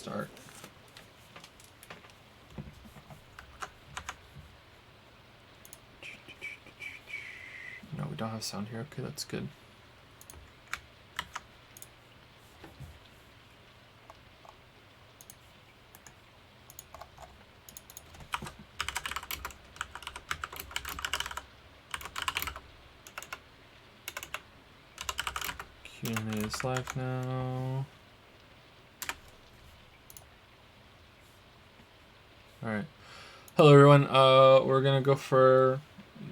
start. No, we don't have sound here. Okay, that's good. Q&A is live now. All right. Hello, everyone. We're gonna go for,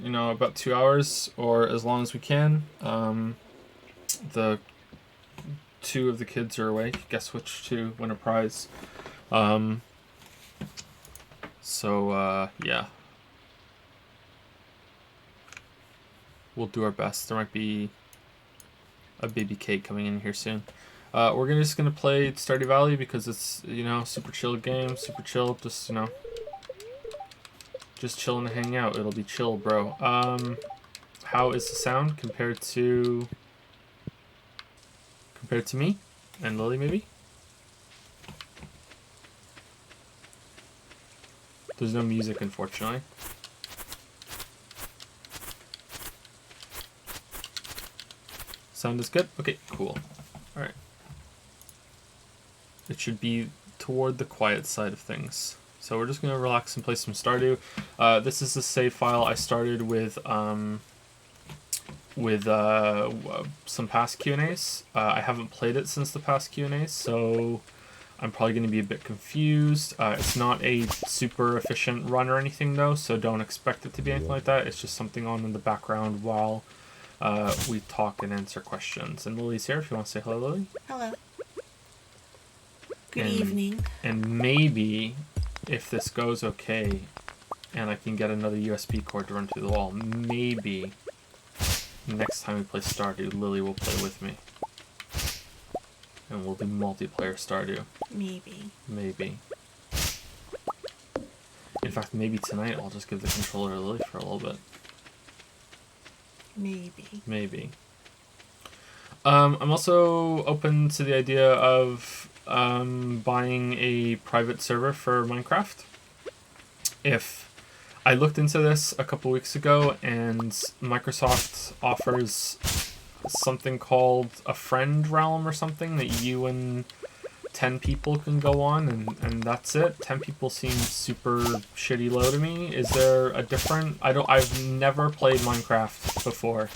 about 2 hours or as long as we can. The two of the kids are awake. Guess which two win a prize. Yeah. We'll do our best. There might be a baby cake coming in here soon. We're just gonna play Stardew Valley because it's, super chill game, super chill, just chill and hang out. It'll be chill, bro. How is the sound compared to me and Lily, maybe? There's no music, unfortunately. Sound is good? Okay, cool. Alright. It should be toward the quiet side of things. So we're just going to relax and play some Stardew. This is a save file I started with some past Q&As. I haven't played it since the past Q&As, so I'm probably going to be a bit confused. It's not a super efficient run or anything, though, so don't expect it to be anything like that. It's just something on in the background while we talk and answer questions. And Lily's here if you want to say hello, Lily. Hello. Good evening. And maybe, if this goes okay, and I can get another USB cord to run through the wall, maybe next time we play Stardew, Lily will play with me. And we'll do multiplayer Stardew. Maybe. In fact, maybe tonight I'll just give the controller to Lily for a little bit. Maybe. I'm also open to the idea of buying a private server for Minecraft. If I looked into this a couple weeks ago, and Microsoft offers something called a friend realm or something that you and 10 people can go on, and that's it. 10 people seems super shitty low to me. Is there a different... I've never played Minecraft before.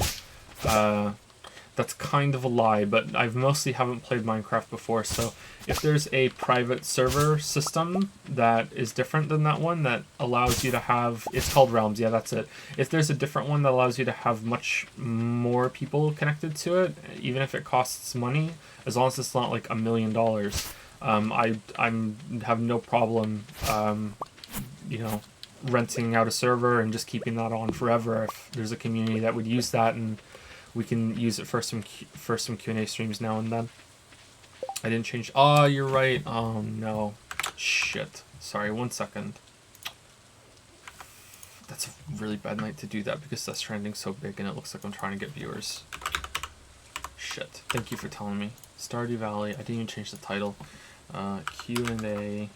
That's kind of a lie, but I've mostly haven't played Minecraft before, so if there's a private server system that is different than that one, that allows you to have... It's called Realms, yeah, that's it. If there's a different one that allows you to have much more people connected to it, even if it costs money, as long as it's not like $1 million, I have no problem, renting out a server and just keeping that on forever if there's a community that would use that, and we can use it for some Q&A streams now and then. I didn't change... Oh, you're right. Oh, no. Shit. Sorry, 1 second. That's a really bad night to do that because Death Stranding's so big and it looks like I'm trying to get viewers. Shit. Thank you for telling me. Stardew Valley. I didn't even change the title. Q&A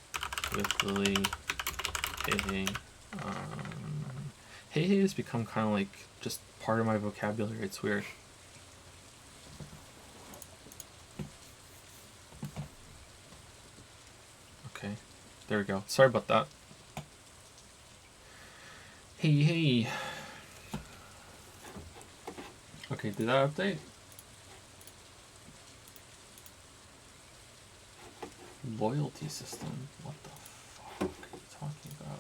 with Lili. Hey. Hey has become kind of like just part of my vocabulary. It's weird. Okay, there we go. Sorry about that. Hey. Okay, did that update? Loyalty system? What the fuck are you talking about?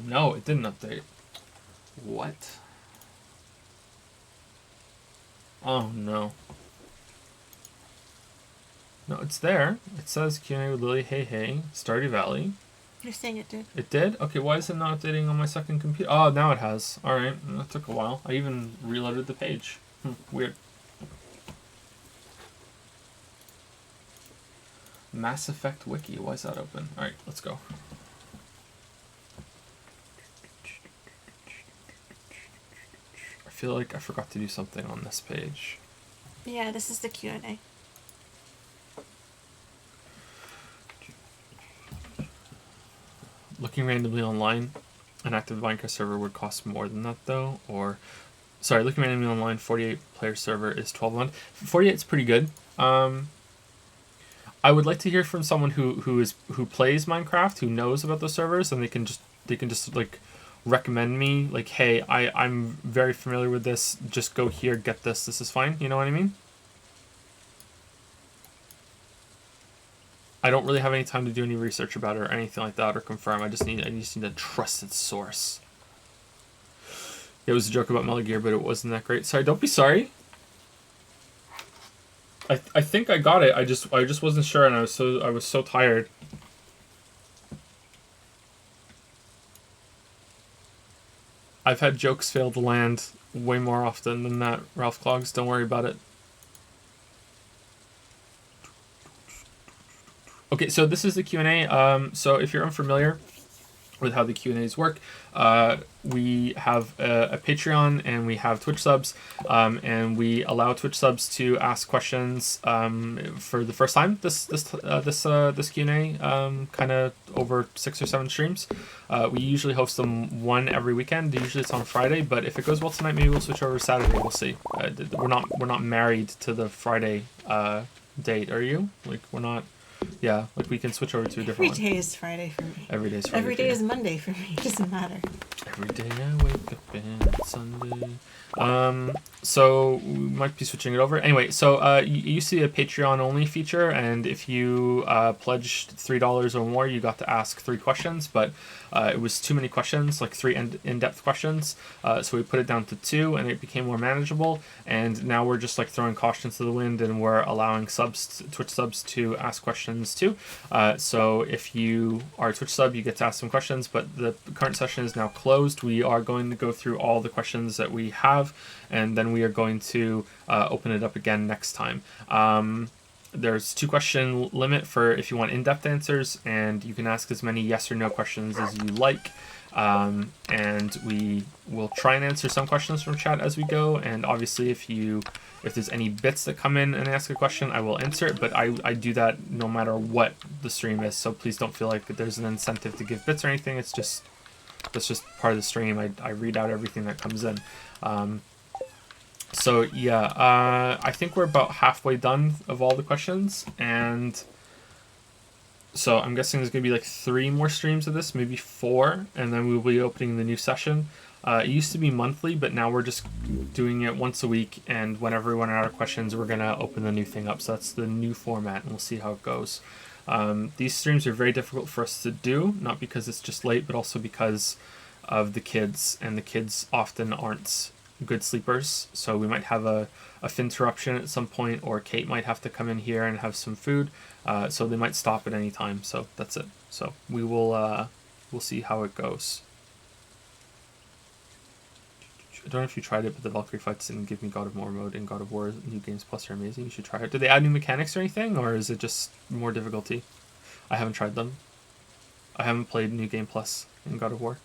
No, it didn't update. What? Oh, no. No, it's there. It says Q&A with Lili, hey, Stardew Valley. You're saying it did? It did? Okay, why is it not updating on my second computer? Oh, now it has. Alright, that took a while. I even reloaded the page. Weird. Mass Effect Wiki, why is that open? Alright, let's go. feel like I forgot to do something on this page. Yeah, this is the Q&A. Looking randomly online, an active Minecraft server would cost more than that though, or... Sorry, looking randomly online, 48 player server is 12 a month. 48 is pretty good. I would like to hear from someone who plays Minecraft, who knows about those servers, and they can just like recommend me, like, hey, I'm very familiar with this, just go here, get this is fine, you know what I mean? I don't really have any time to do any research about it or anything like that, or confirm. I just need a trusted source. It was a joke about Metal Gear, but it wasn't that great. Sorry, don't be sorry. I think I got it. I just wasn't sure, and I was so tired. I've had jokes fail to land way more often than that, Ralph Clogs. Don't worry about it. Okay, so this is the Q&A. So if you're unfamiliar with how the Q&As work, we have a Patreon and we have Twitch subs, and we allow Twitch subs to ask questions for the first time this Q&A, kind of over 6 or 7 streams. We usually host them one every weekend. Usually it's on Friday, but if it goes well tonight, maybe we'll switch over to Saturday. We'll see. We're not married to the Friday date. Are you? Like, we're not. Yeah, like we can switch over to a different one. Every day is Friday for me. Every day is Friday. Every day is Monday for me. It doesn't matter. Every day I wake up and it's Sunday. So we might be switching it over. Anyway, so you see a Patreon only feature, and if you pledged $3 or more, you got to ask 3 questions, but it was too many questions, like 3 in-depth questions. So we put it down to 2, and it became more manageable. And now we're just like throwing caution to the wind, and we're allowing Twitch subs to ask questions too. So if you are a Twitch sub, you get to ask some questions, but the current session is now closed. We are going to go through all the questions that we have, and then we are going to open it up again next time. There's 2 question limit for if you want in-depth answers, and you can ask as many yes or no questions as you like. And we will try and answer some questions from chat as we go. And obviously, if there's any bits that come in and ask a question, I will answer it. But I do that no matter what the stream is. So please don't feel like there's an incentive to give bits or anything. That's just part of the stream. I read out everything that comes in. So yeah, I think we're about halfway done of all the questions, and so I'm guessing there's gonna be like 3 more streams of this, maybe 4, and then we'll be opening the new session. It used to be monthly, but now we're just doing it once a week, and whenever we run out of questions, we're gonna open the new thing up. So that's the new format, and we'll see how it goes. These streams are very difficult for us to do, not because it's just late, but also because of the kids, and the kids often aren't good sleepers, so we might have a interruption at some point, or Kate might have to come in here and have some food, so they might stop at any time. So that's it. So we will we'll see how it goes. I don't know if you tried it, but the Valkyrie fights didn't give me God of War mode, and God of War New Games Plus are amazing. You should try it. Did they add new mechanics or anything, or is it just more difficulty? I haven't tried them. I haven't played New Game Plus in God of War.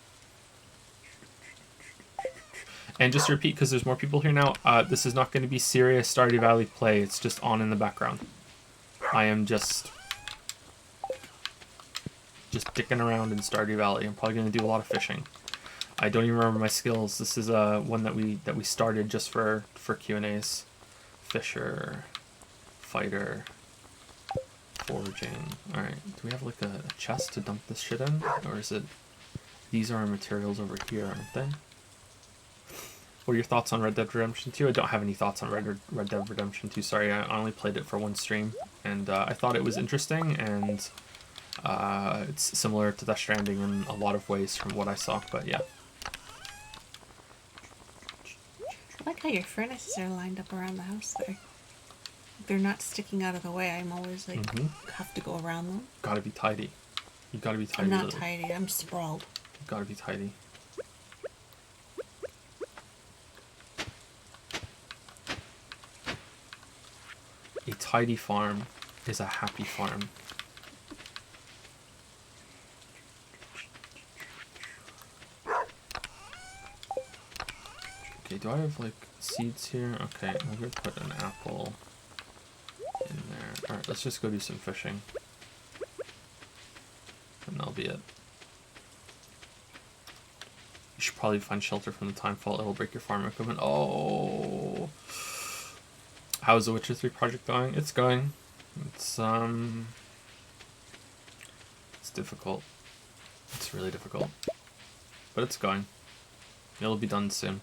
And just to repeat, because there's more people here now, this is not going to be serious Stardew Valley play. It's just on in the background. I am just dicking around in Stardew Valley. I'm probably going to do a lot of fishing. I don't even remember my skills. This is one that we started just for Q&As. Fisher, fighter, foraging. All right. Do we have like a chest to dump this shit in, or is it? These are our materials over here, aren't they? What are your thoughts on Red Dead Redemption 2? I don't have any thoughts on Red Dead Redemption 2. Sorry, I only played it for 1 stream, and I thought it was interesting, and it's similar to Death Stranding in a lot of ways from what I saw, but yeah. I like how your furnaces are lined up around the house there. They're not sticking out of the way. I'm always like, have to go around them. Gotta be tidy. You gotta be tidy. I'm not tidy. I'm sprawled. You gotta be tidy. A tidy farm is a happy farm. Okay, do I have like seeds here? Okay, I'm gonna put an apple in there. Alright, let's just go do some fishing. And that'll be it. You should probably find shelter from the timefall. It'll break your farm equipment. Oh. How's the Witcher 3 project going? It's going. It's difficult. It's really difficult. But it's going. It'll be done soon.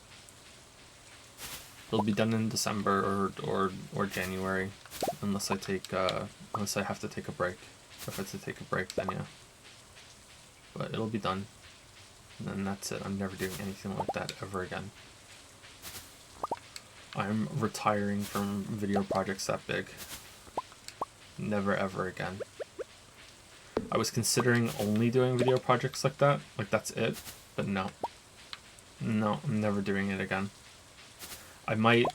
It'll be done in December or January, unless I have to take a break. If I have to take a break, then yeah. But it'll be done. And then that's it. I'm never doing anything like that ever again. I'm retiring from video projects that big. Never ever again. I was considering only doing video projects like that. Like that's it. But no. No, I'm never doing it again. I might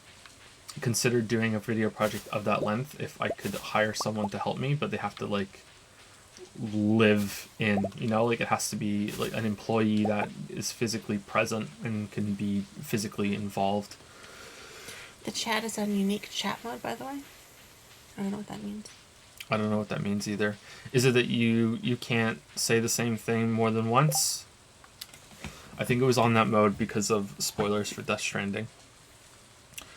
consider doing a video project of that length if I could hire someone to help me, but they have to like live in, you know, like it has to be like an employee that is physically present and can be physically involved. The chat is on unique chat mode, by the way. I don't know what that means. I don't know what that means either. Is it that you can't say the same thing more than once? I think it was on that mode because of spoilers for Death Stranding.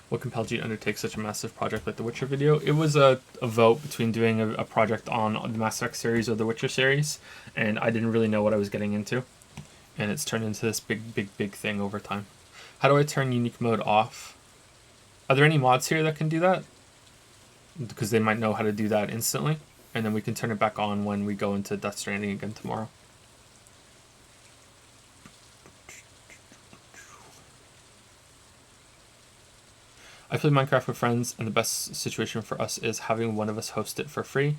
What compelled you to undertake such a massive project like the Witcher video? It was a vote between doing a project on the Mass Effect series or the Witcher series, and I didn't really know what I was getting into. And it's turned into this big thing over time. How do I turn unique mode off? Are there any mods here that can do that? Because they might know how to do that instantly, and then we can turn it back on when we go into Death Stranding again tomorrow. I play Minecraft with friends, and the best situation for us is having one of us host it for free,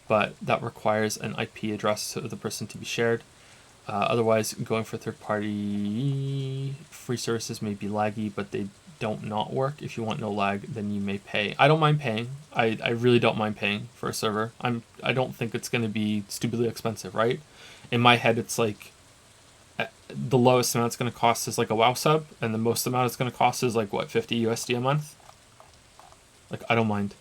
but that requires an IP address to the person to be shared. Otherwise, going for third-party free services may be laggy, but they don't not work. If you want no lag, then you may pay. I don't mind paying. I really don't mind paying for a server. I don't think it's going to be stupidly expensive, right? In my head, it's like the lowest amount it's going to cost is like a WoW sub, and the most amount it's going to cost is like what, 50 USD a month? Like, I don't mind.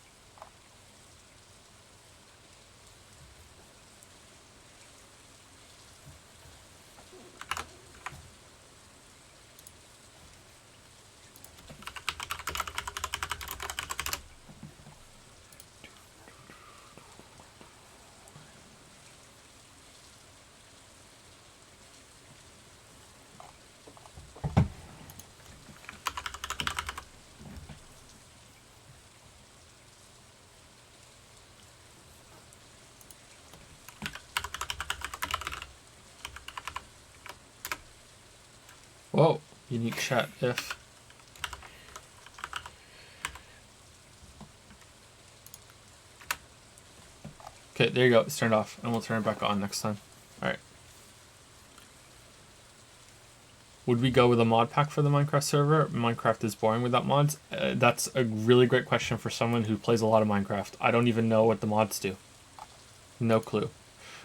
Whoa, unique chat if. Okay, there you go. It's turned off, and we'll turn it back on next time. All right. Would we go with a mod pack for the Minecraft server? Minecraft is boring without mods. That's a really great question for someone who plays a lot of Minecraft. I don't even know what the mods do. No clue.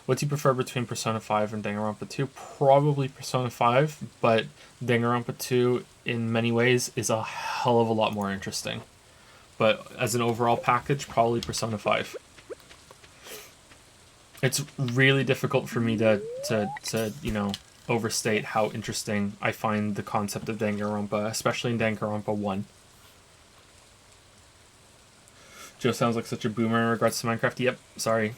What do you prefer between Persona 5 and Danganronpa 2? Probably Persona 5, but Danganronpa 2 in many ways is a hell of a lot more interesting. But as an overall package, probably Persona 5. It's really difficult for me to you know, overstate how interesting I find the concept of Danganronpa, especially in Danganronpa 1. Joe sounds like such a boomer in regards to Minecraft. Yep, sorry.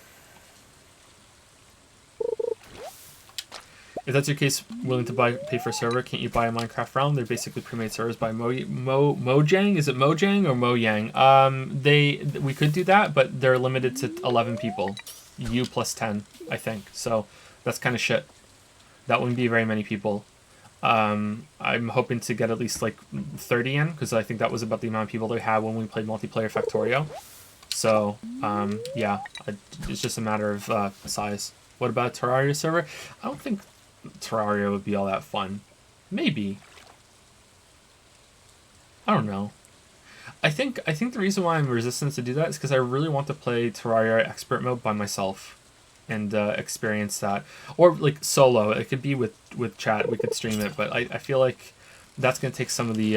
If that's your case, willing to pay for a server, can't you buy a Minecraft realm? They're basically pre-made servers by Mojang. Is it Mojang or Mojang? We could do that, but they're limited to 11 people. You plus 10, I think. So that's kind of shit. That wouldn't be very many people. I'm hoping to get at least like 30 in, because I think that was about the amount of people they had when we played multiplayer Factorio. So yeah, it's just a matter of size. What about a Terraria server? I don't think Terraria would be all that fun. Maybe. I don't know. I think the reason why I'm resistant to do that is because I really want to play Terraria expert mode by myself and experience that, or like solo. It could be with chat. We could stream it, but I feel like that's gonna take some of the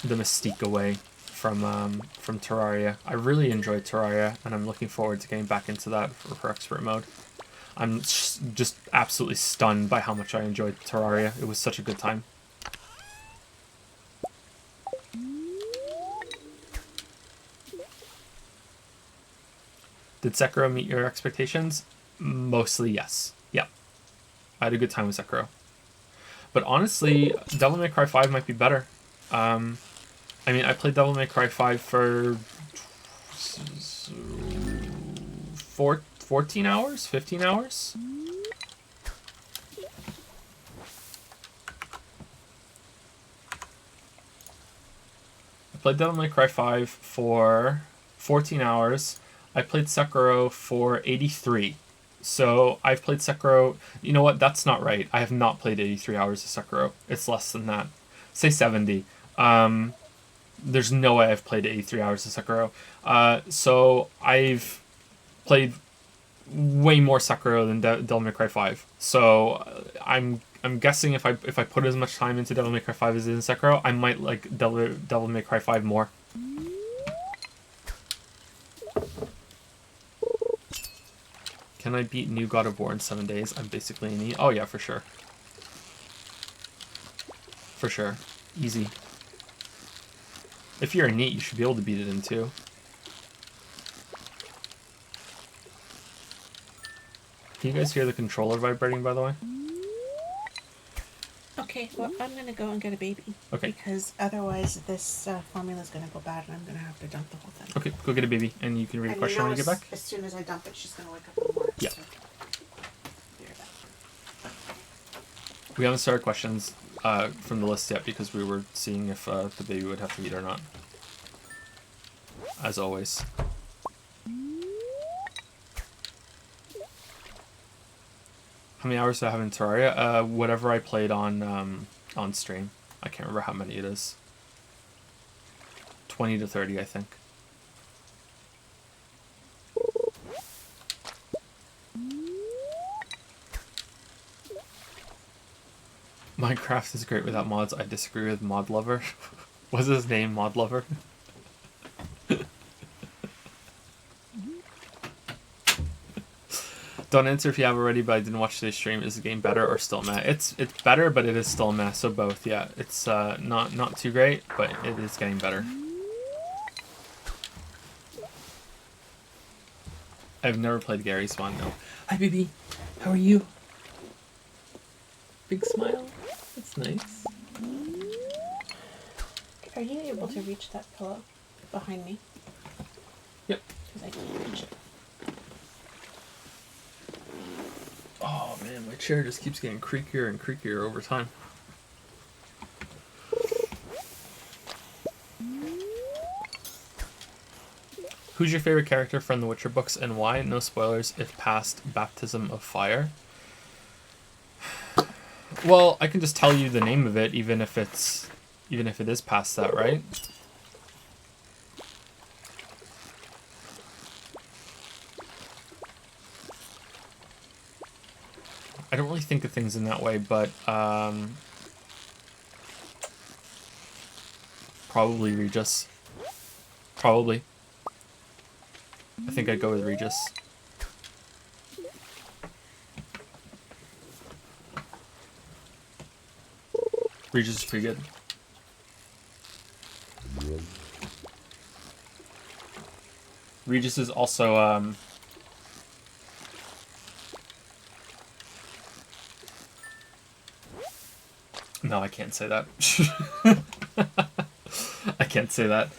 mystique away from Terraria. I really enjoyed Terraria, and I'm looking forward to getting back into that for expert mode. I'm just absolutely stunned by how much I enjoyed Terraria. It was such a good time. Did Sekiro meet your expectations? Mostly yes. Yeah. I had a good time with Sekiro. But honestly, Devil May Cry 5 might be better. I mean, I played Devil May Cry 5 for 14 hours? 15 hours? I played Devil May Cry 5 for 14 hours. I played Sekiro for 83. So I've played Sekiro... You know what? That's not right. I have not played 83 hours of Sekiro. It's less than that. Say 70. There's no way I've played 83 hours of Sekiro. So I've played way more Sekiro than Devil May Cry 5. So I'm guessing if I put as much time into Devil May Cry 5 as in Sekiro, I might like Devil May Cry 5 more. Can I beat New God of War in 7 days? I'm basically an Oh yeah, for sure. For sure. Easy. If you're a NEET, you should be able to beat it in 2. Can you guys hear the controller vibrating, by the way? Okay, well, I'm going to go and get a baby. Okay. Because otherwise this formula is going to go bad and I'm going to have to dump the whole thing. Okay, go get a baby, and you can read a question when you get back. As soon as I dump it, she's going to wake up in the morning. Yeah. So. We haven't started questions from the list yet because we were seeing if the baby would have to eat or not. As always. How many hours do I have in Terraria? Whatever I played on stream. I can't remember how many it is. 20 to 30, I think. Minecraft is great without mods. I disagree with Mod Lover. What's his name, Mod Lover? Don't answer if you have already, but I didn't watch today's stream. Is the game better or still meh? It's better, but it is still meh. So both, yeah. It's not too great, but it is getting better. I've never played Gary's Spawn, no. Hi, baby. How are you? Big smile. That's nice. Are you able to reach that pillow behind me? Yep. Because I can't reach it. Oh man, my chair just keeps getting creakier and creakier over time. Who's your favorite character from the Witcher books and why? No spoilers if past Baptism of Fire. Well, I can just tell you the name of it, even if it is past that, right? I don't really think of things in that way, but probably Regis. Probably. I think I'd go with Regis. Regis is pretty good. Regis is also no, I can't say that. I can't say that.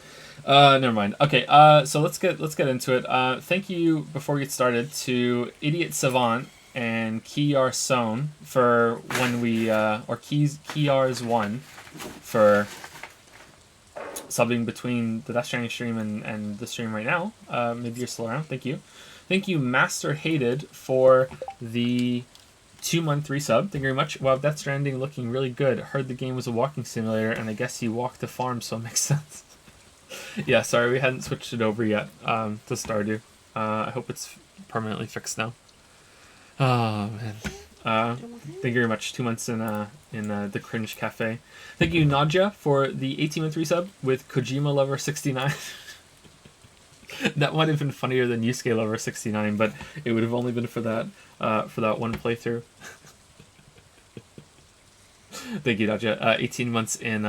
Never mind. Okay, so let's get into it. Thank you, before we get started, to Idiot Savant and Keyar Sohn for when we or Keyar's one for subbing between the Death Stranding stream and the stream right now. Maybe you're still around. Thank you. Thank you, Master Hated, for the 2-month resub. Thank you very much. Wow, Death Stranding looking really good. Heard the game was a walking simulator, and I guess you walked a farm, so it makes sense. Yeah, sorry, we hadn't switched it over yet to Stardew. I hope it's permanently fixed now. Oh, man. Thank you very much. 2 months in the Cringe Cafe. Thank you, Nadja, for the 18-month resub with Kojima Lover 69. That might have been funnier than Yusuke Lover 69, but it would have only been for that one playthrough. Thank you, Nadja. 18 months in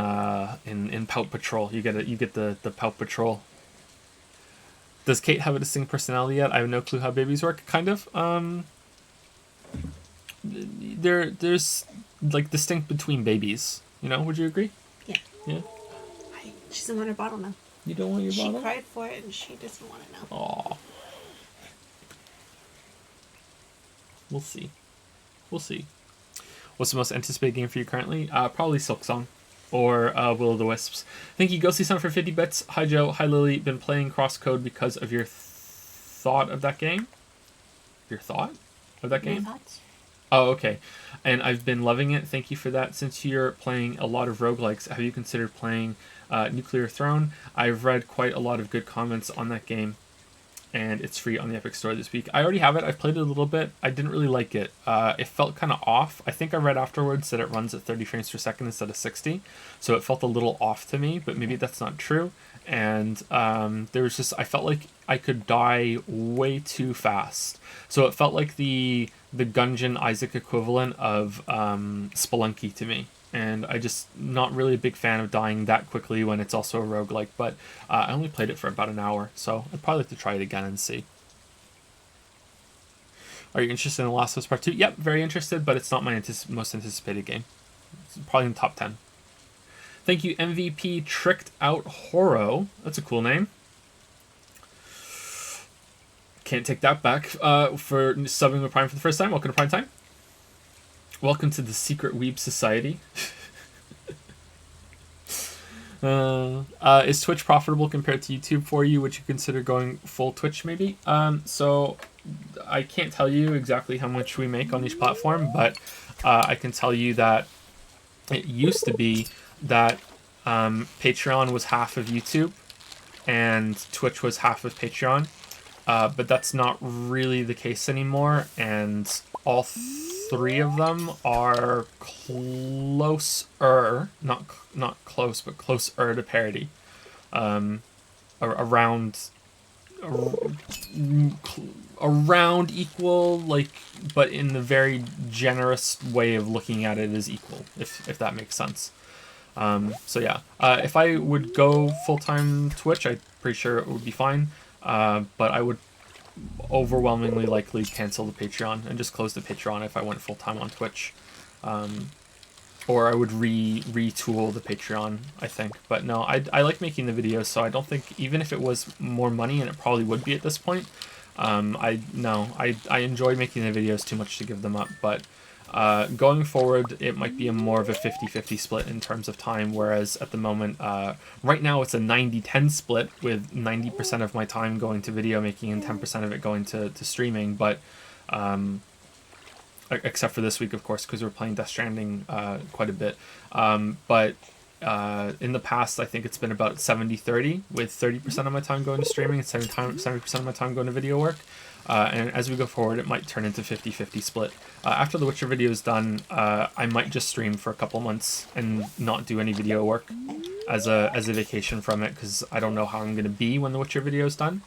Pout Patrol. You get the Pout Patrol. Does Kate have a distinct personality yet? I have no clue how babies work. Kind of. There's like distinct between babies. You know? Would you agree? Yeah. Yeah. She doesn't want her bottle now. You don't want your bottle? She cried for it and she doesn't want it now. Aw. We'll see. We'll see. What's the most anticipated game for you currently? Probably Silksong or Will of the Wisps. Thank you, Ghosty Son, for 50 bits. Hi, Joe. Hi, Lily. Been playing Crosscode because of your thought of that game? Your thought of that game? My thoughts? Oh, okay. And I've been loving it. Thank you for that. Since you're playing a lot of roguelikes, have you considered playing Nuclear Throne? I've read quite a lot of good comments on that game, and it's free on the Epic Store this week. I already have it. I've played it a little bit. I didn't really like it. It felt kind of off. I think I read afterwards that it runs at 30 frames per second instead of 60, so it felt a little off to me, but maybe that's not true. And there was just, I felt like I could die way too fast. So it felt like the Gungeon Isaac equivalent of Spelunky to me. And I just not really a big fan of dying that quickly when it's also a roguelike, but I only played it for about an hour, so I'd probably like to try it again and see. Are you interested in The Last of Us Part 2? Yep, very interested, but it's not my most anticipated game. It's probably in the top 10. Thank you, MVP Tricked Out Horo. That's a cool name. Can't take that back. For subbing with Prime for the first time. Welcome to Prime Time. Welcome to the Secret Weeb Society. Is Twitch profitable compared to YouTube for you? Would you consider going full Twitch maybe? So I can't tell you exactly how much we make on each platform, but I can tell you that it used to be that Patreon was half of YouTube and Twitch was half of Patreon. But that's not really the case anymore, and all three of them are closer, not close, but closer to parity. Around equal, like, but in the very generous way of looking at it is equal, if that makes sense. So yeah, if I would go full-time Twitch, I'm pretty sure it would be fine. But I would overwhelmingly likely cancel the Patreon and just close the Patreon if I went full-time on Twitch. Or I would retool the Patreon, I think. But no, I like making the videos, so I don't think, even if it was more money, and it probably would be at this point, I enjoy making the videos too much to give them up. But going forward, it might be more of a 50-50 split in terms of time, whereas at the moment, right now it's a 90-10 split, with 90% of my time going to video making and 10% of it going to streaming, but except for this week, of course, because we're playing Death Stranding quite a bit. But in the past, I think it's been about 70-30, with 30% of my time going to streaming and 70% of my time going to video work. And as we go forward, it might turn into 50-50 split. After the Witcher video is done, I might just stream for a couple months and not do any video work as a vacation from it, because I don't know how I'm going to be when the Witcher video is done.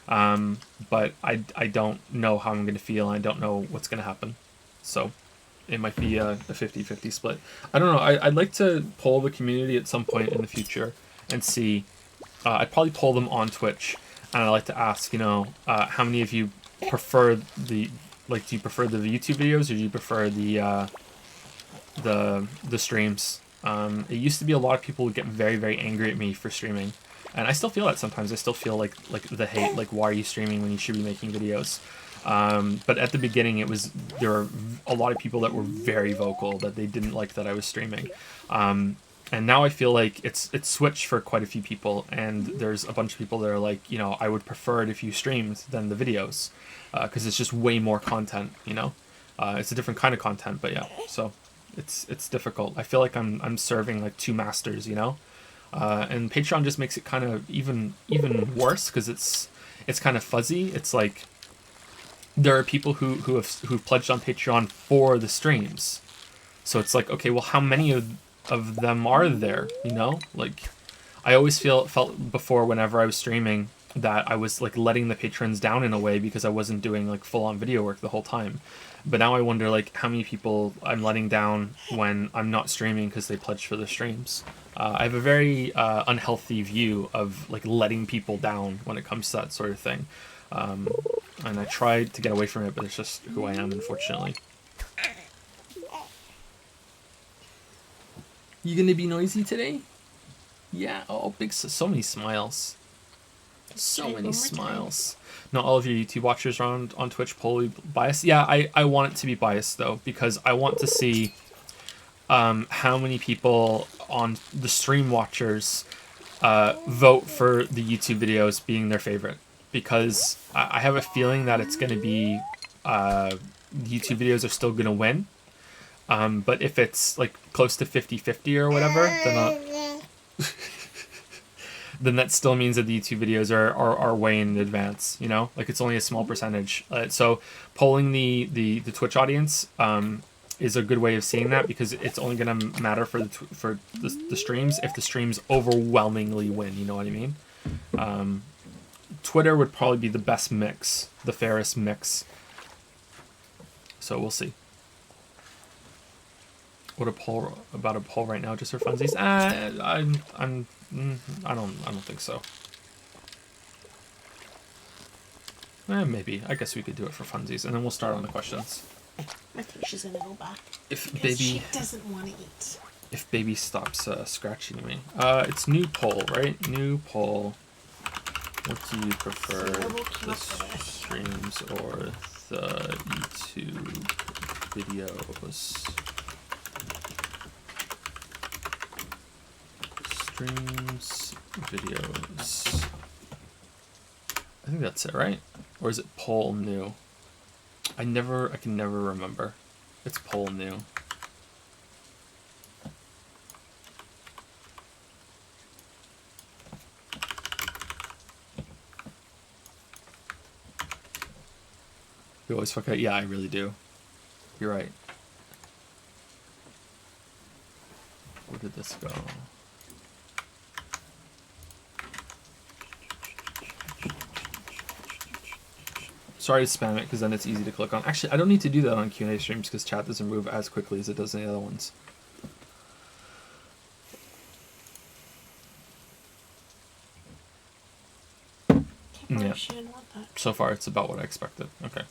But I don't know how I'm going to feel, and I don't know what's going to happen. So it might be a 50-50 split. I don't know. I'd like to poll the community at some point in the future and see. I'd probably poll them on Twitch, and I'd like to ask, how many of you prefer do you prefer the YouTube videos, or do you prefer the streams? It used to be a lot of people would get very, very angry at me for streaming, and I still feel that sometimes. I still feel like the hate, like, why are you streaming when you should be making videos? But at the beginning, there were a lot of people that were very vocal that they didn't like that I was streaming. And now I feel like it's switched for quite a few people, and there's a bunch of people that are like, I would prefer it if you streamed than the videos, because it's just way more content, It's a different kind of content, but yeah, so it's difficult. I feel like I'm serving like two masters, and Patreon just makes it kind of even worse, because it's kind of fuzzy. It's like there are people who've pledged on Patreon for the streams. So it's like, okay, well, how many of them are there? You know, like I always felt before whenever I was streaming that I was like letting the patrons down in a way because I wasn't doing like full on video work the whole time. But now I wonder like how many people I'm letting down when I'm not streaming because they pledged for the streams. I have a very unhealthy view of like letting people down when it comes to that sort of thing. And I tried to get away from it, but it's just who I am, unfortunately. You gonna be noisy today? Yeah. Oh, big. So many smiles. So many smiles. Not all of your YouTube watchers are on Twitch probably biased. Yeah, I want it to be biased though, because I want to see how many people on the stream watchers vote for the YouTube videos being their favorite. Because I have a feeling that it's going to be the YouTube videos are still going to win. But if it's like close to 50-50 or whatever, then then that still means that the YouTube videos are way in advance, you know? Like, it's only a small percentage. So polling the Twitch audience is a good way of seeing that, because it's only going to matter for the streams if the streams overwhelmingly win, you know what I mean? Twitter would probably be the best mix, the fairest mix. So we'll see. What a poll right now, just for funsies? I don't think so. Maybe. I guess we could do it for funsies, and then we'll start on the questions. I think she's gonna go back. She doesn't want to eat. If baby stops scratching me. It's new poll, right? New poll. What do you prefer, the streams or the YouTube videos? Streams, videos. I think that's it, right? Or is it poll new? I can never remember. It's poll new. You always fuck out. Yeah, I really do. You're right. Where did this go? Sorry to spam it, because then it's easy to click on. Actually, I don't need to do that on Q&A streams because chat doesn't move as quickly as it does in the other ones. Yeah. So far, it's about what I expected. Okay.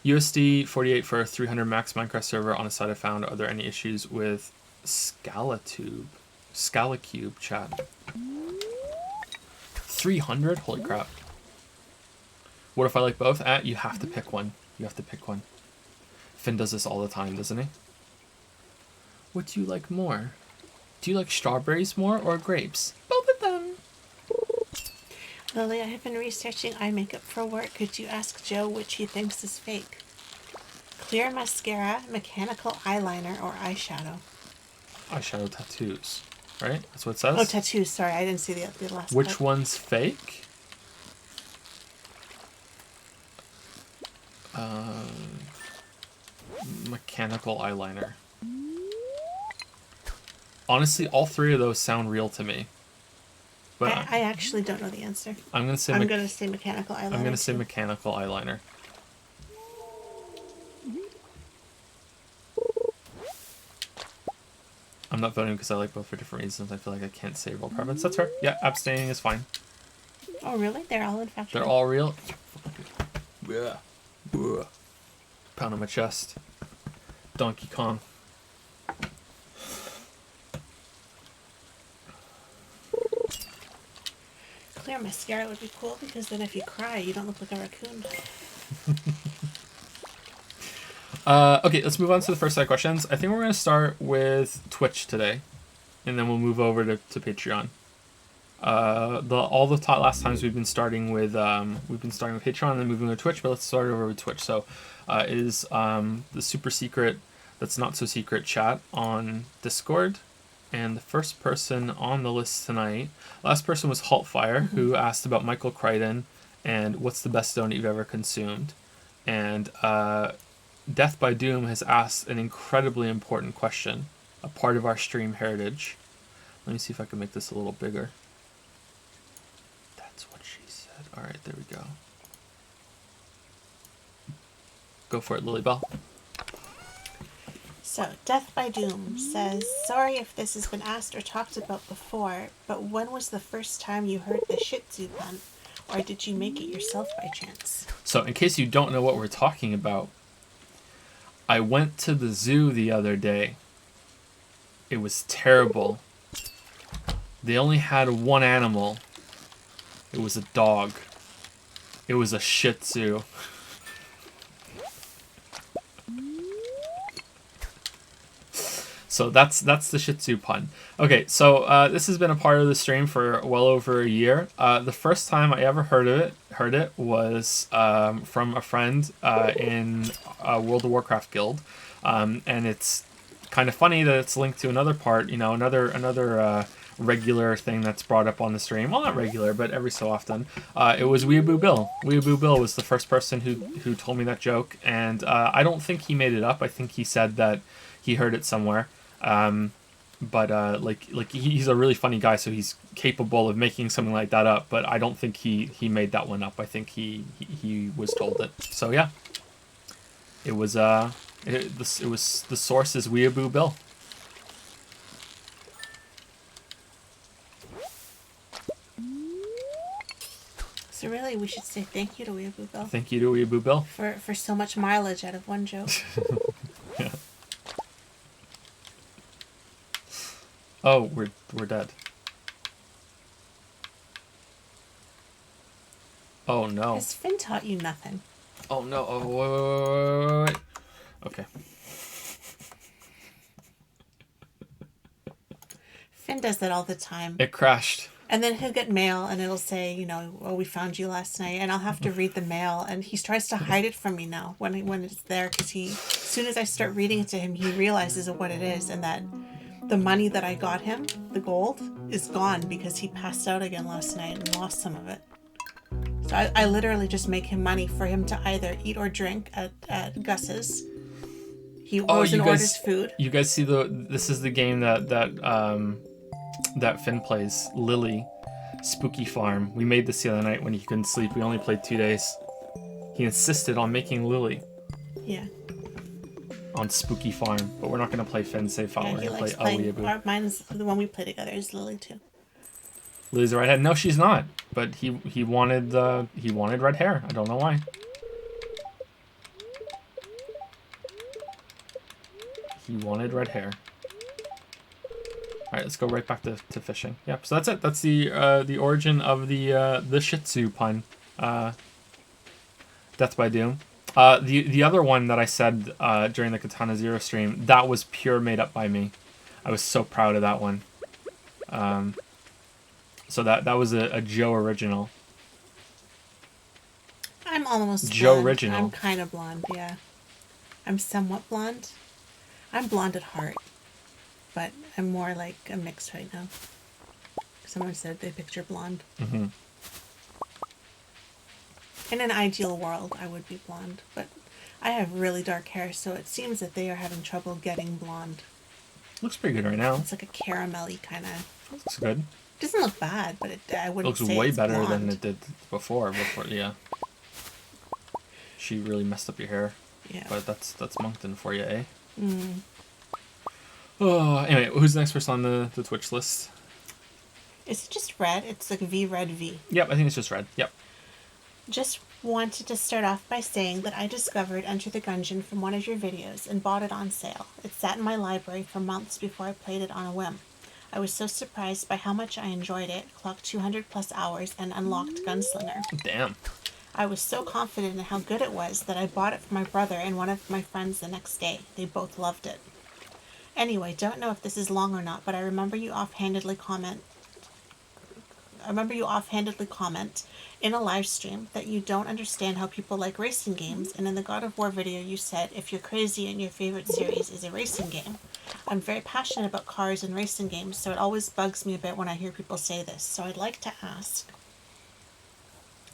USD 48 for a 300 max Minecraft server on a site I found. Are there any issues with Scalacube chat? 300? Holy crap. What if I like both? You have to pick one. You have to pick one. Finn does this all the time, doesn't he? What do you like more? Do you like strawberries more or grapes? Both of them. Lily, I have been researching eye makeup for work. Could you ask Joe which he thinks is fake? Clear mascara, mechanical eyeliner, or eyeshadow? Eyeshadow tattoos, right? That's what it says? Oh, tattoos. Sorry, I didn't see the last Which part. one's fake? Mechanical eyeliner. Honestly, all three of those sound real to me. But I actually don't know the answer. I'm gonna say mechanical eyeliner. I'm gonna say mechanical eyeliner. I'm not voting because I like both for different reasons. I feel like I can't say real preference. That's fair. Yeah, abstaining is fine. Oh, really? They're all infected? They're all real? Yeah. Pound on my chest. Donkey Kong. Clear mascara would be cool, because then if you cry, you don't look like a raccoon. Okay, let's move on to the first set of questions. I think we're going to start with Twitch today, and then we'll move over to Patreon. Last times we've been starting with Patreon and then moving to Twitch, but let's start over with Twitch. So, is the super secret, that's not so secret chat on Discord. And the first person on the list tonight, last person was Haltfire, who asked about Michael Crichton and what's the best donut you've ever consumed. And Death by Doom has asked an incredibly important question, a part of our stream heritage. Let me see if I can make this a little bigger. That's what she said. All right, there we go. Go for it, Lily Bell. So, Death by Doom says, sorry if this has been asked or talked about before, but when was the first time you heard the Shih Tzu pun? Or did you make it yourself by chance? So, in case you don't know what we're talking about, I went to the zoo the other day. It was terrible. They only had one animal. It was a dog. It was a Shih Tzu. So that's the Shih Tzu pun. Okay, so this has been a part of the stream for well over a year. The first time I ever heard it was from a friend in a World of Warcraft guild, and it's kind of funny that it's linked to another part. You know, another regular thing that's brought up on the stream. Well, not regular, but every so often. It was Weeaboo Bill. Weeaboo Bill was the first person who told me that joke, and I don't think he made it up. I think he said that he heard it somewhere. But he's a really funny guy, so he's capable of making something like that up. But I don't think he made that one up. I think he was told it. So yeah, it was it was the source is Weeaboo Bill. So really, we should say thank you to Weeaboo Bill. Thank you to Weeaboo Bill for so much mileage out of one joke. Yeah. Oh, we're dead. Oh no. Has Finn taught you nothing? Oh no. Oh wait. Okay. Finn does that all the time. It crashed. And then he'll get mail and it'll say, you know, oh, we found you last night. And I'll have to read the mail. And he tries to hide it from me now when it's there. Because as soon as I start reading it to him, he realizes what it is. And that the money that I got him, the gold, is gone because he passed out again last night and lost some of it. So I literally just make him money for him to either eat or drink at Gus's. He goes and orders food. You guys see this is the game that Finn plays, Lili, Spooky Farm. We made this the other night when he couldn't sleep. We only played 2 days. He insisted on making Lili. Yeah. On Spooky Farm, but we're not going to play Finn Save File. Yeah, we're going to play Weeaboo. Mine's the one we play together is Lili too. Lili's the redhead. No, she's not. But he wanted red hair. I don't know why. He wanted red hair. All right, let's go right back to fishing. Yep. So that's it. That's the origin of the Shih Tzu pun. Death by Doom. The other one that I said during the Katana Zero stream, that was pure made up by me. I was so proud of that one. So that was a Joe original. I'm almost Joe blonde. original. I'm kind of blonde, yeah. I'm somewhat blonde. I'm blonde at heart, but I'm more like a mix right now. Someone said they picture blonde. Mm-hmm. In an ideal world, I would be blonde, but I have really dark hair, so it seems that they are having trouble getting blonde. Looks pretty good right now. It's like a caramelly kind of. Looks good. It doesn't look bad, but I wouldn't say Looks way it's better blonde. than it did before. Yeah. She really messed up your hair. Yeah. But that's Moncton for you, eh? Mm. Oh, anyway, who's the next person on the Twitch list? Is it just red? It's like V, red, V. Yep, I think it's just red. Yep. Just wanted to start off by saying that I discovered Enter the Gungeon from one of your videos and bought it on sale. It sat in my library for months before I played it on a whim. I was so surprised by how much I enjoyed it, clocked 200 plus hours, and unlocked Gunslinger. Damn. I was so confident in how good it was that I bought it for my brother and one of my friends the next day. They both loved it. Anyway, don't know if this is long or not, but I remember you offhandedly comment in a live stream that you don't understand how people like racing games, and in the God of War video you said if you're crazy and your favorite series is a racing game, I'm very passionate about cars and racing games, so it always bugs me a bit when I hear people say this. So I'd like to ask,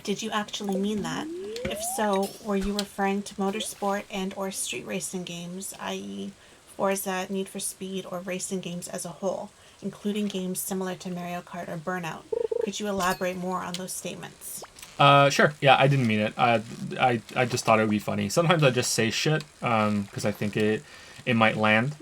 did you actually mean that? If so, were you referring to motorsport and or street racing games, i.e. Forza, Need for Speed, or racing games as a whole, including games similar to Mario Kart or Burnout? Could you elaborate more on those statements? Sure. Yeah, I didn't mean it. I just thought it would be funny. Sometimes I just say shit because I think it might land.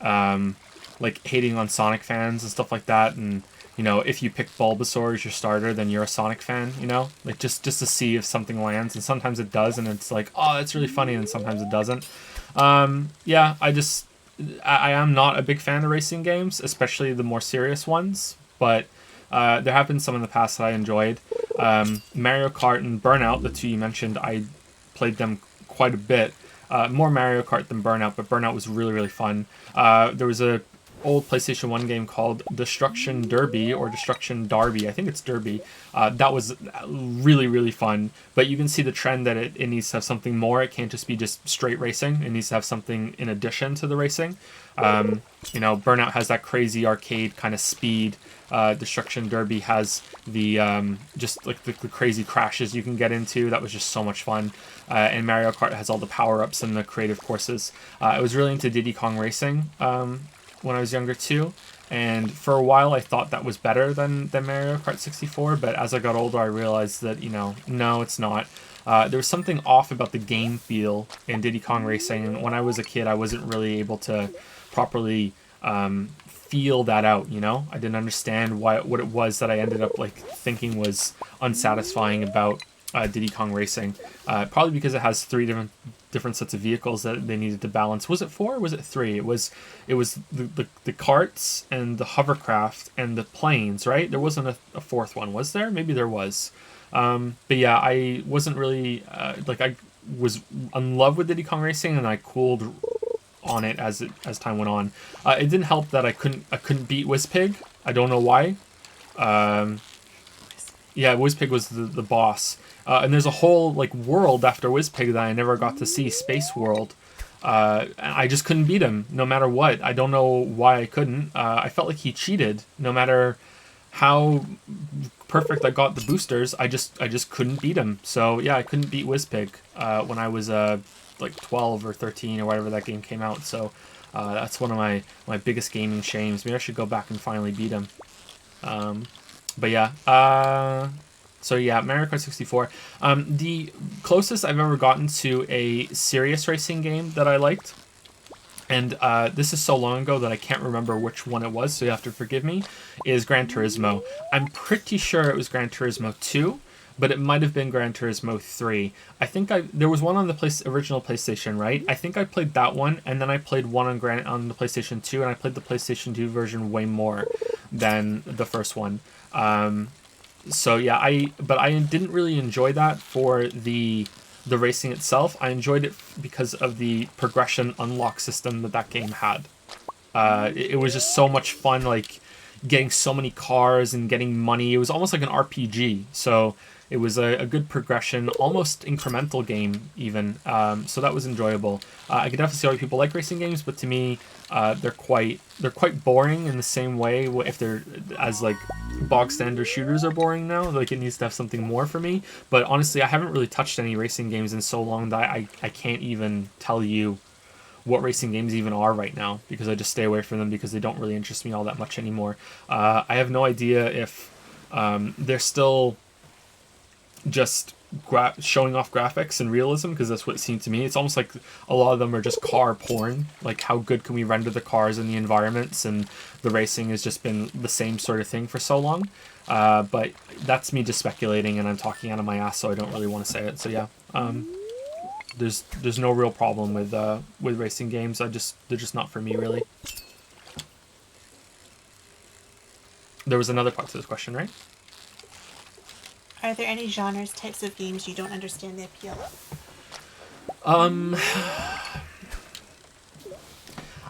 Like hating on Sonic fans and stuff like that. And, you know, if you pick Bulbasaur as your starter, then you're a Sonic fan, you know? Like, just to see if something lands. And sometimes it does, and it's like, oh, that's really funny, and sometimes it doesn't. Yeah, I am not a big fan of racing games, especially the more serious ones. But there have been some in the past that I enjoyed. Mario Kart and Burnout, the two you mentioned, I played them quite a bit. More Mario Kart than Burnout, but Burnout was really, really fun. There was a old PlayStation 1 game called Destruction Derby or Destruction Derby. I think it's Derby. That was really, really fun. But you can see the trend that it needs to have something more. It can't just be just straight racing. It needs to have something in addition to the racing. You know, Burnout has that crazy arcade kind of speed. Destruction Derby has the just like the crazy crashes you can get into. That was just so much fun. And Mario Kart has all the power-ups and the creative courses. I was really into Diddy Kong Racing when I was younger too. And for a while I thought that was better than Mario Kart 64, but as I got older I realized that, you know, no, it's not. There was something off about the game feel in Diddy Kong Racing, and when I was a kid I wasn't really able to properly feel that out, you know? I didn't understand what it was that I ended up like thinking was unsatisfying about Diddy Kong Racing. Probably because it has three different sets of vehicles that they needed to balance. Was it four or was it three? It was the carts and the hovercraft and the planes, right? There wasn't a fourth one, was there? Maybe there was. But yeah, I wasn't really like I was in love with Diddy Kong Racing, and I cooled on it as time went on. It didn't help that I couldn't beat Wizpig. I don't know why. Yeah, Wizpig was the boss. And there's a whole like world after Wizpig that I never got to see, Space World. And I just couldn't beat him no matter what. I don't know why I couldn't. I felt like he cheated. No matter how perfect I got the boosters, I just couldn't beat him. So yeah, I couldn't beat Wizpig when I was like 12 or 13 or whatever that game came out. So that's one of my biggest gaming shames. Maybe I should go back and finally beat him. But yeah. So yeah, Mario Kart 64. The closest I've ever gotten to a serious racing game that I liked, and this is so long ago that I can't remember which one it was, so you have to forgive me, is Gran Turismo. I'm pretty sure it was Gran Turismo 2, but it might have been Gran Turismo 3. I think there was one on the original PlayStation, right? I think I played that one, and then I played one on the PlayStation 2, and I played the PlayStation 2 version way more than the first one. So yeah, but I didn't really enjoy that for the racing itself. I enjoyed it because of the progression unlock system that game had. It was just so much fun, like getting so many cars and getting money. It was almost like an RPG. So it was a good progression, almost incremental game even. So that was enjoyable. I could definitely see why people like racing games, but to me, they're quite boring in the same way. If they're as like bog standard shooters are boring now, like it needs to have something more for me. But honestly, I haven't really touched any racing games in so long that I can't even tell you what racing games even are right now, because I just stay away from them because they don't really interest me all that much anymore. I have no idea if they're still just showing off graphics and realism, because that's what it seemed to me. It's almost like a lot of them are just car porn, like how good can we render the cars and the environments, and the racing has just been the same sort of thing for so long. But that's me just speculating, and I'm talking out of my ass, so I don't really want to say it. So yeah, there's no real problem with racing games. They're just not for me, really. There was another part to this question, right? Are there any genres, types of games you don't understand the appeal of?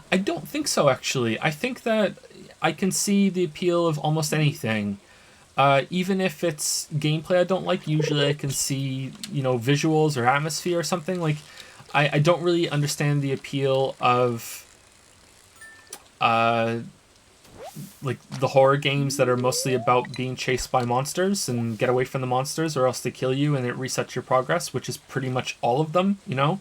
I don't think so, actually. I think that I can see the appeal of almost anything. Even if it's gameplay I don't like, usually I can see, visuals or atmosphere or something. Like, I don't really understand the appeal of like the horror games that are mostly about being chased by monsters and get away from the monsters or else they kill you and it resets your progress, which is pretty much all of them, you know?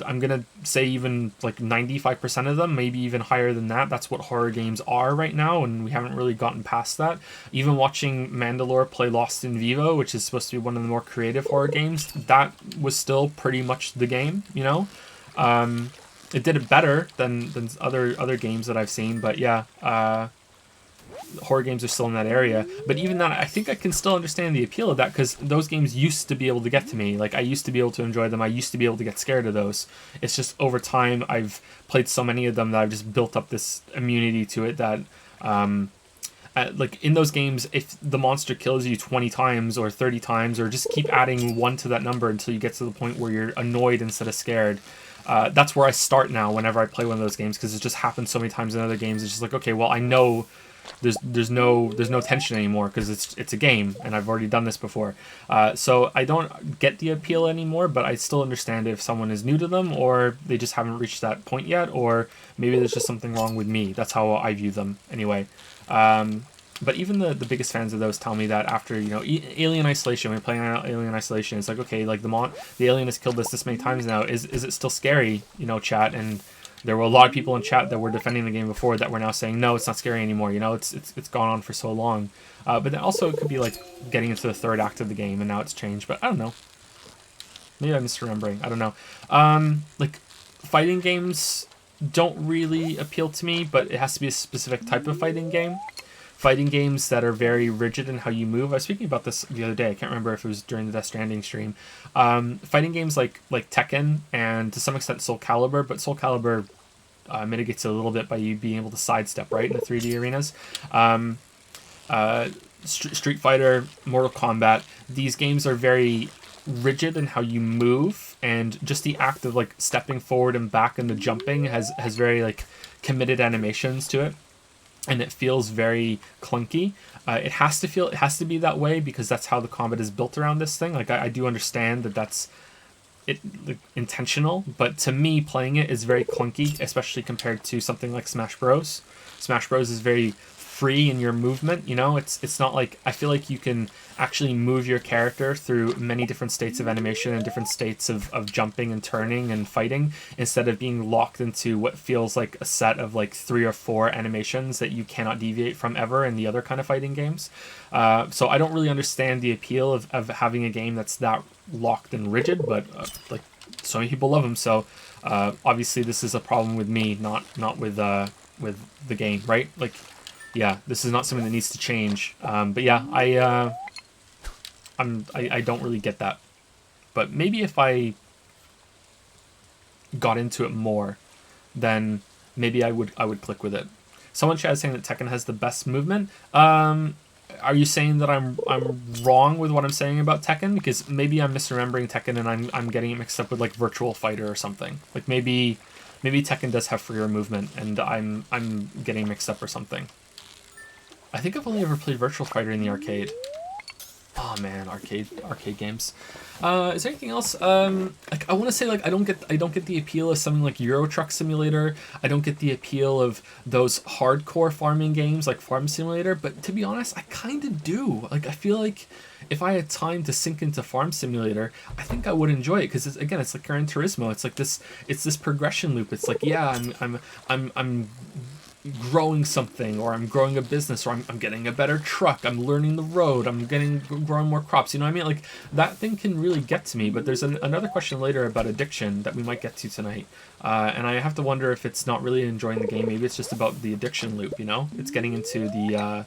I'm gonna say even like 95% of them, maybe even higher than that. That's what horror games are right now, and we haven't really gotten past that. Even watching Mandalore play Lost in Vivo, which is supposed to be one of the more creative horror games, that was still pretty much the game, you know? It did it better than other games that I've seen, but yeah, horror games are still in that area. But even that, I think I can still understand the appeal of that because those games used to be able to get to me. Like I used to be able to enjoy them. I used to be able to get scared of those. It's just over time I've played so many of them that I've just built up this immunity to it that like in those games, if the monster kills you 20 times or 30 times or just keep adding one to that number until you get to the point where you're annoyed instead of scared, that's where I start now whenever I play one of those games because it's just happened so many times in other games. It's just like, okay, well, I know there's no tension anymore because it's a game and I've already done this before. So I don't get the appeal anymore, but I still understand if someone is new to them or they just haven't reached that point yet, or maybe there's just something wrong with me. That's how I view them anyway. But even the biggest fans of those tell me that after, you know, Alien Isolation, when you're playing Alien Isolation, it's like, okay, like the alien has killed us this many times now. Is it still scary, you know, chat? And there were a lot of people in chat that were defending the game before that were now saying, no, it's not scary anymore. You know, it's gone on for so long. But then also it could be like getting into the third act of the game and now it's changed. But I don't know. Maybe I'm misremembering. I don't know. Like fighting games don't really appeal to me, but it has to be a specific type of fighting game. Fighting games that are very rigid in how you move. I was speaking about this the other day. I can't remember if it was during the Death Stranding stream. Fighting games like Tekken and to some extent Soul Calibur, but Soul Calibur mitigates it a little bit by you being able to sidestep right in the 3D arenas. Street Fighter, Mortal Kombat. These games are very rigid in how you move, and just the act of like stepping forward and back and the jumping has very like committed animations to it. And it feels very clunky. It has to be that way because that's how the combat is built around this thing. Like I do understand that that's it like, intentional, but to me, playing it is very clunky, especially compared to something like Smash Bros. Smash Bros is very free in your movement. You know, it's not like I feel like you can actually move your character through many different states of animation and different states of jumping and turning and fighting instead of being locked into what feels like a set of like 3 or 4 animations that you cannot deviate from ever in the other kind of fighting games. So I don't really understand the appeal of having a game that's that locked and rigid, but like so many people love them. So obviously this is a problem with me, not with the game, right? Like, yeah, this is not something that needs to change. But yeah, I don't really get that. But maybe if I got into it more, then maybe I would click with it. Someone chat is saying that Tekken has the best movement. Are you saying that I'm wrong with what I'm saying about Tekken? Because maybe I'm misremembering Tekken and I'm getting it mixed up with like Virtual Fighter or something. Like maybe Tekken does have freer movement and I'm getting mixed up or something. I think I've only ever played Virtual Fighter in the arcade. Oh man, arcade games. Is there anything else? Like I want to say, like I don't get the appeal of something like Euro Truck Simulator. I don't get the appeal of those hardcore farming games like Farm Simulator. But to be honest, I kind of do. Like I feel like if I had time to sink into Farm Simulator, I think I would enjoy it because it's like Gran Turismo. It's like this progression loop. It's like yeah, I'm growing something, or I'm growing a business, or I'm getting a better truck, I'm learning the road, I'm growing more crops, you know what I mean? Like that thing can really get to me. But there's another question later about addiction that we might get to tonight, and I have to wonder if it's not really enjoying the game. Maybe it's just about the addiction loop, you know? It's getting into the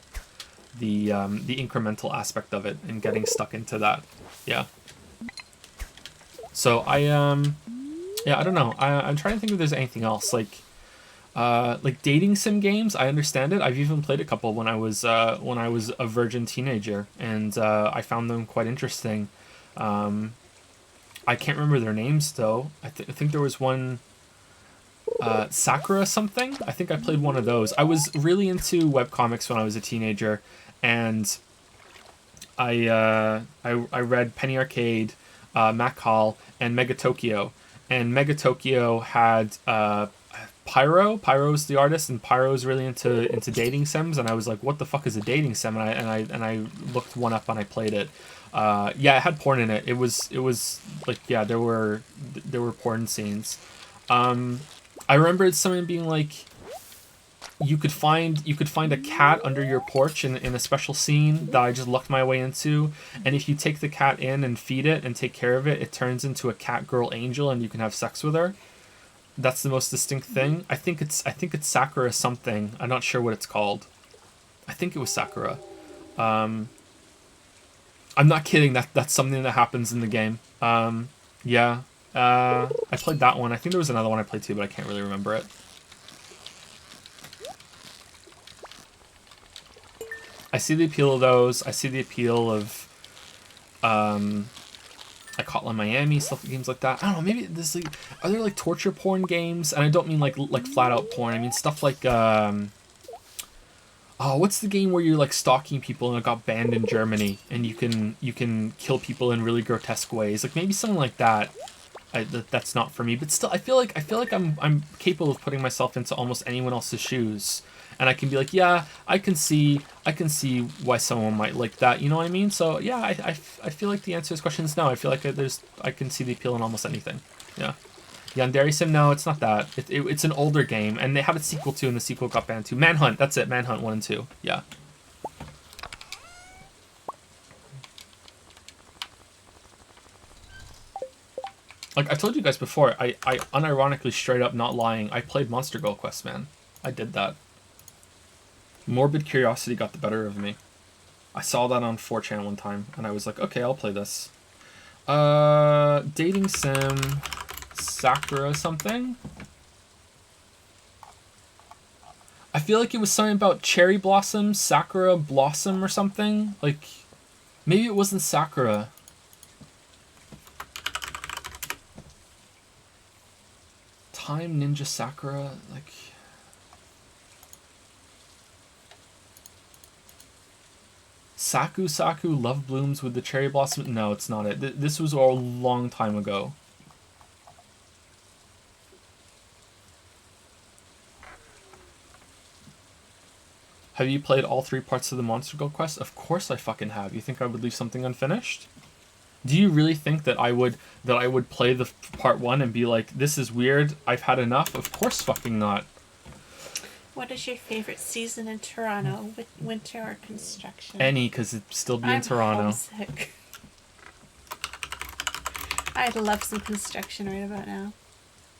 incremental aspect of it and getting stuck into that. Yeah. So I don't know. I'm trying to think if there's anything else like dating sim games. I understand it. I've even played a couple when I was a virgin teenager, and I found them quite interesting. I can't remember their names though. I think there was one, Sakura something. I think I played one of those. I was really into webcomics when I was a teenager, and I read Penny Arcade, Mac Hall, and Mega Tokyo. And Mega Tokyo had Pyro. Pyro's the artist, and Pyro's really into dating sims. And I was like, what the fuck is a dating sim? And I looked one up and I played it. Yeah, it had porn in it. It was like, yeah, there were porn scenes. I remember something being like, you could find a cat under your porch in a special scene that I just lucked my way into, and if you take the cat in and feed it and take care of it, it turns into a cat girl angel and you can have sex with her. That's the most distinct thing. I think it's Sakura something. I'm not sure what it's called. I think it was Sakura. I'm not kidding. That's something that happens in the game. Yeah. I played that one. I think there was another one I played too, but I can't really remember it. I see the appeal of those. I see the appeal of, like Hotline Miami, stuff, games like that. I don't know. Maybe this like, are there like torture porn games? And I don't mean like flat out porn. I mean stuff like, what's the game where you're like stalking people and it got banned in Germany and you can kill people in really grotesque ways? Like maybe something like that. That's not for me. But still, I feel like I'm capable of putting myself into almost anyone else's shoes. And I can be like, yeah, I can see why someone might like that. You know what I mean? So yeah, I feel like the answer to this question is no. I feel like I can see the appeal in almost anything. Yeah. Yandere Sim, no, it's not that. It's an older game, and they had a sequel too, and the sequel got banned too. Manhunt, that's it. Manhunt 1 and 2. Yeah. Like I told you guys before, I unironically, straight up, not lying, I played Monster Girl Quest, man. I did that. Morbid curiosity got the better of me. I saw that on 4chan one time, and I was like, okay, I'll play this. Dating sim, Sakura something? I feel like it was something about cherry blossom, Sakura blossom or something. Like, maybe it wasn't Sakura. Time Ninja Sakura, like... Saku Love Blooms with the Cherry Blossom. No, it's not it. This was a long time ago. Have you played all 3 parts of the Monster Girl Quest? Of course I fucking have. You think I would leave something unfinished? Do you really think that I would play the part 1 and be like, this is weird, I've had enough? Of course fucking not. What is your favorite season in Toronto? Winter or construction? Any, because it'd still be in Toronto. Homesick. I'd love some construction right about now.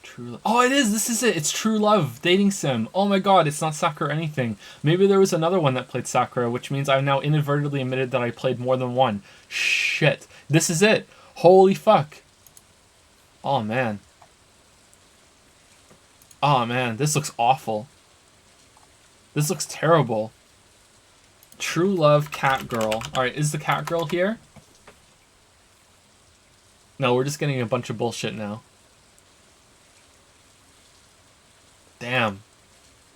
True Love. Oh, it is! This is it! It's True Love, dating sim. Oh my god, it's not Sakura or anything. Maybe there was another one that played Sakura, which means I've now inadvertently admitted that I played more than one. Shit. This is it! Holy fuck. Oh man. Oh man, this looks awful. This looks terrible. True Love Cat Girl. Alright, is the Cat Girl here? No, we're just getting a bunch of bullshit now. Damn.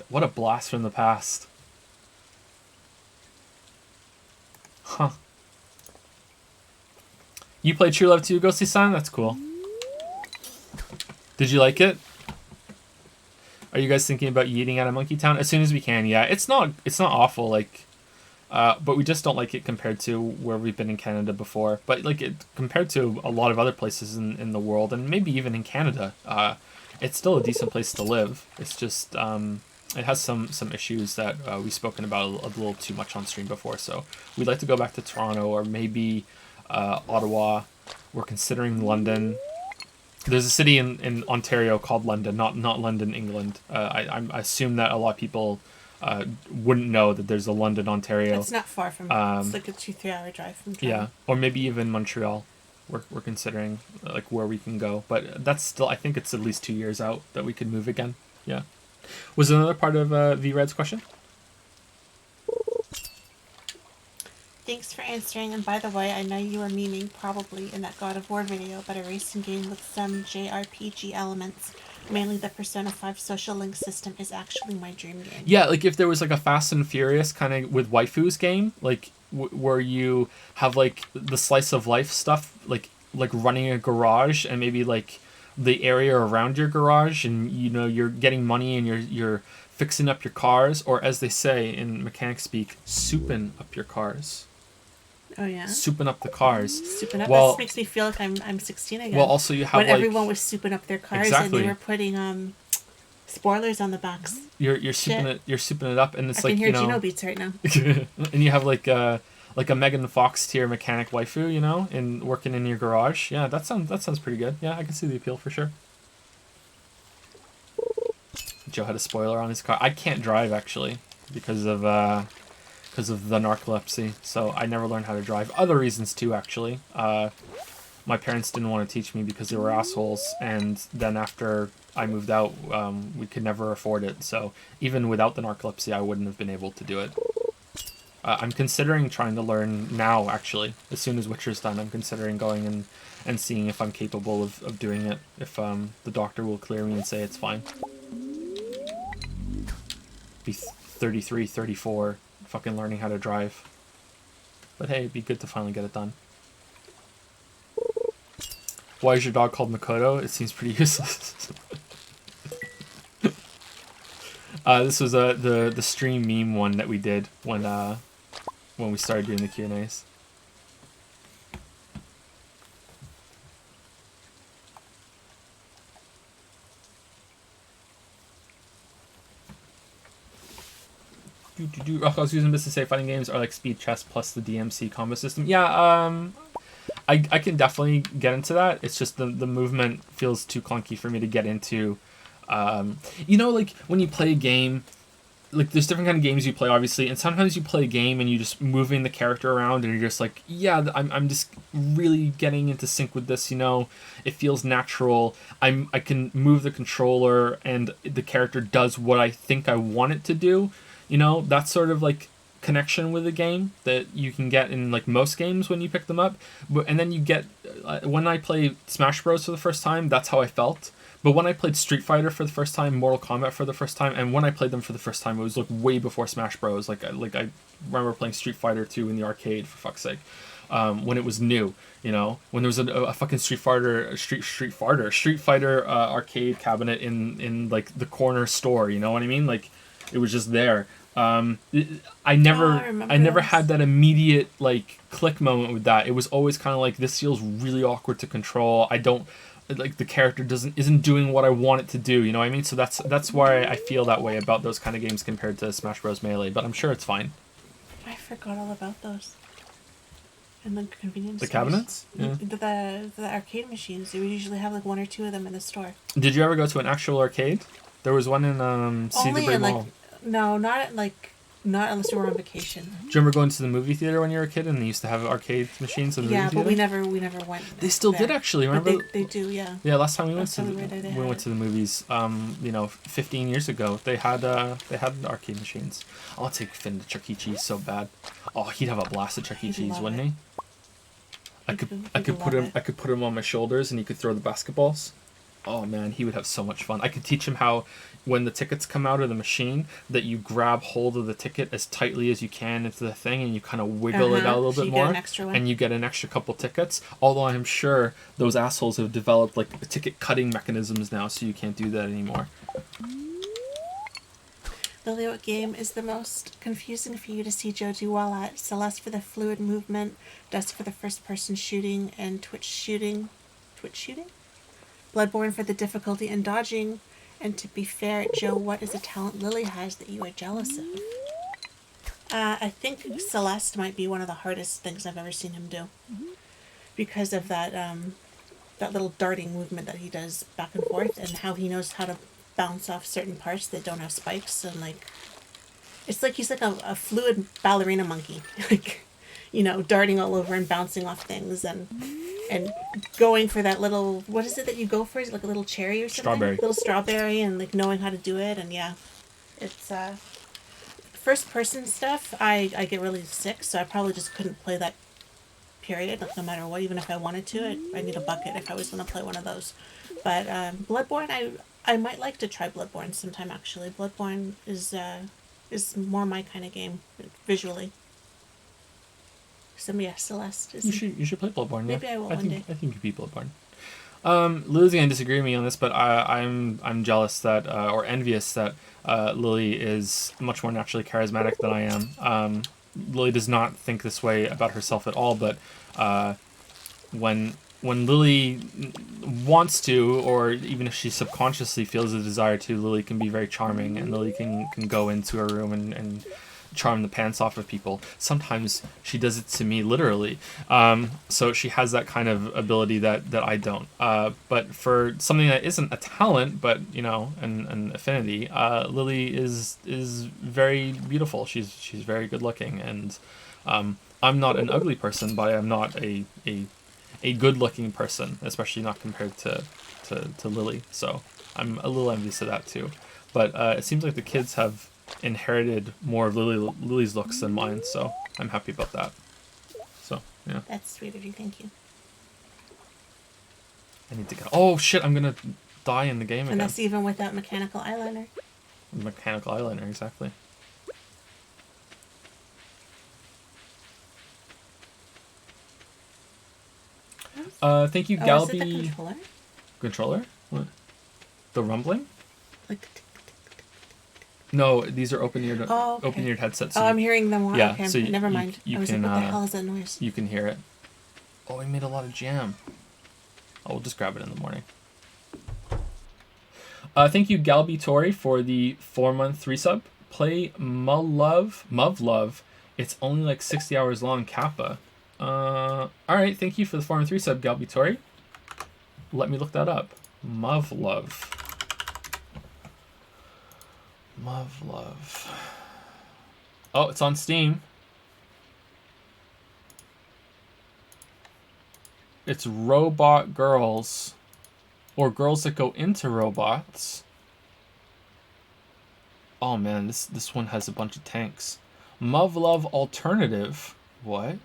What a blast from the past. Huh. You played True Love too, Ghosty-san? That's cool. Did you like it? Are you guys thinking about yeeting out of Monkey Town? As soon as we can, yeah. It's not awful, like, but we just don't like it compared to where we've been in Canada before. But like it compared to a lot of other places in the world, and maybe even in Canada, it's still a decent place to live. It's just it has some issues that we've spoken about a little too much on stream before. So we'd like to go back to Toronto or maybe Ottawa. We're considering London. There's a city in Ontario called London, not London, England. I assume that a lot of people wouldn't know that there's a London, Ontario. It's not far from it's like a 2-3 hour drive from Toronto. Yeah, or maybe even Montreal. We're considering like where we can go, but that's still, I think it's at least 2 years out that we could move again. Yeah. Was there another part of V-Red's question? Thanks for answering, and by the way, I know you were memeing probably in that God of War video, but a racing game with some JRPG elements, mainly the Persona 5 social link system, is actually my dream game. Yeah, like if there was like a Fast and Furious kind of with waifus game, like where you have like the slice of life stuff, like running a garage and maybe like the area around your garage, and you know you're getting money and you're fixing up your cars, or as they say in mechanic speak, souping up your cars. Oh yeah. Souping up the cars. Souping up. Well, This makes me feel like I'm 16 again. Well, also you have when like everyone was souping up their cars exactly. and they were putting spoilers on the backs. You're souping it up, and it's I like can hear you know. Geno beats right now. And you have like a Megan Fox tier mechanic waifu, you know, and working in your garage. Yeah, that sounds pretty good. Yeah, I can see the appeal for sure. Joe had a spoiler on his car. I can't drive actually because of the narcolepsy, so I never learned how to drive. Other reasons too, actually. My parents didn't want to teach me because they were assholes, and then after I moved out, we could never afford it. So even without the narcolepsy, I wouldn't have been able to do it. I'm considering trying to learn now, actually. As soon as Witcher's done, I'm considering going and seeing if I'm capable of doing it. If the doctor will clear me and say it's fine. Be 33, 34, fucking learning how to drive. But hey, it'd be good to finally get it done. Why is your dog called Makoto? It seems pretty useless. This was the stream meme one that we did when we started doing the Q&As. I was using this to say fighting games are like speed chess plus the DMC combo system. Yeah, I can definitely get into that. It's just the movement feels too clunky for me to get into. You know, like when you play a game, like there's different kind of games you play, obviously, and sometimes you play a game and you just moving the character around and you're just like, yeah, I'm just really getting into sync with this, you know. It feels natural. I can move the controller and the character does what I think I want it to do. You know, that sort of like connection with the game that you can get in like most games when you pick them up. And then you get when I play Smash Bros for the first time, that's how I felt. But when I played Street Fighter for the first time, Mortal Kombat for the first time, and when I played them for the first time, it was like way before Smash Bros. Like I remember playing Street Fighter 2 in the arcade, for fuck's sake, when it was new. You know, when there was a fucking Street Fighter arcade cabinet in like the corner store. You know what I mean? Like it was just there. I never had that immediate like click moment with that. It was always kind of like, this feels really awkward to control. I don't like the character isn't doing what I want it to do, you know what I mean? So that's why I feel that way about those kind of games compared to Smash Bros. Melee, but I'm sure it's fine. I forgot all about those. And the convenience the stores. Cabinets? Yeah. The arcade machines, you would usually have like one or two of them in the store. Did you ever go to an actual arcade? There was one in Cedar Mall. No, not unless we were on vacation. Do you remember going to the movie theater when you were a kid and they used to have arcade machines in the movie theater? Yeah, but we never went. They still did actually. Remember? But they do, yeah. Yeah, last time we went to the movies, 15 years ago, they had arcade machines. I'll take Finn to Chuck E. Cheese so bad. Oh, he'd have a blast at Chuck E. Cheese, wouldn't he? I could put him on my shoulders and he could throw the basketballs. Oh man, he would have so much fun. I could teach him how, when the tickets come out of the machine, that you grab hold of the ticket as tightly as you can into the thing and you kind of wiggle it out a little bit more, and you get an extra couple tickets. Although I'm sure those assholes have developed like ticket cutting mechanisms now, so you can't do that anymore. Lili, what game is the most confusing for you to see Joe do well at? Celeste for the fluid movement, Dusk for the first person shooting, and Twitch shooting? Bloodborne for the difficulty in dodging. And to be fair, Joe, what is a talent Lili has that you are jealous of? I think Celeste might be one of the hardest things I've ever seen him do. Because of that little darting movement that he does back and forth, and how he knows how to bounce off certain parts that don't have spikes, and like, it's like he's like a fluid ballerina monkey. Like, you know, darting all over and bouncing off things and going for that little, what is it that you go for? Is it like a little cherry or something? Strawberry. Little strawberry, and like knowing how to do it, and yeah. It's first person stuff, I get really sick, so I probably just couldn't play that period, like no matter what, even if I wanted to. I need a bucket if I was gonna play one of those. But Bloodborne, I might like to try Bloodborne sometime actually. Bloodborne is more my kind of game visually. So yeah, Celeste. You should play Bloodborne. Maybe yeah. I will one day. I think you beat Bloodborne. Lily's gonna disagree with me on this, but I'm jealous that or envious that Lily is much more naturally charismatic than I am. Lily does not think this way about herself at all, but when Lily wants to, or even if she subconsciously feels a desire to, Lily can be very charming, and Lily can go into her room and charm the pants off of people. Sometimes she does it to me literally. So she has that kind of ability that I don't. But for something that isn't a talent, but an affinity, Lily is very beautiful. She's very good looking, and I'm not an ugly person, but I'm not a good looking person, especially not compared to Lily. So I'm a little envious of that too. But it seems like the kids have inherited more of Lily's looks than mine, so I'm happy about that. So yeah. That's sweet of you. Thank you. I need to get. Oh shit! I'm gonna die in the game again. And that's even without mechanical eyeliner. Mechanical eyeliner, exactly. Thank you, Galby. Is it the controller? Controller? What? The rumbling? Like. No, these are open-eared okay. open-eared headsets. So I'm hearing them more. Yeah, Okay, so never mind. You I was can, like, what the hell is that noise? You can hear it. Oh, we made a lot of jam. Oh, we'll just grab it in the morning. Thank you, Galby Tori, for the 4-month resub. Play Muv-Love. It's only like 60 hours long, Kappa. Alright, thank you for the 4-month resub, Galby Tori. Let me look that up. Muv-Love. Oh, it's on Steam. It's Robot Girls. Or girls that go into robots. Oh man, this one has a bunch of tanks. Muv-Love Alternative. What?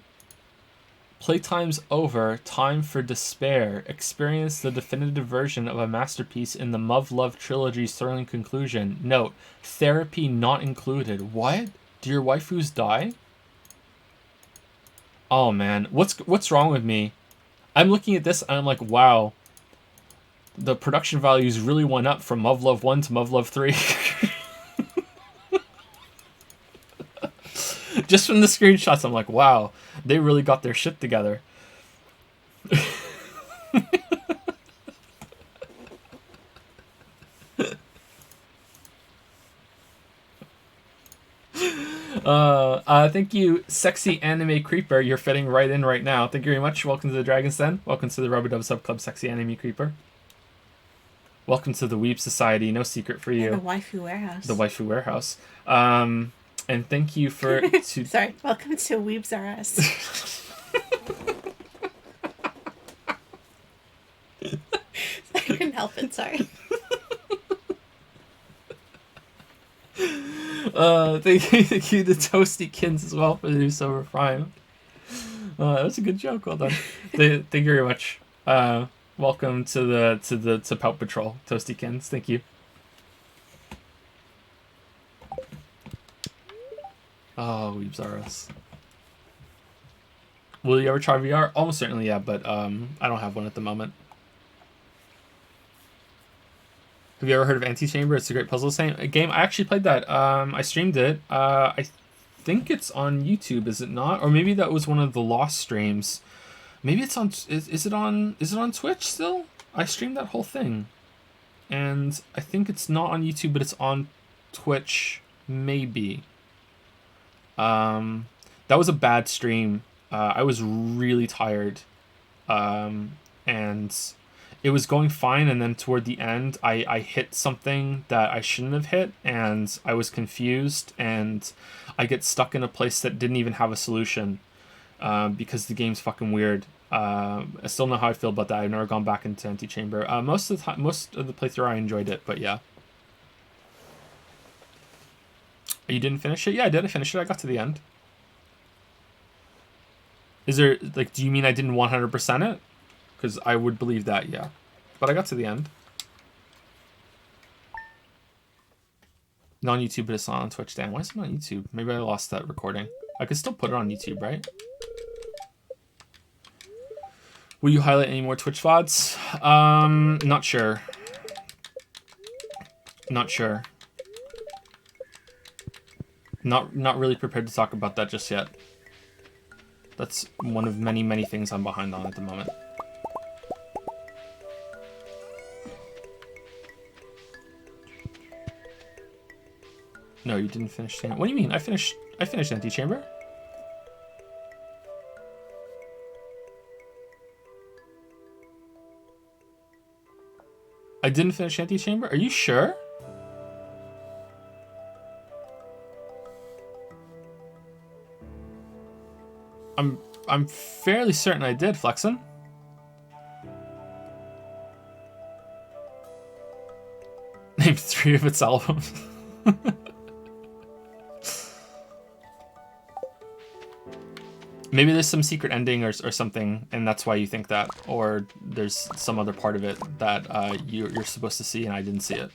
Playtime's over. Time for despair. Experience the definitive version of a masterpiece in the Muv-Love trilogy's thrilling conclusion. Note, therapy not included. What? Do your waifus die? Oh man, what's wrong with me? I'm looking at this and I'm like, wow. The production values really went up from Muv-Love 1 to Muv-Love 3. Just from the screenshots, I'm like, wow, they really got their shit together. Thank you, Sexy Anime Creeper. You're fitting right in right now. Thank you very much. Welcome to the Dragon's Den. Welcome to the Rubber Dub Sub Club, Sexy Anime Creeper. Welcome to the Weeb Society. No secret for you. And the Waifu Warehouse. The Waifu Warehouse. And thank you for... Sorry, welcome to Weebs R Us. I couldn't help it, sorry. Thank you to Toasty Kins as well for the new Silver Prime. That was a good joke. Well done. Thank you very much. Welcome to Pout Patrol, Toasty Kins. Thank you. Oh, Weebs R Us. Will you ever try VR? Almost certainly, yeah, but I don't have one at the moment. Have you ever heard of Antichamber? It's a great puzzle game. I actually played that. I streamed it. I think it's on YouTube, is it not? Or maybe that was one of the lost streams. Maybe it's on. Is it on Twitch still? I streamed that whole thing, and I think it's not on YouTube, but it's on Twitch. Maybe. That was a bad stream. I was really tired, and it was going fine, and then toward the end, I hit something that I shouldn't have hit, and I was confused, and I get stuck in a place that didn't even have a solution, because the game's fucking weird. I still know how I feel about that. I've never gone back into Antichamber. Most of the playthrough I enjoyed it, but yeah. You didn't finish it? Yeah, I did. I finished it. I got to the end. Is there, like, do you mean I didn't 100% it? Because I would believe that, yeah. But I got to the end. Not on YouTube, but it's not on Twitch. Damn, why is it not on YouTube? Maybe I lost that recording. I could still put it on YouTube, right? Will you highlight any more Twitch VODs? Not sure. Not sure. Not really prepared to talk about that just yet. That's one of many, many things I'm behind on at the moment. No, you didn't finish. What do you mean? I finished Antechamber. I didn't finish Antechamber? Are you sure? I'm fairly certain I did, Flexin. Name 3 of its albums. Maybe there's some secret ending or something, and that's why you think that. Or there's some other part of it that you're supposed to see and I didn't see it.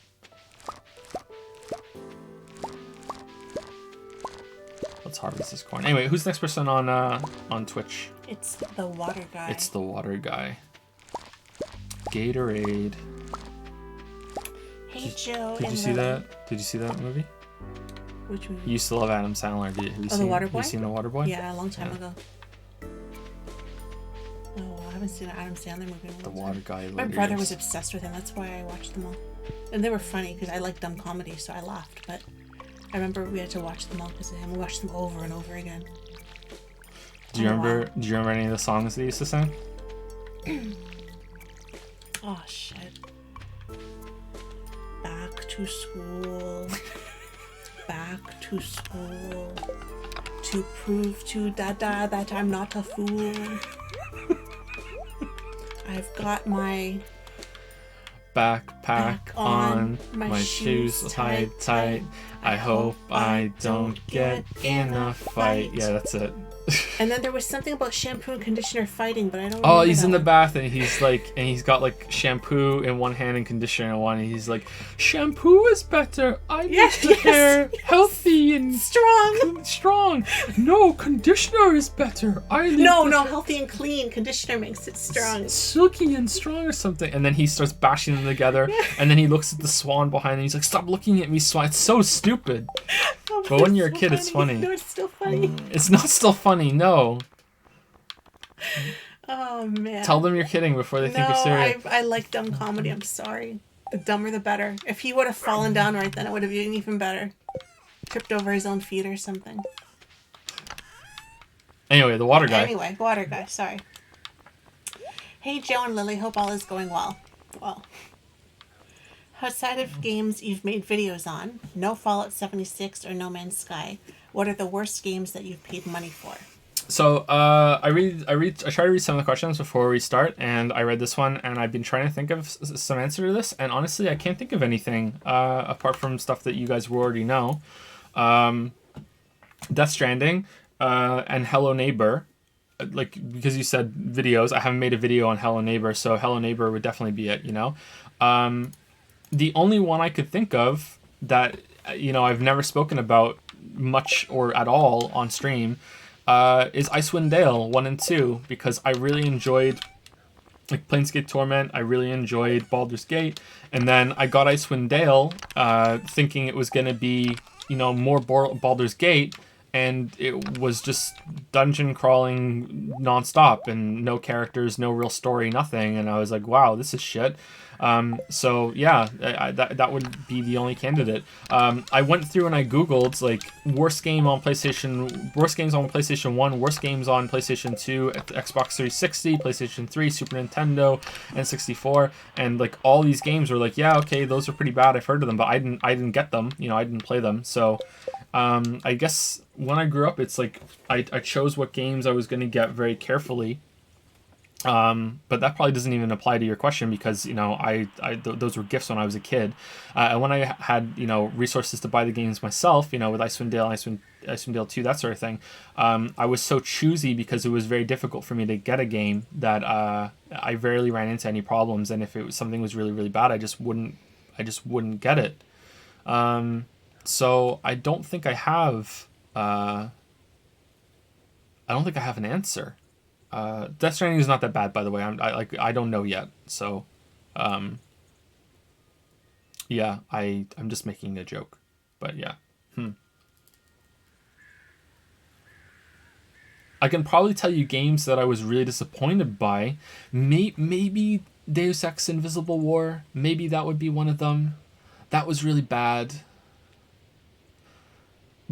Let's harvest this corn. Anyway, who's the next person on Twitch? It's the water guy. It's the water guy. Gatorade. Hey, Joe. Did you see that? Did you see that movie? Which movie? You used to love Adam Sandler. Have you seen The Water Boy? Have you seen The Water Boy? Yeah, a long time ago. Oh, I haven't seen an Adam Sandler movie in a long The time. water guy. My brother was obsessed with him. That's why I watched them all. And they were funny because I like dumb comedy, so I laughed. But I remember we had to watch them all because of him. We watched them over and over again. Do you remember any of the songs they used to sing? Oh, shit. Back to school. Back to school. To prove to Dada that I'm not a fool. I've got my backpack on, my shoes tied tight. I hope I don't get in a fight. Yeah, that's it. And then there was something about shampoo and conditioner fighting, but I don't Oh, remember he's that in the one. bath and he's got like shampoo in one hand and conditioner in one, and he's like, shampoo is better. I need the hair healthy and strong. No, conditioner is better. No, healthy and clean. Conditioner makes it strong. Silky and strong or something. And then he starts bashing them together, and then he looks at the swan behind him. He's like, stop looking at me, swan. It's so stupid. Oh, But when you're a so kid, it's funny. No, it's still funny. It's not still funny, no. Oh, man. Tell them you're kidding before they think you're serious. I like dumb comedy. I'm sorry. The dumber the better. If he would have fallen down right then, it would have been even better. Tripped over his own feet or something. Anyway, the water guy. Anyway, water guy. Sorry. Hey, Joe and Lily. Hope all is going well. Well. Outside of games you've made videos on, no Fallout 76 or No Man's Sky, what are the worst games that you've paid money for? So I try to read some of the questions before we start, and I read this one, and I've been trying to think of some answer to this, and honestly, I can't think of anything apart from stuff that you guys will already know. Death Stranding and Hello Neighbor, like because you said videos, I haven't made a video on Hello Neighbor, so Hello Neighbor would definitely be it. You know. The only one I could think of that, I've never spoken about much or at all on stream is Icewind Dale 1 and 2, because I really enjoyed like Planescape Torment, I really enjoyed Baldur's Gate, and then I got Icewind Dale thinking it was going to be, more Baldur's Gate, and it was just dungeon crawling nonstop and no characters, no real story, nothing, and I was like, wow, this is shit. So yeah, that would be the only candidate. I went through and I googled like worst games on PlayStation 1, worst games on PlayStation 2, Xbox 360, PlayStation 3, Super Nintendo, and 64, and like all these games were like, yeah, okay, those are pretty bad. I've heard of them, but I didn't get them. I didn't play them. So I guess when I grew up, it's like I chose what games I was going to get very carefully. But that probably doesn't even apply to your question because, those were gifts when I was a kid. And when I had, resources to buy the games myself, with Icewind Dale, Icewind Dale 2, that sort of thing, I was so choosy because it was very difficult for me to get a game that I rarely ran into any problems. And if something was really, really bad, I just wouldn't get it. So I don't think I have an answer. Death Stranding is not that bad, by the way. I don't know yet, so yeah, I'm just making a joke, but yeah. I can probably tell you games that I was really disappointed by. Maybe Deus Ex Invisible War. Maybe that would be one of them. That was really bad.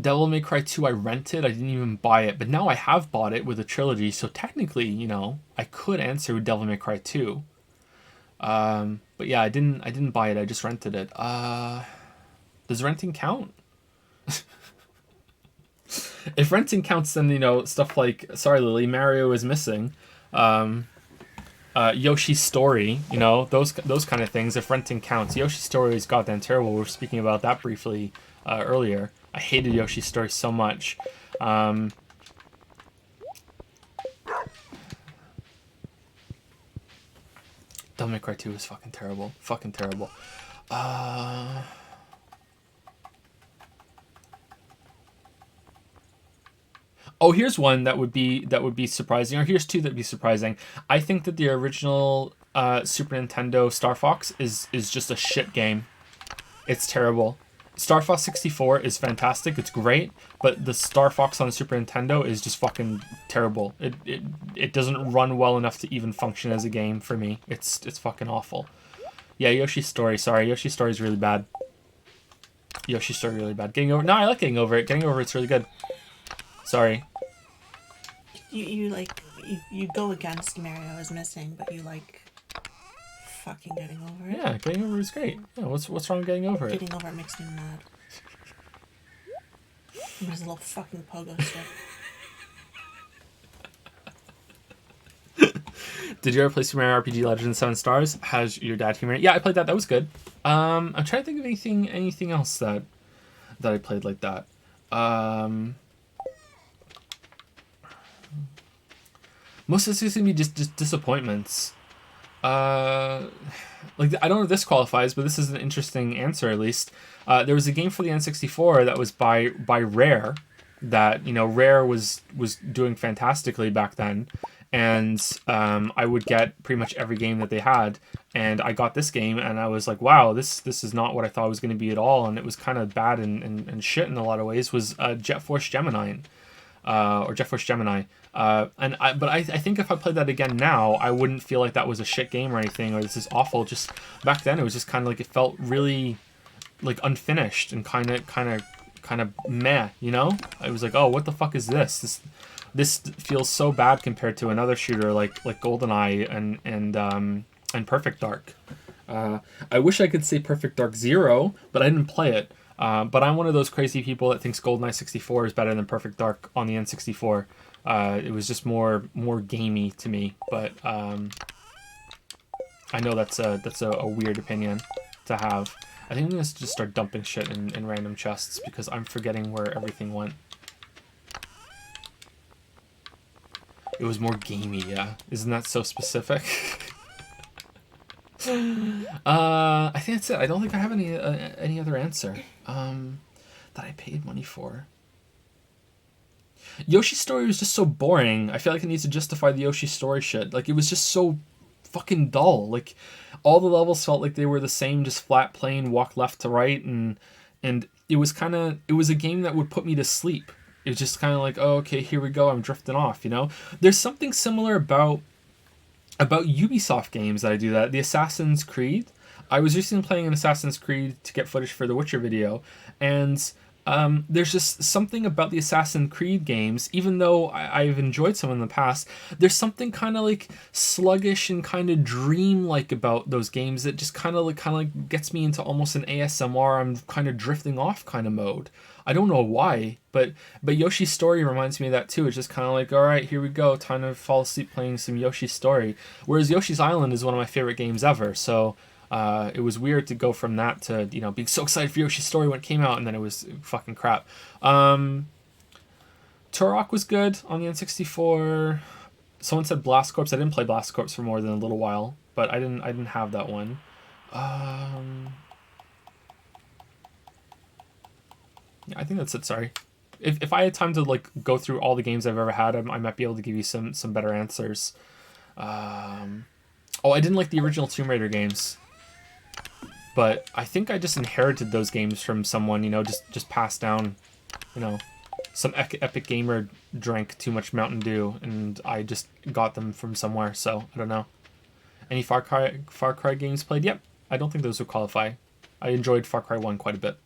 Devil May Cry 2 I rented. I didn't even buy it, but now I have bought it with a trilogy, so technically, I could answer with Devil May Cry 2. But yeah, I didn't buy it. I just rented it. Does renting count? If renting counts, then stuff like, sorry Lily, Mario is missing, Yoshi's Story, those kind of things. If renting counts, Yoshi's Story is goddamn terrible. We were speaking about that briefly earlier. I hated Yoshi's Story so much. Devil May Cry 2 is fucking terrible. Fucking terrible. Oh, here's one that would be surprising, or here's two that would be surprising. I think that the original Super Nintendo Star Fox is just a shit game. It's terrible. Star Fox 64 is fantastic. It's great, but the Star Fox on the Super Nintendo is just fucking terrible. It doesn't run well enough to even function as a game for me. It's fucking awful. Yeah, Yoshi's Story. Sorry, Yoshi's Story is really bad. Yoshi's Story really bad. Getting over. No, I like Getting Over It. Getting Over It's really good. Sorry. You go against Mario is missing, but you like fucking Getting Over It. Yeah, Getting Over It is great. Yeah, what's wrong with Getting Over It? Getting Over It makes me mad. There's a little fucking pogo stick. Did you ever play Super Mario RPG Legends 7 Stars? Has your dad humor? Yeah, I played that. That was good. I'm trying to think of anything else that I played like that. Most of this is gonna be just disappointments. Like, I don't know if this qualifies, but this is an interesting answer at least. There was a game for the N64 that was by Rare, that Rare was doing fantastically back then, and I would get pretty much every game that they had, and I got this game and I was like, wow, this is not what I thought it was going to be at all, and it was kind of bad and shit in a lot of ways. Was Jet Force Gemini. Or Jet Force Gemini. But I think if I played that again now, I wouldn't feel like that was a shit game or anything, or this is awful. Just back then, it was just kind of like, it felt really like unfinished and kind of meh. I was like, oh, what the fuck is this? This feels so bad compared to another shooter like GoldenEye and Perfect Dark. I wish I could say Perfect Dark Zero, but I didn't play it. But I'm one of those crazy people that thinks GoldenEye 64 is better than Perfect Dark on the N64. It was just more gamey to me, but I know that's a weird opinion to have. I think I'm gonna just start dumping shit in random chests because I'm forgetting where everything went. It was more gamey, yeah. Isn't that so specific? I think that's it. I don't think I have any other answer that I paid money for. Yoshi's Story was just so boring. I feel like it needs to justify the Yoshi Story shit. Like, it was just so fucking dull. Like, all the levels felt like they were the same, just flat plane, walk left to right, and it was a game that would put me to sleep. It was just kind of like, oh, okay, here we go, I'm drifting off, There's something similar about Ubisoft games that I do that. The Assassin's Creed. I was recently playing an Assassin's Creed to get footage for the Witcher video, and there's just something about the Assassin's Creed games, even though I've enjoyed some in the past, there's something kind of like sluggish and kind of dream-like about those games that just kind of like gets me into almost an ASMR, I'm kind of drifting off kind of mode. I don't know why, but Yoshi's Story reminds me of that too. It's just kind of like, all right, here we go, time to fall asleep playing some Yoshi's Story. Whereas Yoshi's Island is one of my favorite games ever, so it was weird to go from that to being so excited for Yoshi's Story when it came out, and then it was fucking crap. Turok was good on the N64. Someone said Blast Corps. I didn't play Blast Corps for more than a little while, but I didn't have that one. Yeah, I think that's it. Sorry. if I had time to like go through all the games I've ever had, I might be able to give you some better answers. Oh, I didn't like the original Tomb Raider games, but I think I just inherited those games from someone, you know, just passed down, you know, some epic gamer drank too much Mountain Dew, and I just got them from somewhere. So I don't know. Any Far Cry games played? Yep. I don't think those would qualify. I enjoyed Far Cry 1 quite a bit.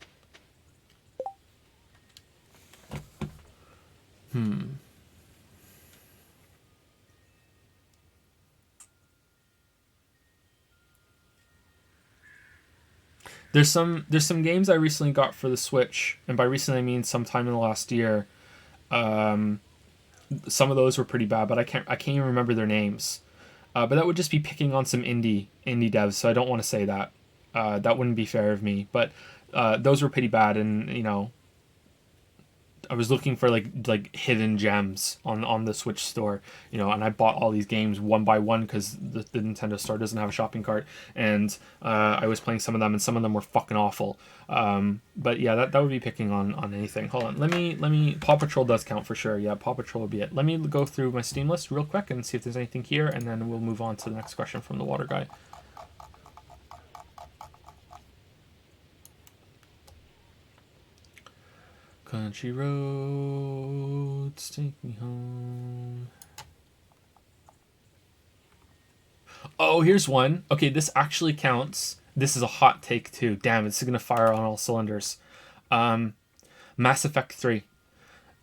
There's some games I recently got for the Switch, and by recently I mean sometime in the last year. Some of those were pretty bad, but I can't even remember their names. But that would just be picking on some indie devs, so I don't want to say that. That wouldn't be fair of me. But those were pretty bad, and you know, I was looking for like hidden gems on the Switch store, you know, and I bought all these games one by one because the Nintendo store doesn't have a shopping cart, and I was playing some of them, and some of them were fucking awful. But yeah, that would be picking on anything. Hold on, let me Paw Patrol does count for sure. Yeah, Paw Patrol would be it. Let me go through my Steam list real quick and see if there's anything here, and then we'll move on to the next question from the water guy. Country roads take me home. Oh, here's one. Okay, this actually counts. This is a hot take too. Damn, it's gonna fire on all cylinders. Mass Effect 3.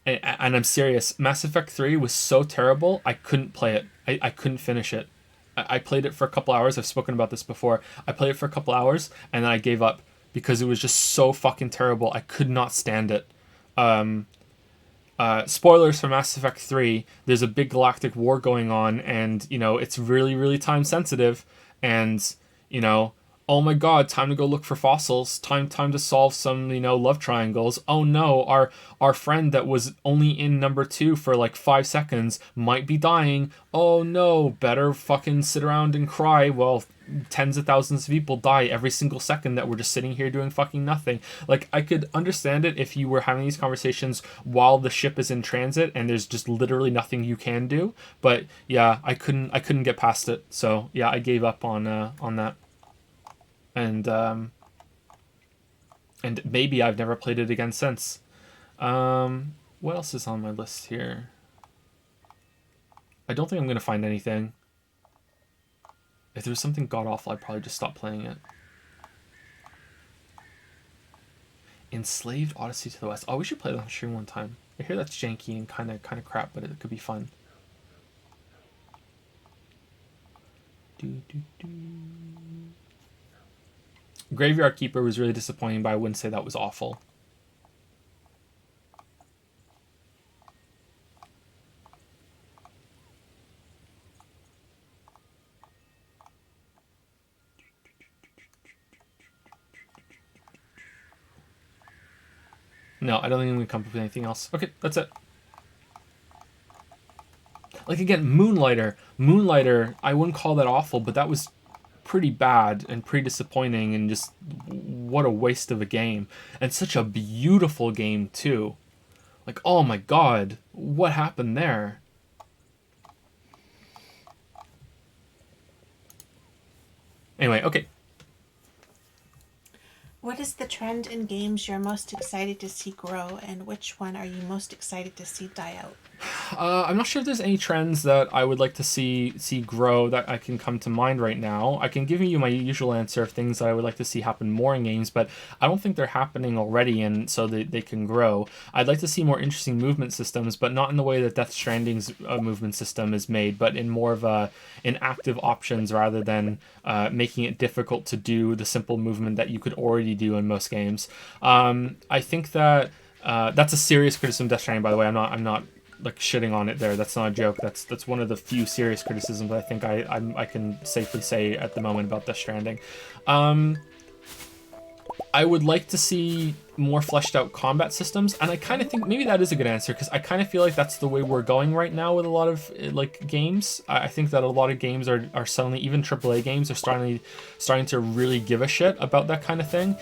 And I'm serious. Mass Effect 3 was so terrible, I couldn't play it. I couldn't finish it. I played it for a couple hours. I've spoken about this before. I played it for a couple hours, and then I gave up because it was just so fucking terrible. I could not stand it. Spoilers for Mass Effect 3, there's a big galactic war going on, and, you know, it's really, really time sensitive, and, you know, oh my god, time to go look for fossils, time to solve some, you know, love triangles. Oh no, our friend that was only in number 2 for like 5 seconds might be dying. Oh no, better fucking sit around and cry while tens of thousands of people die every single second that we're just sitting here doing fucking nothing. Like, I could understand it if you were having these conversations while the ship is in transit and there's just literally nothing you can do, but yeah, I couldn't get past it. So yeah, I gave up on that. And maybe I've never played it again since. What else is on my list here? I don't think I'm gonna find anything. If there was something god-awful, I'd probably just stop playing it. Enslaved Odyssey to the West. Oh, we should play that on stream one time. I hear that's janky and kind of crap, but it could be fun. Graveyard Keeper was really disappointing, but I wouldn't say that was awful. No, I don't think I'm going to come up with anything else. Okay, that's it. Like, again, Moonlighter, I wouldn't call that awful, but that was pretty bad and pretty disappointing, and just what a waste of a game. And such a beautiful game, too. Like, oh my god, what happened there? Anyway, okay. What is the trend in games you're most excited to see grow, and which one are you most excited to see die out? I'm not sure if there's any trends that I would like to see grow that I can come to mind right now. I can give you my usual answer of things that I would like to see happen more in games, but I don't think they're happening already, and so they can grow. I'd like to see more interesting movement systems, but not in the way that Death Stranding's movement system is made, but in more of in active options rather than making it difficult to do the simple movement that you could already do in most games. I think that that's a serious criticism of Death Stranding, by the way. I'm not like shitting on it there. That's not a joke. That's one of the few serious criticisms I think I can safely say at the moment about Death Stranding. I would like to see more fleshed out combat systems, and I kind of think maybe that is a good answer, because I kind of feel like that's the way we're going right now with a lot of like games. I think that a lot of games are suddenly, even AAA games are starting to really give a shit about that kind of thing.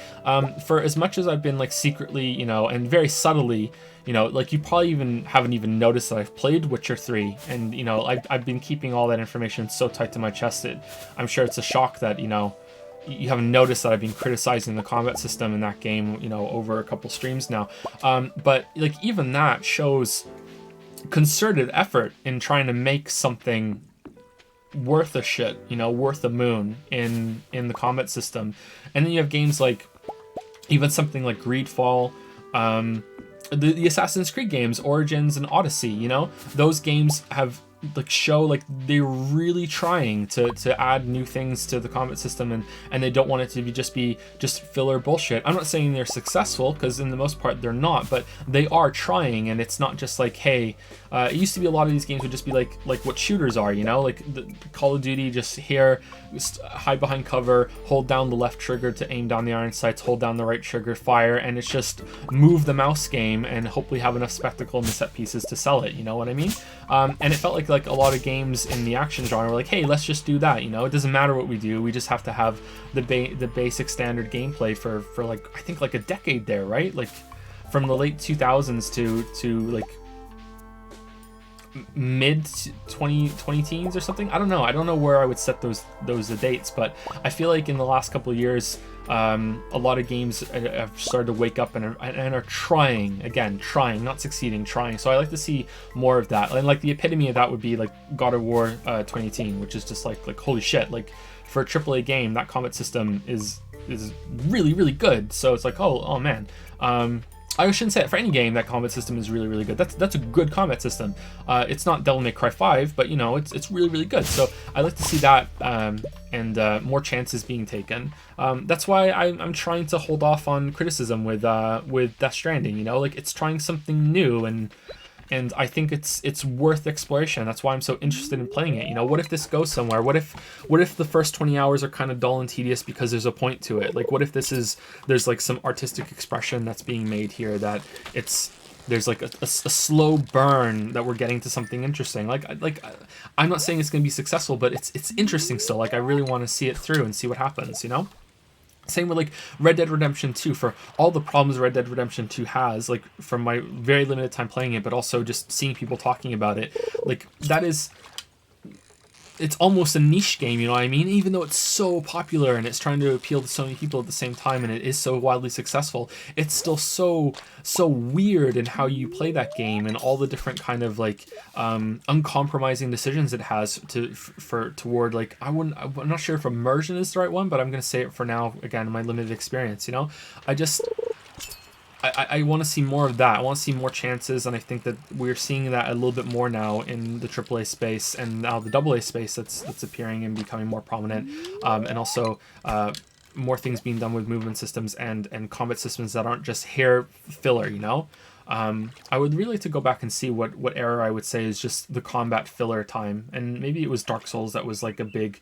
For as much as I've been like secretly, you know, and very subtly, you know, like you probably haven't even noticed that I've played Witcher 3, and you know, I've been keeping all that information so tight to my chest that I'm sure it's a shock that, you know, you haven't noticed that I've been criticizing the combat system in that game, you know, over a couple streams now. But like even that shows concerted effort in trying to make something worth a shit, you know, worth a moon in the combat system. And then you have games like even something like Greedfall, the Assassin's Creed games, Origins and Odyssey, you know, those games have like show like they're really trying to add new things to the combat system, and they don't want it to be just filler bullshit. I'm not saying they're successful, because in the most part they're not, but they are trying, and it's not just like, hey, it used to be a lot of these games would just be like what shooters are, you know, like the Call of Duty, just here, hide behind cover, hold down the left trigger to aim down the iron sights, hold down the right trigger, fire, and it's just move the mouse game and hopefully have enough spectacle in the set pieces to sell it, you know what I mean? And it felt like a lot of games in the action genre were like, hey, let's just do that, you know, it doesn't matter what we do, we just have to have the basic standard gameplay for like I think like a decade there, right? Like from the late 2000s to like mid 20 teens or something. I don't know where I would set those dates, but I feel like in the last couple of years, a lot of games have started to wake up and are trying, not succeeding, trying. So I like to see more of that, and like the epitome of that would be like God of War 2018, which is just like holy shit, like for a AAA game, that combat system is really, really good. So it's like, oh man. I shouldn't say it for any game. That combat system is really, really good. That's a good combat system. It's not Devil May Cry 5, but you know, it's really, really good. So I like to see that, and more chances being taken. That's why I'm trying to hold off on criticism with Death Stranding. You know, like it's trying something new, and I think it's worth exploration. That's why I'm so interested in playing it. You know, what if this goes somewhere? What if the first 20 hours are kind of dull and tedious because there's a point to it? Like, what if there's like some artistic expression that's being made here, that there's like a slow burn that we're getting to something interesting. Like I'm not saying it's going to be successful, but it's interesting still. Like I really want to see it through and see what happens, you know? Same with like Red Dead Redemption 2, for all the problems Red Dead Redemption 2 has, like from my very limited time playing it, but also just seeing people talking about it, like it's almost a niche game, you know what I mean? Even though it's so popular and it's trying to appeal to so many people at the same time, and it is so wildly successful, it's still so weird in how you play that game, and all the different kind of like uncompromising decisions it has toward like I'm not sure if immersion is the right one, but I'm gonna say it for now, again, in my limited experience, you know? I want to see more of that. I want to see more chances, and I think that we're seeing that a little bit more now in the AAA space, and now the AA space that's appearing and becoming more prominent, and also more things being done with movement systems and combat systems that aren't just hair filler, you know? I would really like to go back and see what era I would say is just the combat filler time, and maybe it was Dark Souls that was like a big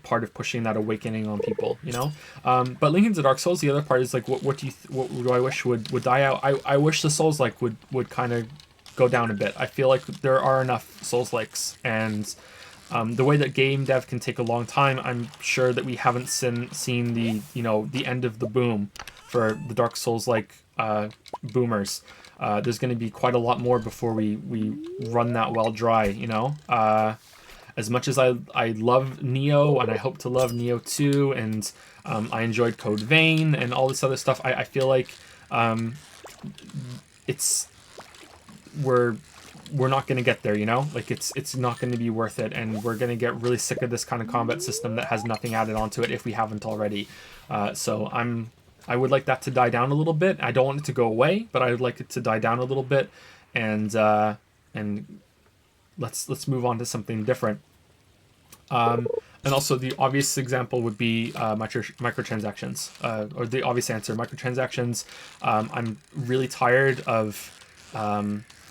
part of pushing that awakening on people, you know? But linking to Dark Souls, the other part is like, what do I wish would die out? I wish the Souls-like would kind of go down a bit. I feel like there are enough Souls-likes, and the way that game dev can take a long time, I'm sure that we haven't seen the, you know, the end of the boom for the Dark Souls-like boomers. There's going to be quite a lot more before we run that well dry, you know? As much as I love Neo, and I hope to love Neo 2, and I enjoyed Code Vein and all this other stuff, I feel like we're not going to get there, you know? Like it's not going to be worth it, and we're going to get really sick of this kind of combat system that has nothing added onto it if we haven't already. So I would like that to die down a little bit. I don't want it to go away, but I would like it to die down a little bit, and let's move on to something different. And also the obvious example would be microtransactions, or the obvious answer, microtransactions. I'm really tired of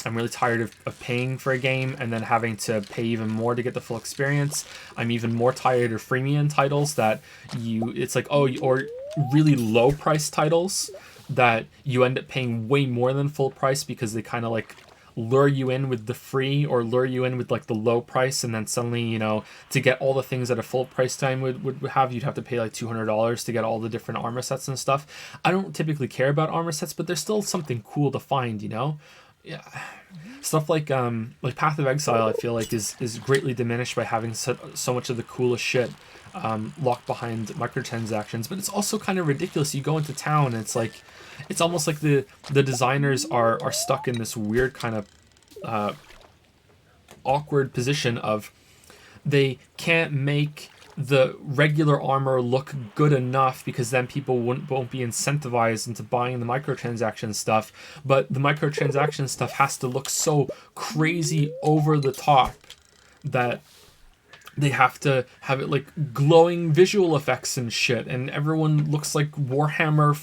I'm really tired of paying for a game and then having to pay even more to get the full experience. I'm even more tired of freemium titles that it's like, oh, or really low price titles that you end up paying way more than full price because they kind of like lure you in with the free or lure you in with like the low price, and then suddenly, you know, to get all the things that a full price time would have, you'd have to pay like $200 to get all the different armor sets and stuff. I don't typically care about armor sets, but there's still something cool to find, you know. Yeah, stuff like Path of Exile, I feel like is greatly diminished by having so much of the coolest shit locked behind microtransactions. But it's also kind of ridiculous. You go into town and it's almost like the designers are stuck in this weird kind of awkward position of they can't make the regular armor look good enough because then people won't be incentivized into buying the microtransaction stuff, but the microtransaction stuff has to look so crazy over the top that they have to have it like glowing visual effects and shit, and everyone looks like Warhammer,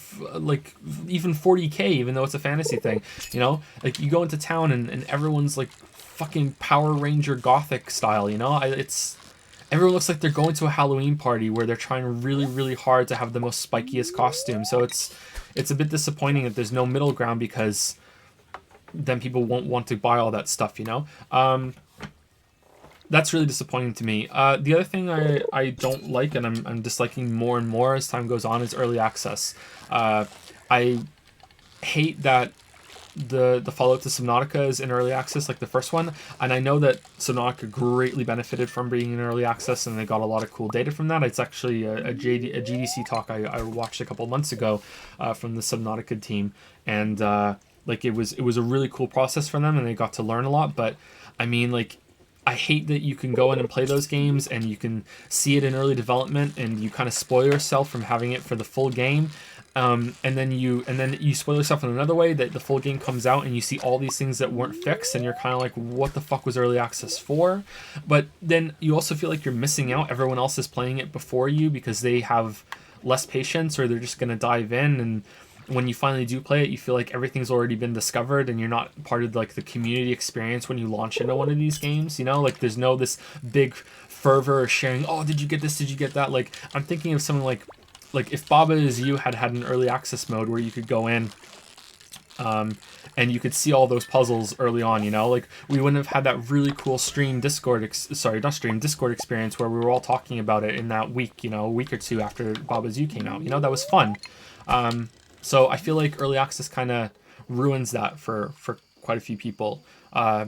like even 40k, even though it's a fantasy thing, you know. Like you go into town and everyone's like fucking Power Ranger Gothic style, you know. Everyone looks like they're going to a Halloween party where they're trying really, really hard to have the most spikiest costume. So it's a bit disappointing that there's no middle ground, because then people won't want to buy all that stuff, you know? That's really disappointing to me. The other thing I don't like, and I'm disliking more and more as time goes on, is early access. I hate that the follow-up to Subnautica is in early access, like the first one, and I know that Subnautica greatly benefited from being in early access, and they got a lot of cool data from that. It's actually a GDC talk I watched a couple months ago from the Subnautica team, and like it was a really cool process for them, and they got to learn a lot. But I mean, like, I hate that you can go in and play those games and you can see it in early development and you kind of spoil yourself from having it for the full game. And then you spoil yourself in another way, that the full game comes out and you see all these things that weren't fixed, and you're kind of like, what the fuck was early access for? But then you also feel like you're missing out. Everyone else is playing it before you because they have less patience, or they're just going to dive in, and when you finally do play it, you feel like everything's already been discovered and you're not part of like the community experience when you launch into one of these games, you know. Like there's no this big fervor sharing, oh, did you get this, did you get that? Like I'm thinking of something like if Baba Is You had an early access mode where you could go in and you could see all those puzzles early on, you know. Like we wouldn't have had that really cool Discord experience where we were all talking about it in that week, you know, a week or two after Baba Is You came out, you know. That was fun. So I feel like early access kind of ruins that for quite a few people. I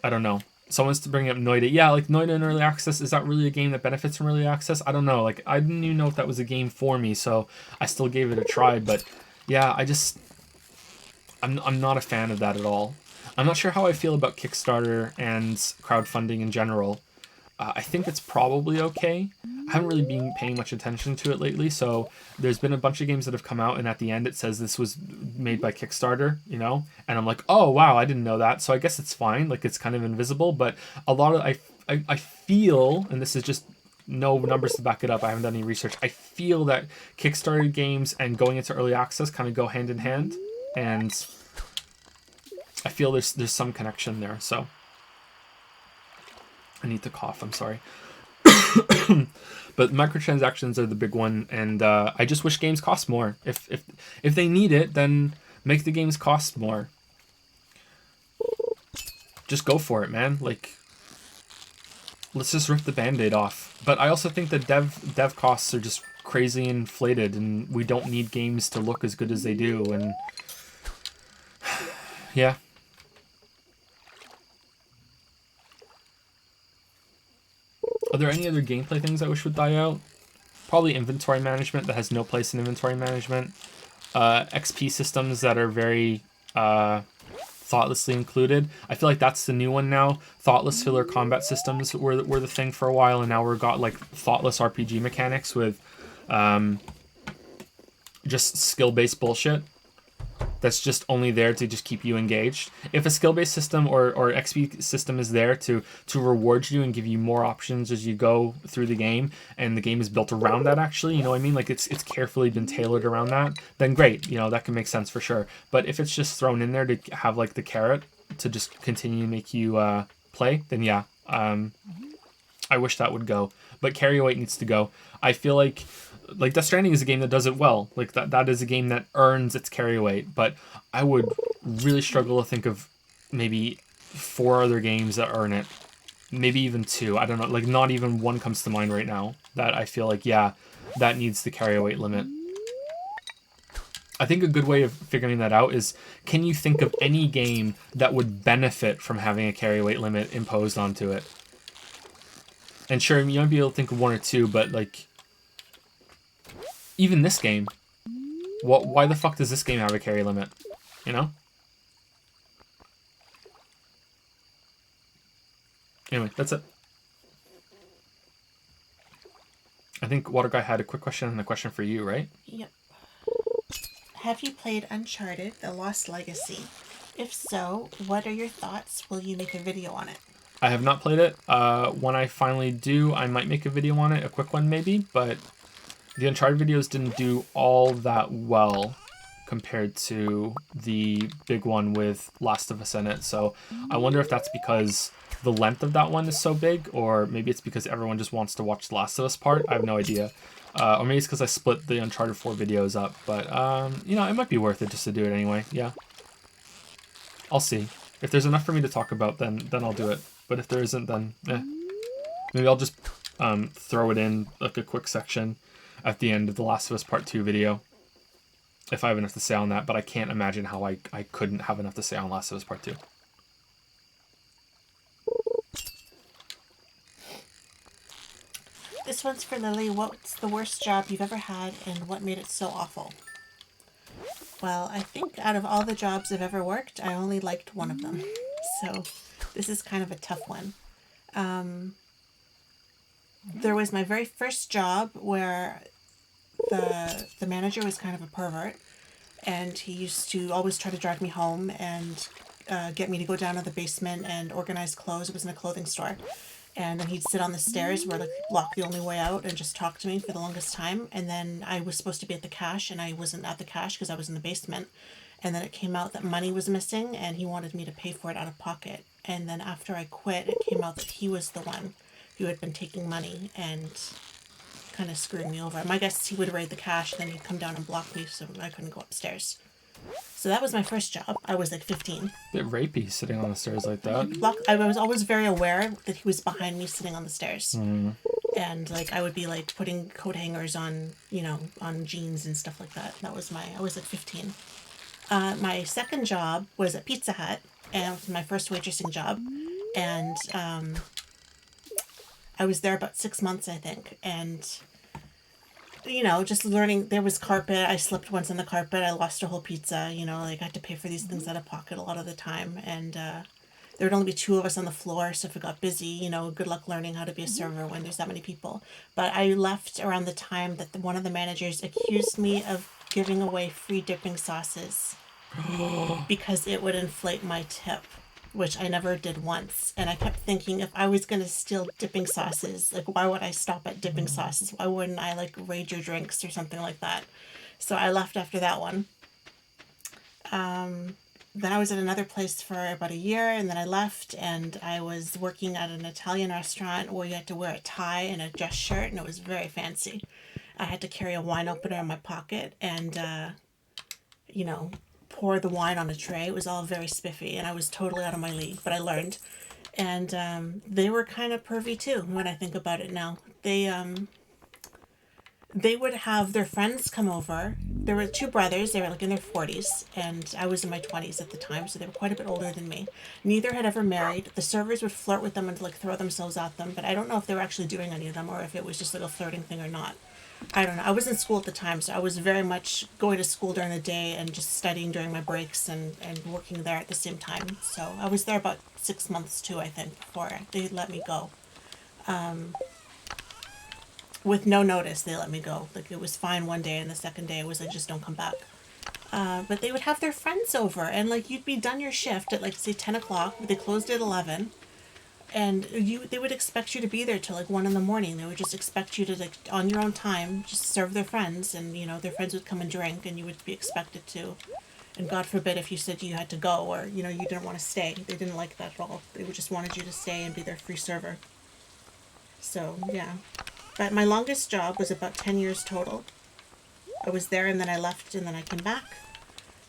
don't know. Someone's to bring up Noida. Yeah, like Noida in early access, is that really a game that benefits from early access? I don't know. Like I didn't even know if that was a game for me, so I still gave it a try. But yeah, I'm not a fan of that at all. I'm not sure how I feel about Kickstarter and crowdfunding in general. I think it's probably okay. I haven't really been paying much attention to it lately, so there's been a bunch of games that have come out, and at the end it says this was made by Kickstarter, you know? And I'm like, oh, wow, I didn't know that, so I guess it's fine. Like, it's kind of invisible, but a lot of... I feel, and this is just no numbers to back it up, I haven't done any research, I feel that Kickstarter games and going into early access kind of go hand in hand, and I feel there's some connection there, so... I need to cough, I'm sorry. But microtransactions are the big one, and I just wish games cost more. If they need it, then make the games cost more. Just go for it, man. Like, let's just rip the band-aid off. But I also think that dev costs are just crazy inflated, and we don't need games to look as good as they do, and yeah. Are there any other gameplay things I wish would die out? Probably inventory management that has no place in inventory management. XP systems that are very thoughtlessly included. I feel like that's the new one now. Thoughtless filler combat systems were the thing for a while, and now we've got like thoughtless RPG mechanics with just skill-based bullshit that's just only there to just keep you engaged. If a skill-based system or XP system is there to reward you and give you more options as you go through the game, and the game is built around that, actually, you know what I mean? Like it's carefully been tailored around that, then great, you know, that can make sense for sure. But if it's just thrown in there to have like the carrot, to just continue to make you play, then yeah, I wish that would go. But carry weight needs to go. I feel like Death Stranding is a game that does it well. Like that is a game that earns its carry weight. But I would really struggle to think of maybe 4 other games that earn it. Maybe even 2. I don't know. Like not even one comes to mind right now that I feel like, yeah, that needs the carry weight limit. I think a good way of figuring that out is, can you think of any game that would benefit from having a carry weight limit imposed onto it? And sure, you might be able to think of 1 or 2, but like, even this game, why the fuck does this game have a carry limit? You know? Anyway, that's it. I think Water Guy had a quick question and a question for you, right? Yep. Have you played Uncharted: The Lost Legacy? If so, what are your thoughts? Will you make a video on it? I have not played it. When I finally do, I might make a video on it, a quick one maybe, but the Uncharted videos didn't do all that well compared to the big one with Last of Us in it. So I wonder if that's because the length of that one is so big, or maybe it's because everyone just wants to watch the Last of Us part. I have no idea. Or maybe it's because I split the Uncharted 4 videos up. But, you know, it might be worth it just to do it anyway. Yeah. I'll see. If there's enough for me to talk about, then I'll do it. But if there isn't, then maybe I'll just throw it in like a quick section at the end of the Last of Us Part 2 video, if I have enough to say on that. But I can't imagine how I couldn't have enough to say on Last of Us Part 2. This one's for Lily. What's the worst job you've ever had, and what made it so awful? Well, I think out of all the jobs I've ever worked, I only liked one of them. So this is kind of a tough one. There was my very first job where the manager was kind of a pervert, and he used to always try to drive me home and get me to go down to the basement and organize clothes. It was in a clothing store. And then he'd sit on the stairs where the block the only way out and just talk to me for the longest time. And then I was supposed to be at the cash, and I wasn't at the cash because I was in the basement. And then it came out that money was missing, and he wanted me to pay for it out of pocket. And then after I quit, it came out that he was the one who had been taking money and kind of screwing me over. My guess is he would raid the cash, and then he'd come down and block me so I couldn't go upstairs. So that was my first job. I was like 15. Bit rapey sitting on the stairs like that. I was always very aware that he was behind me sitting on the stairs. And like I would be like putting coat hangers on, you know, on jeans and stuff like that. I was like 15. My second job was at Pizza Hut, and it was my first waitressing job. And I was there about 6 months, I think. And you know, just learning. There was carpet. I slipped once on the carpet. I lost a whole pizza. You know, like I had to pay for these things out of pocket a lot of the time. And there would only be 2 of us on the floor. So if it got busy, you know, good luck learning how to be a server when there's that many people. But I left around the time that one of the managers accused me of giving away free dipping sauces because it would inflate my tip, which I never did once. And I kept thinking, if I was going to steal dipping sauces, like, why would I stop at dipping sauces? Why wouldn't I, like, raid your drinks or something like that? So I left after that one. Then I was at another place for about a year, and then I left, and I was working at an Italian restaurant where you had to wear a tie and a dress shirt, and it was very fancy. I had to carry a wine opener in my pocket and, you know, pour the wine on a tray. It was all very spiffy, and I was totally out of my league, but I learned. And they were kind of pervy too when I think about it now. They would have their friends come over. There were 2 brothers. They were like in their 40s, and I was in my 20s at the time, so they were quite a bit older than me. Neither had ever married. The servers would flirt with them and like throw themselves at them, but I don't know if they were actually doing any of them or if it was just like a flirting thing or not. I don't know. I was in school at the time, so I was very much going to school during the day and just studying during my breaks and working there at the same time. So I was there about 6 months too, I think, before they let me go. With no notice, they let me go. Like, it was fine one day, and the second day it was like, just don't come back. But they would have their friends over, and like, you'd be done your shift at like, say, 10 o'clock, but they closed at 11. And they would expect you to be there till like 1 a.m. They would just expect you to, like, on your own time, just serve their friends, and you know their friends would come and drink, and you would be expected to And God forbid if you said you had to go or, you know, you didn't want to stay. They didn't like that at all. They just wanted you to stay and be their free server. So, yeah. But my longest job was about 10 years total. I was there and then I left and then I came back.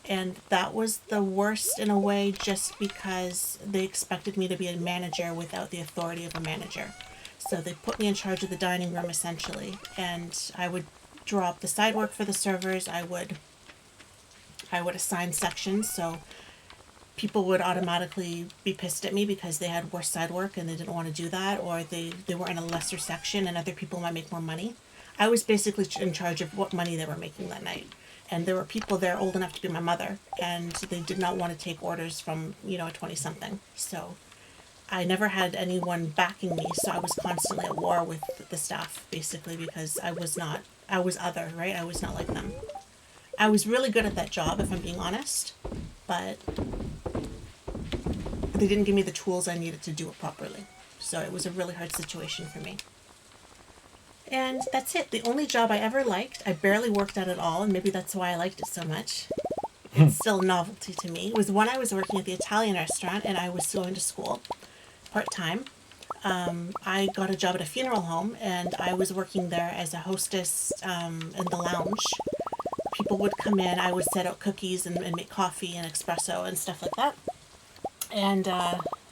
And that was the worst in a way just because they expected me to be a manager without the authority of a manager. So they put me in charge of the dining room essentially, and I would draw up the side work for the servers. I would assign sections, so people would automatically be pissed at me because they had worse side work and they didn't want to do that, or they were in a lesser section and other people might make more money. I was basically in charge of what money they were making that night. And there were people there old enough to be my mother, and they did not want to take orders from, you know, a 20-something. So I never had anyone backing me, so I was constantly at war with the staff, basically, because I was other, right? I was not like them. I was really good at that job, if I'm being honest, but they didn't give me the tools I needed to do it properly. So it was a really hard situation for me. And that's it. The only job I ever liked, I barely worked at all, and maybe that's why I liked it so much. It's still a novelty to me. It was when I was working at the Italian restaurant and I was going to school part-time. I got a job at a funeral home and I was working there as a hostess in the lounge. People would come in, I would set out cookies and make coffee and espresso and stuff like that. And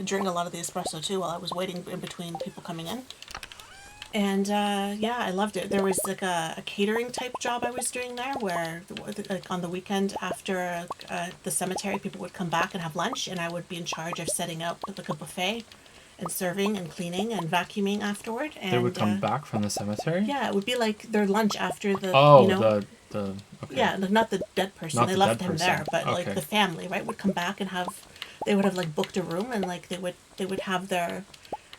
drink a lot of the espresso too while I was waiting in between people coming in. And yeah, I loved it. There was like a catering type job I was doing there where like on the weekend after the cemetery, people would come back and have lunch, and I would be in charge of setting up like a buffet and serving and cleaning and vacuuming afterward. And They would come back from the cemetery? Yeah, it would be like their lunch after the, oh, you know. okay. Yeah, not the dead person. Not they the left dead him person. there, but Okay. like the family, right, would come back and they would have like booked a room, and like they would have their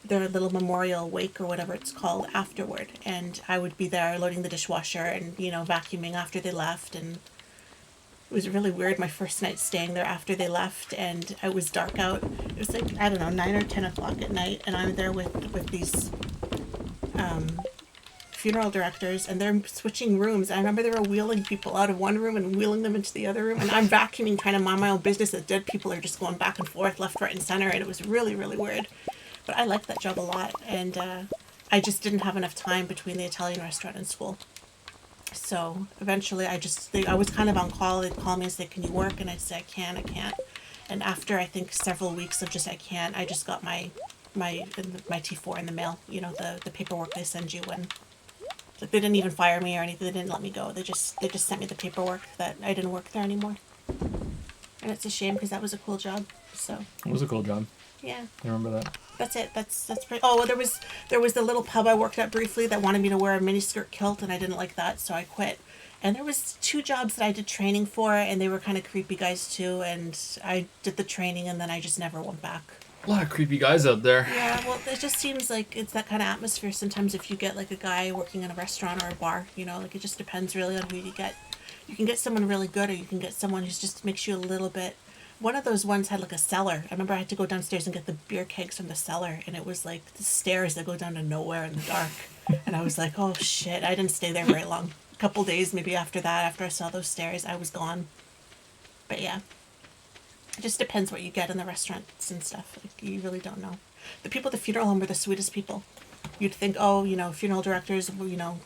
little memorial wake or whatever it's called afterward, and I would be there loading the dishwasher and, you know, vacuuming after they left. And it was really weird my first night staying there after they left, and it was dark out. It was like, I don't know, 9 or 10 o'clock at night, and I'm there with these funeral directors, and they're switching rooms. I remember they were wheeling people out of one room and wheeling them into the other room, and I'm vacuuming trying to mind my own business. The dead people are just going back and forth, left, right, and center, and it was really, really weird. But I liked that job a lot, and I just didn't have enough time between the Italian restaurant and school. So eventually I was kind of on call. They'd call me and say, can you work? And I'd say, I can't. And after I think several weeks of just I can't, I just got my T4 in the mail. You know, the paperwork they send you when, like, they didn't even fire me or anything. They didn't let me go. They just sent me the paperwork that I didn't work there anymore. And it's a shame because that was a cool job. So It was a cool job. yeah. I remember that. That's it. That's pretty. Oh, well, there was the little pub I worked at briefly that wanted me to wear a miniskirt kilt, and I didn't like that, so I quit. And there was 2 jobs that I did training for, and they were kind of creepy guys too. And I did the training, and then I just never went back. A lot of creepy guys out there. Yeah, well, it just seems like it's that kind of atmosphere. Sometimes if you get like a guy working in a restaurant or a bar, you know, like it just depends really on who you get. You can get someone really good, or you can get someone who just makes you a little bit. One of those ones had like a cellar. I remember I had to go downstairs and get the beer kegs from the cellar, and it was like the stairs that go down to nowhere in the dark. And I was like, oh shit, I didn't stay there very long. A couple days maybe after that, after I saw those stairs, I was gone. But yeah, it just depends what you get in the restaurants and stuff. Like, you really don't know. The people at the funeral home were the sweetest people. You'd think, oh, you know, funeral directors, you know,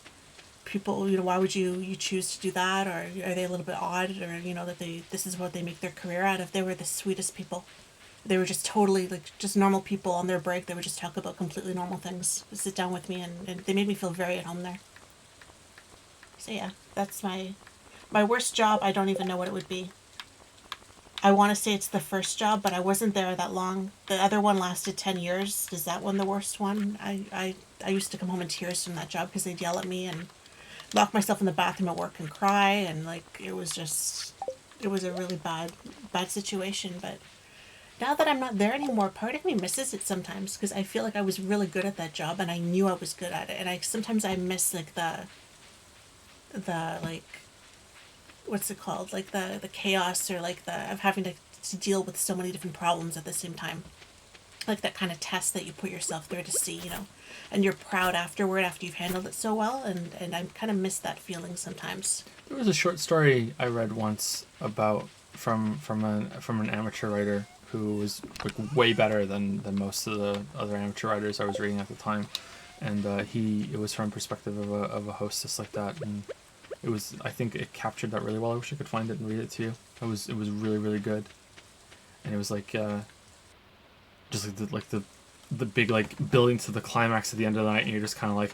people, you know, why would you choose to do that, or are they a little bit odd, or, you know, that this is what they make their career out of. They were the sweetest people. They were just totally like just normal people. On their break they would just talk about completely normal things, sit down with me, and they made me feel very at home there. So yeah, that's my worst job. I don't even know what it would be. I want to say it's the first job, but I wasn't there that long. The other one lasted 10 years. Is that one the worst one? I used to come home in tears from that job because they'd yell at me and lock myself in the bathroom at work and cry, and like it was a really bad situation. But now that I'm not there anymore, part of me misses it sometimes because I feel like I was really good at that job and I knew I was good at it, and I sometimes miss like the like, what's it called, like the chaos, or like the of having to deal with so many different problems at the same time, like that kind of test that you put yourself through to see, you know, and you're proud afterward after you've handled it so well, and I kind of miss that feeling sometimes. There was a short story I read once about from an amateur writer who was like way better than most of the other amateur writers I was reading at the time, and it was from perspective of a hostess like that, and I think it captured that really well. I wish I could find it and read it to you. It was really really good, and it was like just like the big like building to the climax at the end of the night, and you're just kind of like.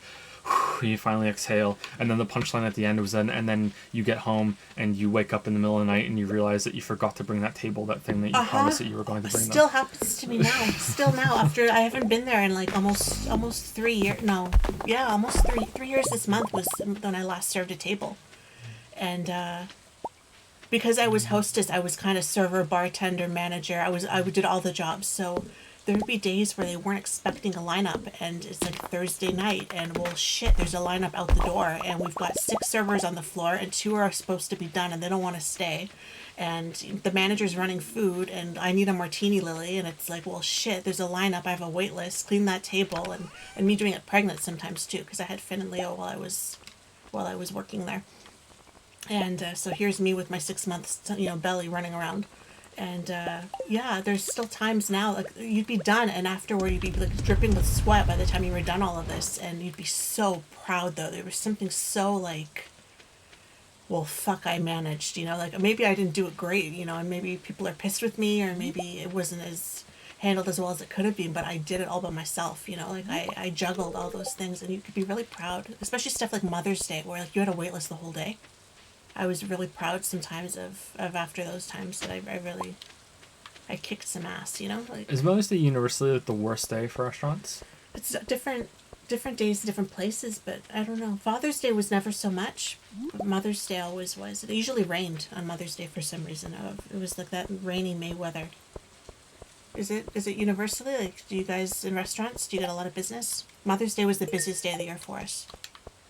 You finally exhale, and then the punchline at the end was and then you get home and you wake up in the middle of the night and you realize that you forgot to bring that thing that you promised that you were going to bring. Still happens to me now. Still now, after I haven't been there in like almost 3 years. No, yeah, almost 3 years. This month was when I last served a table, and because I was hostess, I was kind of server, bartender, manager. I did all the jobs, so. There would be days where they weren't expecting a lineup, and it's like Thursday night, and well, shit, there's a lineup out the door, and we've got 6 servers on the floor, and 2 are supposed to be done, and they don't want to stay, and the manager's running food, and I need a martini, Lily, and it's like, well, shit, there's a lineup, I have a wait list, clean that table, and me doing it pregnant sometimes too, because I had Finn and Leo while I was working there, and so here's me with my 6 months, belly running around. And yeah, there's still times now like you'd be done, and afterward you'd be like dripping with sweat by the time you were done all of this, and you'd be so proud though. There was something so like, well, fuck, I managed, like maybe I didn't do it great, and maybe people are pissed with me, or maybe it wasn't as handled as well as it could have been, but I did it all by myself, like I juggled all those things, and you could be really proud, especially stuff like Mother's Day where like you had a wait list the whole day. I was really proud sometimes of after those times that I kicked some ass, Like, is Mother's Day universally like the worst day for restaurants? It's different days, different places, but I don't know. Father's Day was never so much, but Mother's Day always was. It usually rained on Mother's Day for some reason. It was like that rainy May weather. Is it universally? Like, do you guys in restaurants, do you get a lot of business? Mother's Day was the busiest day of the year for us.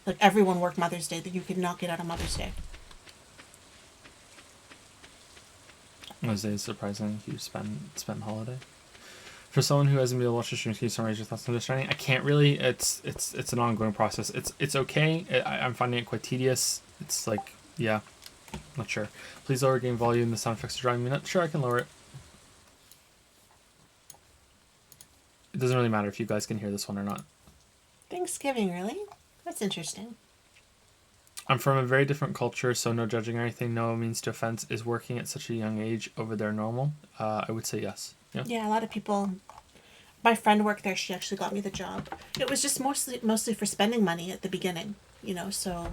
Like, everyone worked Mother's Day. That you could not get out of Mother's Day. Mother's Day is surprising. You spend holiday. For someone who hasn't been able to watch the stream, can you summarize your thoughts on Understanding? I can't really. It's an ongoing process. It's okay. I'm finding it quite tedious. It's like, yeah, not sure. Please lower game volume. The sound effects are driving me nuts. Sure, I can lower it. It doesn't really matter if you guys can hear this one or not. Thanksgiving, really? That's interesting. I'm from a very different culture, so no judging or anything, no means to offense. Is working at such a young age over there normal? I would say yes. Yeah, a lot of people. My friend worked there. She actually got me the job. It was just mostly for spending money at the beginning, so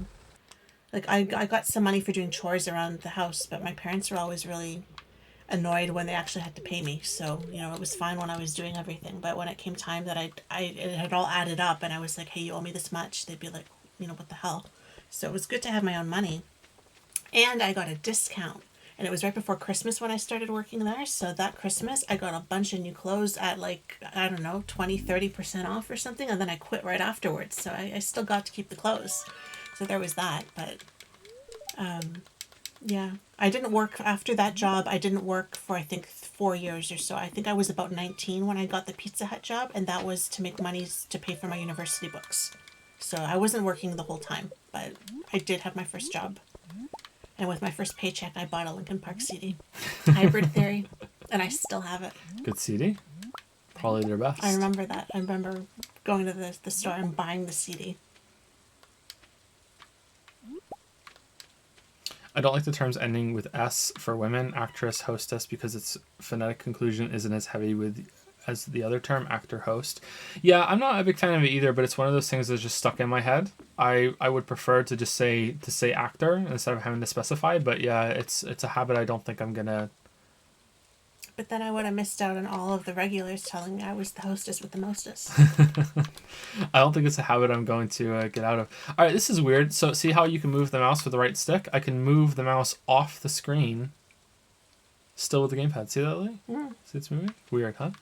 like I got some money for doing chores around the house, but my parents were always really annoyed when they actually had to pay me. So, it was fine when I was doing everything, but when it came time that it had all added up and I was like, hey, you owe me this much, they'd be like, what the hell? So it was good to have my own money. And I got a discount. And it was right before Christmas when I started working there. So that Christmas, I got a bunch of new clothes at like, I don't know, 20-30% off or something. And then I quit right afterwards. So I still got to keep the clothes. So there was that. But, yeah. I didn't work after that job. I didn't work for, I think, 4 years or so. I think I was about 19 when I got the Pizza Hut job. And that was to make money to pay for my university books. So I wasn't working the whole time, but I did have my first job. And with my first paycheck, I bought a Linkin Park CD, Hybrid Theory, and I still have it. Good CD. Probably their best. I remember that. I remember going to the store and buying the CD. I don't like the terms ending with S for women, actress, hostess, because its phonetic conclusion isn't as heavy as the other term, actor, host. Yeah, I'm not a big fan of it either, but it's one of those things that's just stuck in my head. I would prefer to just say actor instead of having to specify, but yeah, it's a habit I don't think I'm gonna. But then I would have missed out on all of the regulars telling me I was the hostess with the mostest. I don't think it's a habit I'm going to get out of. All right, this is weird. So see how you can move the mouse with the right stick? I can move the mouse off the screen still with the gamepad. See that, Lily? See it's moving? Weird, huh?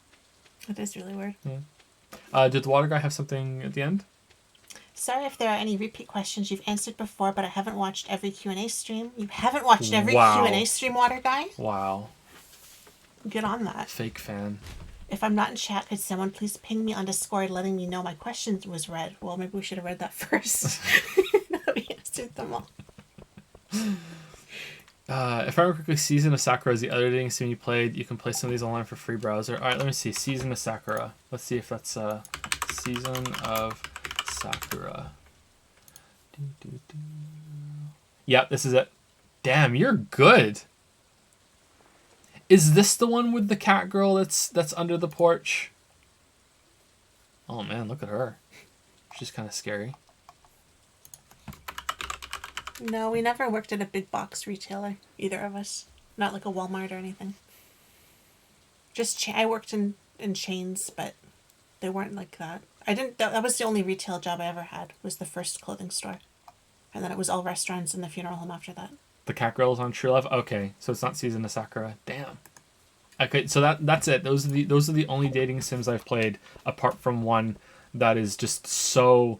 It is really weird. Yeah. Did the water guy have something at the end? Sorry if there are any repeat questions you've answered before, but I haven't watched every Q&A stream. You haven't watched every Q&A stream, water guy? Wow. Get on that. Fake fan. If I'm not in chat, could someone please ping me on Discord letting me know my question was read? Well, maybe we should have read that first. Now we answered them all. If I remember correctly, Season of Sakura is the other dating sim you played. You can play some of these online for free browser. All right, let me see. Season of Sakura. Let's see if that's Season of Sakura. Yep, this is it. Damn, you're good. Is this the one with the cat girl that's under the porch? Oh man, look at her. She's kind of scary. No, we never worked at a big box retailer, either of us. Not like a Walmart or anything. Just I worked in chains, but they weren't like that. I didn't. That was the only retail job I ever had. Was the first clothing store, and then it was all restaurants and the funeral home after that. The cat girl's on True Love. Okay, so it's not Season of Sakura. Damn. Okay, so that's it. Those are the only dating sims I've played, apart from one that is just so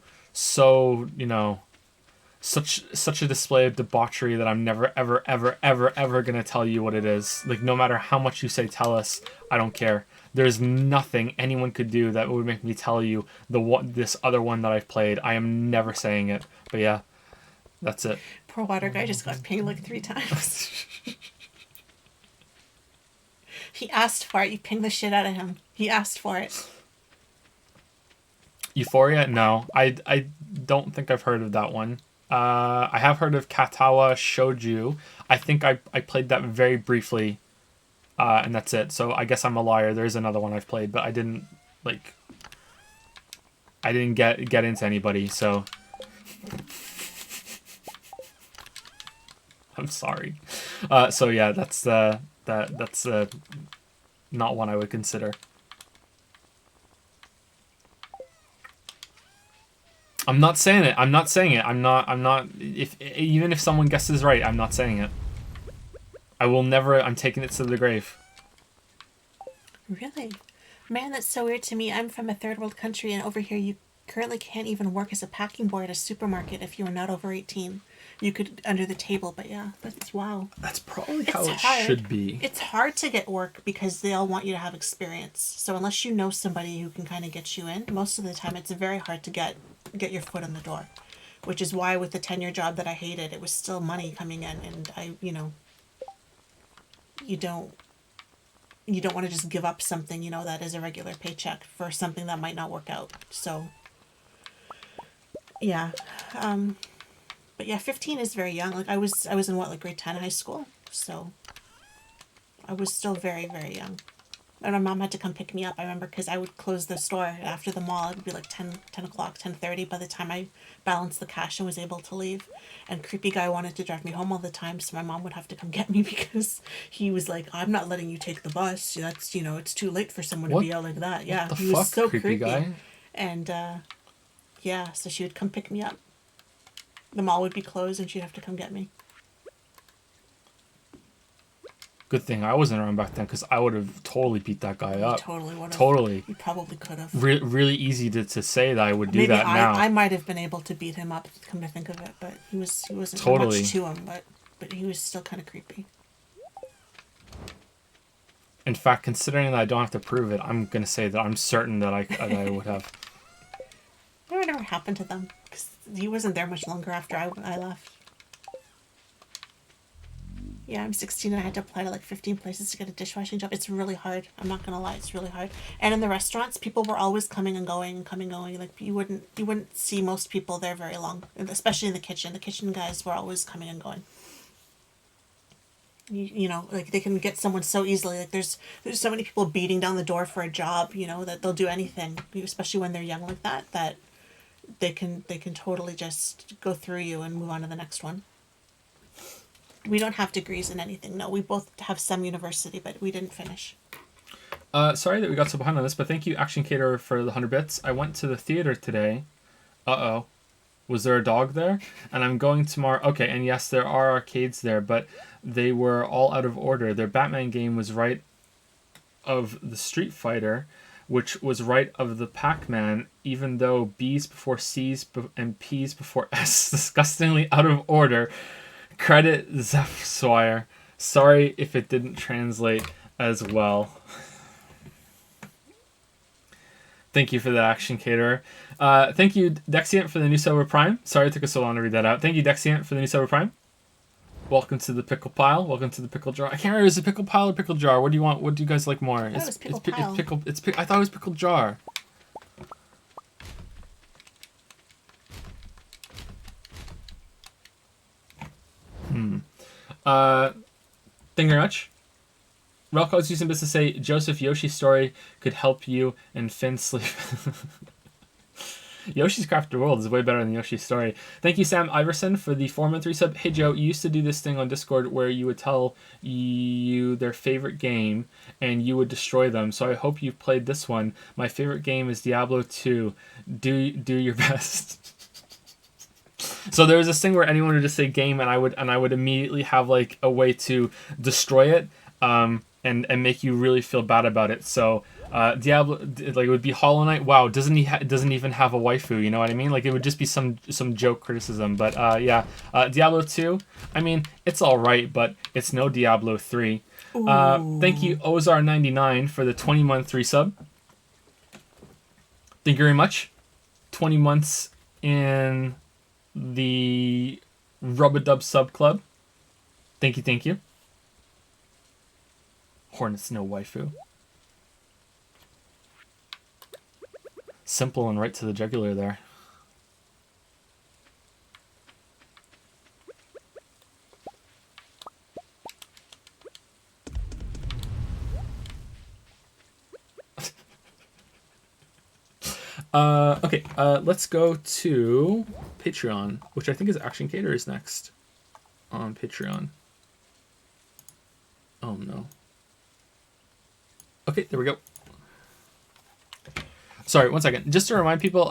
such a display of debauchery that I'm never ever gonna tell you what it is. Like, no matter how much you say tell us, I don't care. There's nothing anyone could do that would make me tell you this other one that I've played. I am never saying it. But yeah, that's it. Poor water guy just got pinged like 3 times. He asked for it. You pinged the shit out of him. He asked for it. Euphoria? No, I don't think I've heard of that one. I have heard of Katawa Shouju. I think I played that very briefly, and that's it. So I guess I'm a liar. There's another one I've played, but I didn't get into anybody. So I'm sorry. So yeah, that's not one I would consider. I'm not saying it. I'm not. Even if someone guesses right, I'm not saying it. I will never. I'm taking it to the grave. Really? Man, that's so weird to me. I'm from a third world country, and over here you currently can't even work as a packing boy at a supermarket if you are not over 18. You could under the table, but yeah, that's wow. That's probably how it should be. It's hard to get work because they all want you to have experience. So unless you know somebody who can kind of get you in, most of the time it's very hard to get your foot in the door. Which is why with the tenure job that I hated, it was still money coming in, and you don't want to just give up something, that is a regular paycheck for something that might not work out. So yeah. But yeah, 15 is very young. Like I was in grade 10 high school. So I was still very, very young. And my mom had to come pick me up. I remember because I would close the store after the mall. It would be like 10 o'clock, 10:30 by the time I balanced the cash and was able to leave. And creepy guy wanted to drive me home all the time, so my mom would have to come get me because he was like, I'm not letting you take the bus. That's, it's too late for someone to be out like that. Yeah, he was so creepy. Guy? And yeah, so she would come pick me up. The mall would be closed and she'd have to come get me. Good thing I wasn't around back then, because I would have totally beat that guy up. You totally would have. Totally. You probably could have. Really easy to say that I would do that now. I might have been able to beat him up, come to think of it, but he wasn't totally much to him, but he was still kind of creepy. In fact, considering that I don't have to prove it, I'm going to say that I'm certain that I would have. Whatever happened to them? Because he wasn't there much longer after I left. Yeah, I'm 16 and I had to apply to like 15 places to get a dishwashing job. It's really hard. I'm not gonna lie, it's really hard. And in the restaurants, people were always coming and going. Like you wouldn't see most people there very long, especially in the kitchen. The kitchen guys were always coming and going. Like they can get someone so easily. Like there's so many people beating down the door for a job. That they'll do anything, especially when they're young like that. That they can totally just go through you and move on to the next one. We don't have degrees in anything. No, we both have some university, but we didn't finish. Sorry that we got so behind on this, but thank you, Action Cater, for the 100 bits. I went to the theater today. Uh-oh. Was there a dog there? And I'm going tomorrow. Okay, and yes, there are arcades there, but they were all out of order. Their Batman game was right of the Street Fighter, which was right of the Pac-Man, even though B's before C's and P's before S, disgustingly out of order. Credit Zeph Swire. Sorry if it didn't translate as well. Thank you for the Action Caterer. Thank you, Dexiant, for the new Silver Prime. Sorry it took us so long to read that out. Thank you, Dexiant, for the new Silver Prime. Welcome to the pickle pile. Welcome to the pickle jar. I can't remember. Is it pickle pile or pickle jar? What do you want? What do you guys like more? I thought it was pickle pile. I thought it was pickle jar. Thank you very much. Relco is using this to say Joseph Yoshi's story could help you and Finn sleep. Yoshi's Crafted World is way better than Yoshi's story. Thank you, Sam Iverson, for the 4-month resub. Hey, Joe, you used to do this thing on Discord where you would tell you their favorite game and you would destroy them. So I hope you've played this one. My favorite game is Diablo 2. Do your best. So there was this thing where anyone would just say game, and I would immediately have like a way to destroy it, and make you really feel bad about it. So Diablo, like, it would be Hollow Knight. Wow, doesn't even have a waifu? You know what I mean? Like, it would just be some joke criticism. But yeah, Diablo 2. I mean, it's all right, but it's no Diablo 3. Thank you, Ozar99, for the 20-month resub. Thank you very much. 20 months in the Rub-a-Dub Sub Club. Thank you. Hornet's no waifu. Simple and right to the jugular there. Okay, let's go to Patreon, which I think is Action Caterers next on Patreon. Oh no. Okay, there we go. Sorry, one second. Just to remind people,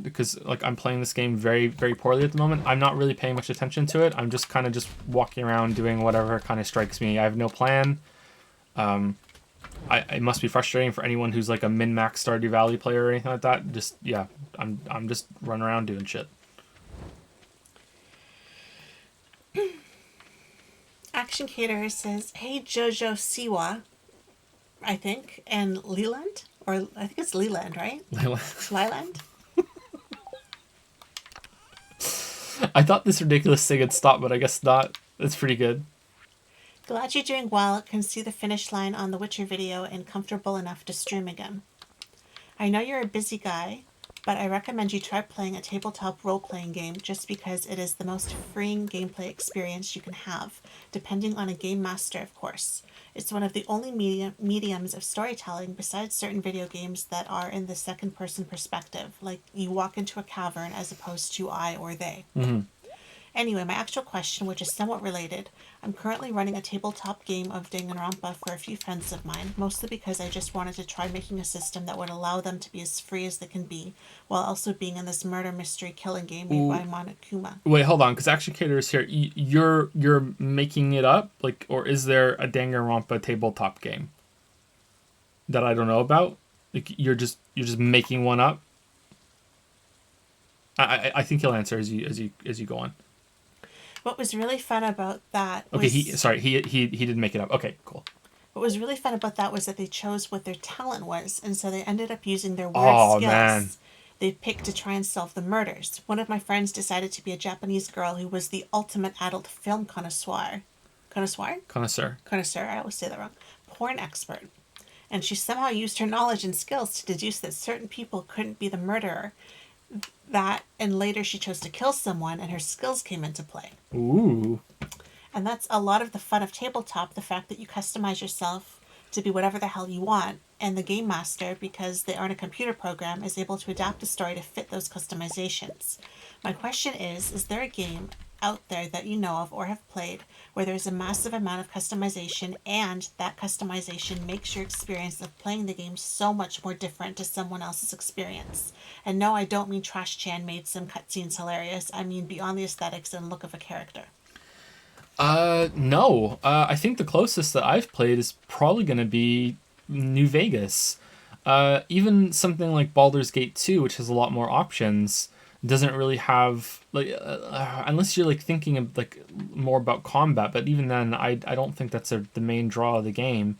because like I'm playing this game very, very poorly at the moment, I'm not really paying much attention to it. I'm just kind of just walking around doing whatever kind of strikes me. I have no plan. It must be frustrating for anyone who's like a min-max Stardew Valley player or anything like that. Just, yeah, I'm just running around doing shit. Action Caterer says, "Hey Jojo Siwa," I think, and Leland, or I think it's Leland, right? Leland. I thought this ridiculous thing had stopped, but I guess not. It's pretty good. Glad you're doing well. Can see the finish line on the Witcher video and comfortable enough to stream again. I know you're a busy guy, but I recommend you try playing a tabletop role-playing game just because it is the most freeing gameplay experience you can have, depending on a game master, of course. It's one of the only mediums of storytelling besides certain video games that are in the second-person perspective, like you walk into a cavern as opposed to I or they. Mm-hmm. Anyway, my actual question, which is somewhat related, I'm currently running a tabletop game of Danganronpa for a few friends of mine, mostly because I just wanted to try making a system that would allow them to be as free as they can be, while also being in this murder mystery killing game made by Monokuma. Wait, hold on, because Action Cater is here. You're making it up, like, or is there a Danganronpa tabletop game that I don't know about? Like, you're just making one up. I think he'll answer as you go on. What was really fun about that was... Okay, he didn't make it up. Okay, cool. What was really fun about that was that they chose what their talent was, and so they ended up using their weird skills man. they picked to try and solve the murders. One of my friends decided to be a Japanese girl who was the ultimate adult film connoisseur. Connoisseur, I always say that wrong. Porn expert. And she somehow used her knowledge and skills to deduce that certain people couldn't be the murderer. And later she chose to kill someone and her skills came into play. Ooh. And that's a lot of the fun of tabletop, the fact that you customize yourself to be whatever the hell you want, and the game master, because they aren't a computer program, is able to adapt the story to fit those customizations. My question is there a game out there that you know of or have played where there's a massive amount of customization and that customization makes your experience of playing the game so much more different to someone else's experience? And no, I don't mean Trash Chan made some cutscenes hilarious. I mean beyond the aesthetics and look of a character. No. I think the closest that I've played is probably going to be New Vegas. Even something like Baldur's Gate 2, which has a lot more options, doesn't really have, like, unless you're like thinking of like more about combat, but even then I don't think that's the main draw of the game.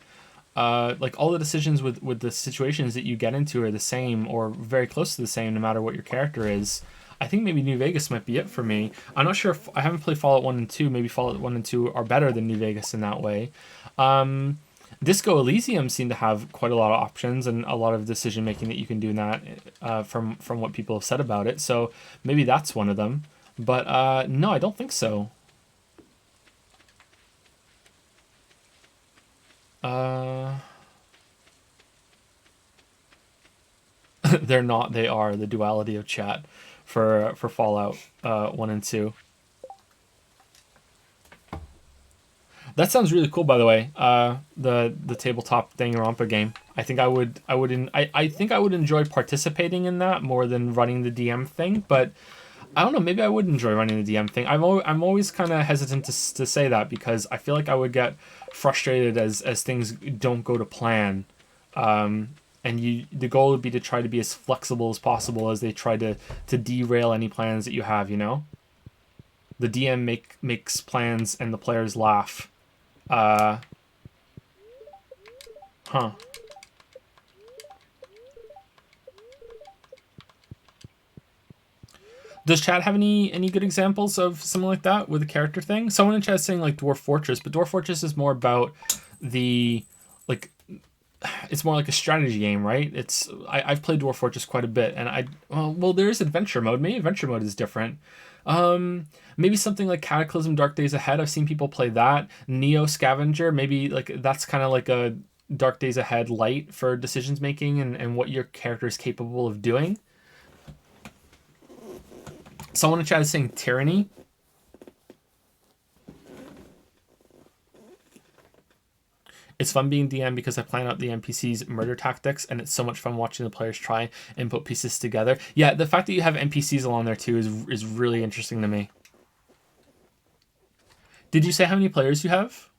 Like all the decisions with the situations that you get into are the same or very close to the same no matter what your character is. I think maybe New Vegas might be it for me. I'm not sure if I haven't played Fallout 1 and 2. Maybe Fallout 1 and 2 are better than New Vegas in that way. Disco Elysium seemed to have quite a lot of options and a lot of decision making that you can do in that, from what people have said about it. So maybe that's one of them. But no, I don't think so. They're not. They are the duality of chat for Fallout 1 and 2. That sounds really cool, by the way. The tabletop Danganronpa game. I think I think I would enjoy participating in that more than running the DM thing. But I don't know. Maybe I would enjoy running the DM thing. I'm always kind of hesitant to say that because I feel like I would get frustrated as things don't go to plan. And the goal would be to try to be as flexible as possible as they try to derail any plans that you have. You know, the DM makes plans and the players laugh. Does Chad have any good examples of something like that with a character thing? Someone in chat is saying like Dwarf Fortress, but Dwarf Fortress is more about the like. It's more like a strategy game, right? I've played Dwarf Fortress quite a bit, and well there is adventure mode. Maybe adventure mode is different. Maybe something like Cataclysm Dark Days Ahead. I've seen people play that. Neo Scavenger, maybe like that's kind of like a Dark Days Ahead light for decisions making and what your character is capable of doing. Someone in chat is saying Tyranny. It's fun being DM because I plan out the NPCs' murder tactics, and it's so much fun watching the players try and put pieces together. Yeah, the fact that you have NPCs along there too is really interesting to me. Did you say how many players you have?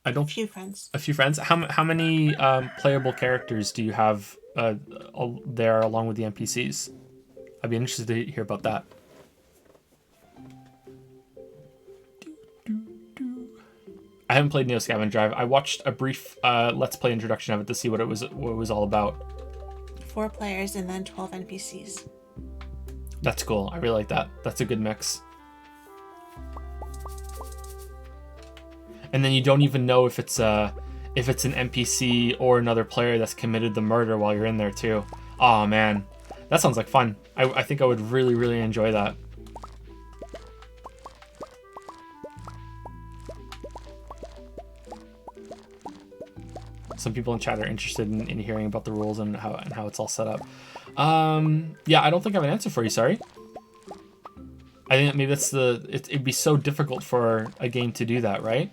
A few friends. A few friends. How many playable characters do you have there along with the NPCs? I'd be interested to hear about that. I haven't played Neo Scavenger Drive. I watched a brief Let's Play introduction of it to see what it was all about. 4 players and then 12 NPCs. That's cool. I really like that. That's a good mix. And then you don't even know if it's an NPC or another player that's committed the murder while you're in there too. Oh man, that sounds like fun. I think I would really, really enjoy that. Some people in chat are interested in hearing about the rules and how it's all set up. Yeah, I don't think I have an answer for you. Sorry. I think maybe that's it'd be so difficult for a game to do that, right?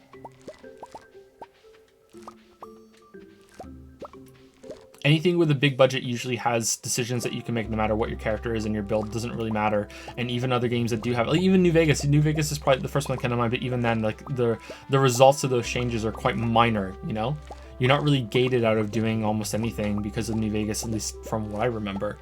Anything with a big budget usually has decisions that you can make no matter what your character is, and your build doesn't really matter. And even other games that do have, like even New Vegas is probably the first one that came to mind, but even then, like the results of those changes are quite minor, you know? You're not really gated out of doing almost anything because of New Vegas, at least from what I remember.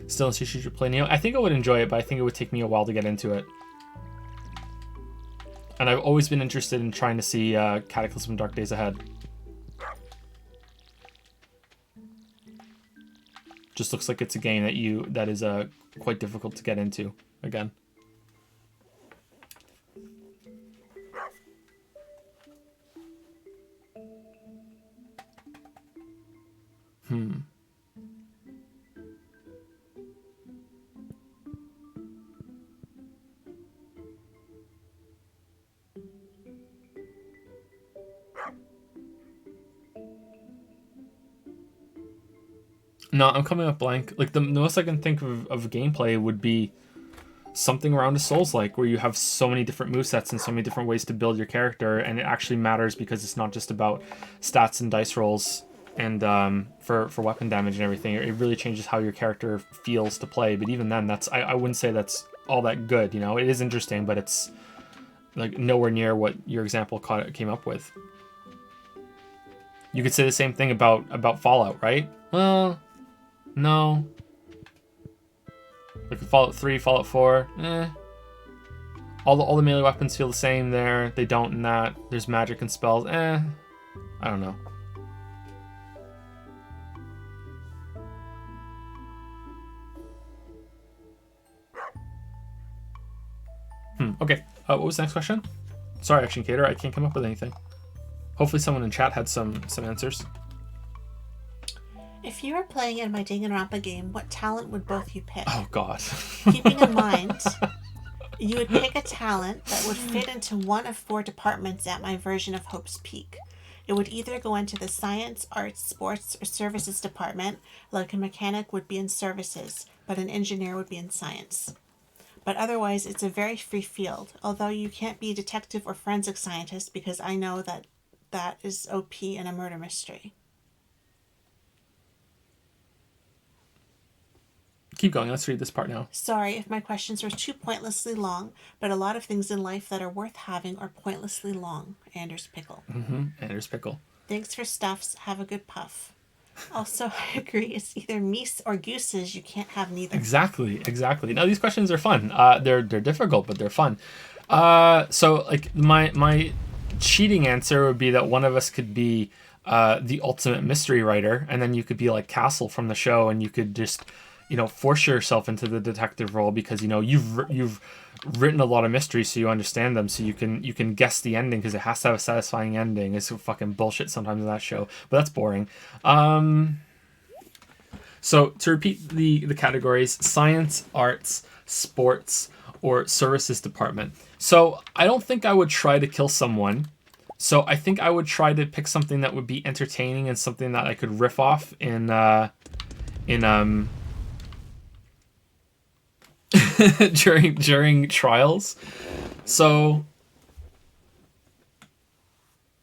Still in Sushi to play Neo. I think I would enjoy it, but I think it would take me a while to get into it. And I've always been interested in trying to see Cataclysm Dark Days Ahead. Just looks like it's a game that is quite difficult to get into again. No, I'm coming up blank. Like the most I can think of gameplay would be something around a Souls-like, where you have so many different movesets and so many different ways to build your character, and it actually matters because it's not just about stats and dice rolls and for weapon damage and everything. It really changes how your character feels to play. But even then, I wouldn't say that's all that good. You know, it is interesting, but it's like nowhere near what your example came up with. You could say the same thing about Fallout, right? Well, no. Like Fallout 3, Fallout 4, All the melee weapons feel the same there. They don't in that. There's magic and spells, I don't know. Okay. What was the next question? Sorry, Action Cater, I can't come up with anything. Hopefully someone in chat had some answers. If you were playing in my Danganronpa game, what talent would both you pick? Oh, God. Keeping in mind, you would pick a talent that would fit into one of 4 departments at my version of Hope's Peak. It would either go into the science, arts, sports, or services department, like a mechanic would be in services, but an engineer would be in science. But otherwise, it's a very free field, although you can't be a detective or forensic scientist because I know that that is OP in a murder mystery. Keep going. Let's read this part now. Sorry if my questions were too pointlessly long, but a lot of things in life that are worth having are pointlessly long. Anders Pickle. Anders Pickle. Thanks for stuffs. Have a good puff. Also, I agree. It's either meese or gooses. You can't have neither. Exactly. Now these questions are fun. They're difficult, but they're fun. So like my cheating answer would be that one of us could be the ultimate mystery writer, and then you could be like Castle from the show, and you could just force yourself into the detective role because you've written a lot of mysteries, so you understand them, so you can guess the ending because it has to have a satisfying ending. It's fucking bullshit sometimes in that show, but that's boring. So to repeat the categories: science, arts, sports, or services department. So I don't think I would try to kill someone. So I think I would try to pick something that would be entertaining and something that I could riff off in during trials. So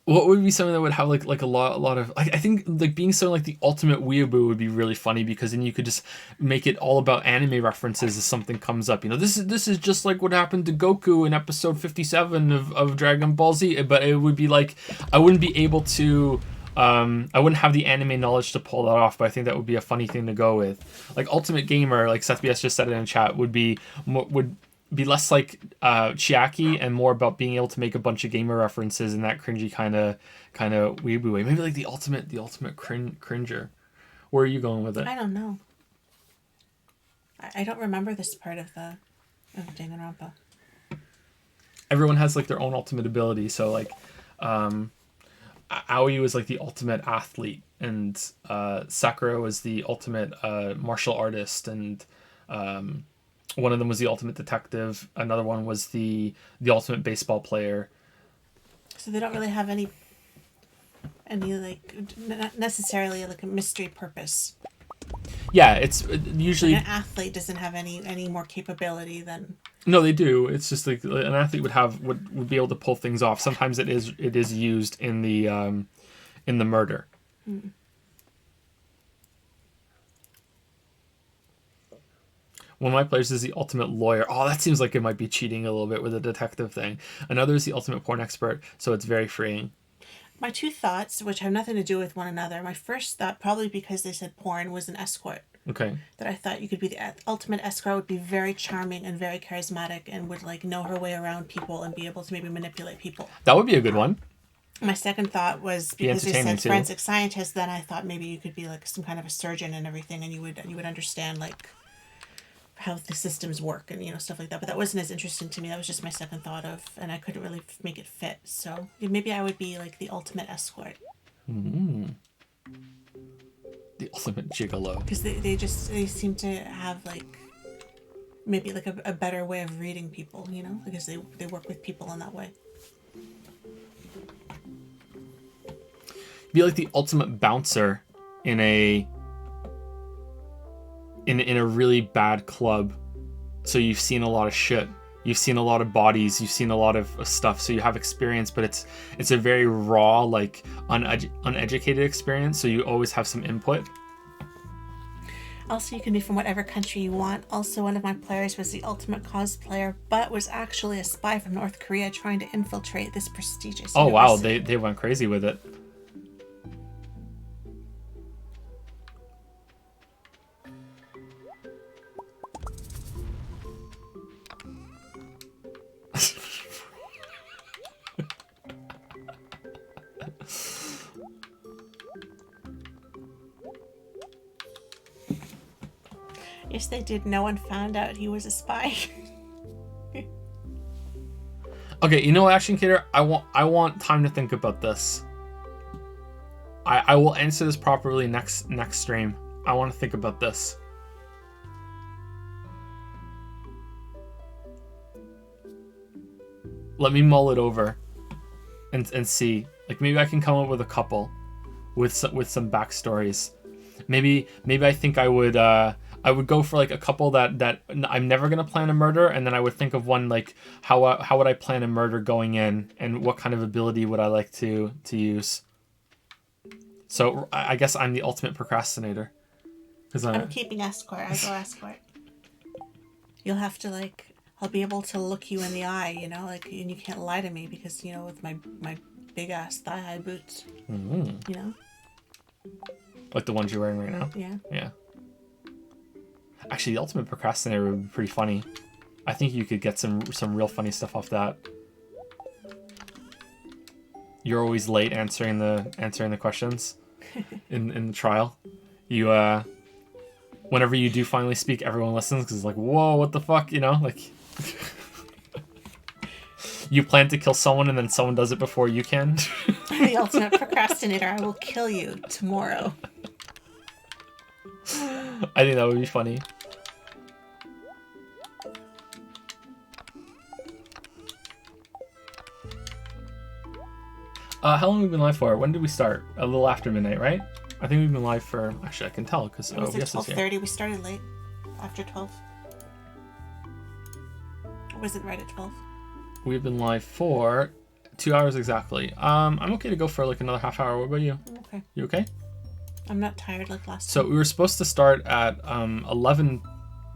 what would be something that would have like a lot of like, I think like being so like the ultimate weeaboo would be really funny because then you could just make it all about anime references as something comes up. This is just like what happened to Goku in episode 57 of Dragon Ball Z, but it would be like I wouldn't be able to I wouldn't have the anime knowledge to pull that off, but I think that would be a funny thing to go with. Like Ultimate Gamer, like Seth BS just said it in chat, would be less like Chiaki and more about being able to make a bunch of gamer references in that cringy kind of weeaboo way. Maybe like the ultimate cringer. Where are you going with it? I don't know. I don't remember this part of Danganronpa. Everyone has like their own ultimate ability, so like Aoi was like the ultimate athlete, and Sakura was the ultimate martial artist, and one of them was the ultimate detective. Another one was the ultimate baseball player. So they don't really have any like not necessarily like a mystery purpose. Yeah, it's usually an athlete doesn't have any more capability than. No, they do. It's just like an athlete would be able to pull things off. Sometimes it is used in the murder. Mm. One of my players is the ultimate lawyer. Oh, that seems like it might be cheating a little bit with a detective thing. Another is the ultimate porn expert, so it's very freeing. My 2 thoughts, which have nothing to do with one another. My first thought, probably because they said porn, was an escort. Okay. That I thought you could be the ultimate escort, would be very charming and very charismatic and would like know her way around people and be able to maybe manipulate people. That would be a good one. My second thought was because they said forensic scientist, then I thought maybe you could be like some kind of a surgeon and everything, and you would understand like how the systems work and stuff like that. But that wasn't as interesting to me. That was just my second thought and I couldn't really make it fit. So maybe I would be like the ultimate escort. Mm. The ultimate gigolo. Because they seem to have like maybe like a better way of reading people, because they work with people in that way. Be like the ultimate bouncer in a really bad club. So you've seen a lot of shit. You've seen a lot of bodies. You've seen a lot of stuff. So you have experience, but it's a very raw, like uneducated experience. So you always have some input. Also, you can be from whatever country you want. Also, one of my players was the ultimate cosplayer, but was actually a spy from North Korea trying to infiltrate this prestigious university. Wow, they went crazy with it. Yes, they did. No one found out he was a spy. Okay, you know what, Action Cater? I want time to think about this. I will answer this properly next stream. I want to think about this. Let me mull it over and see. Like, maybe I can come up with a couple with some backstories. Maybe I think I would go for like a couple that I'm never gonna plan a murder, and then I would think of one like how would I plan a murder going in, and what kind of ability would I like to use. So I guess I'm the ultimate procrastinator. Because I'm keeping escort. I go escort. You'll have to like. I'll be able to look you in the eye, you know, like, and you can't lie to me because, you know, with my big ass thigh high boots. You know. Like the ones you're wearing right now. Yeah. Yeah. Actually, the ultimate procrastinator would be pretty funny. I think you could get some real funny stuff off that. You're always late answering the questions in the trial. You whenever you do finally speak, everyone listens because it's like, whoa, what the fuck, you know, like. You plan to kill someone and then someone does it before you can. The ultimate procrastinator. I will kill you tomorrow. I think that would be funny. How long have we been live for? When did we start? A little after midnight, right? I think we've been live for... Actually, I can tell because it was at 12:30. We started late. After 12. Or was it right at 12? We've been live for 2 hours exactly. I'm okay to go for like another half hour. What about you? Okay. You okay? I'm not tired like last So time. we were supposed to start at 11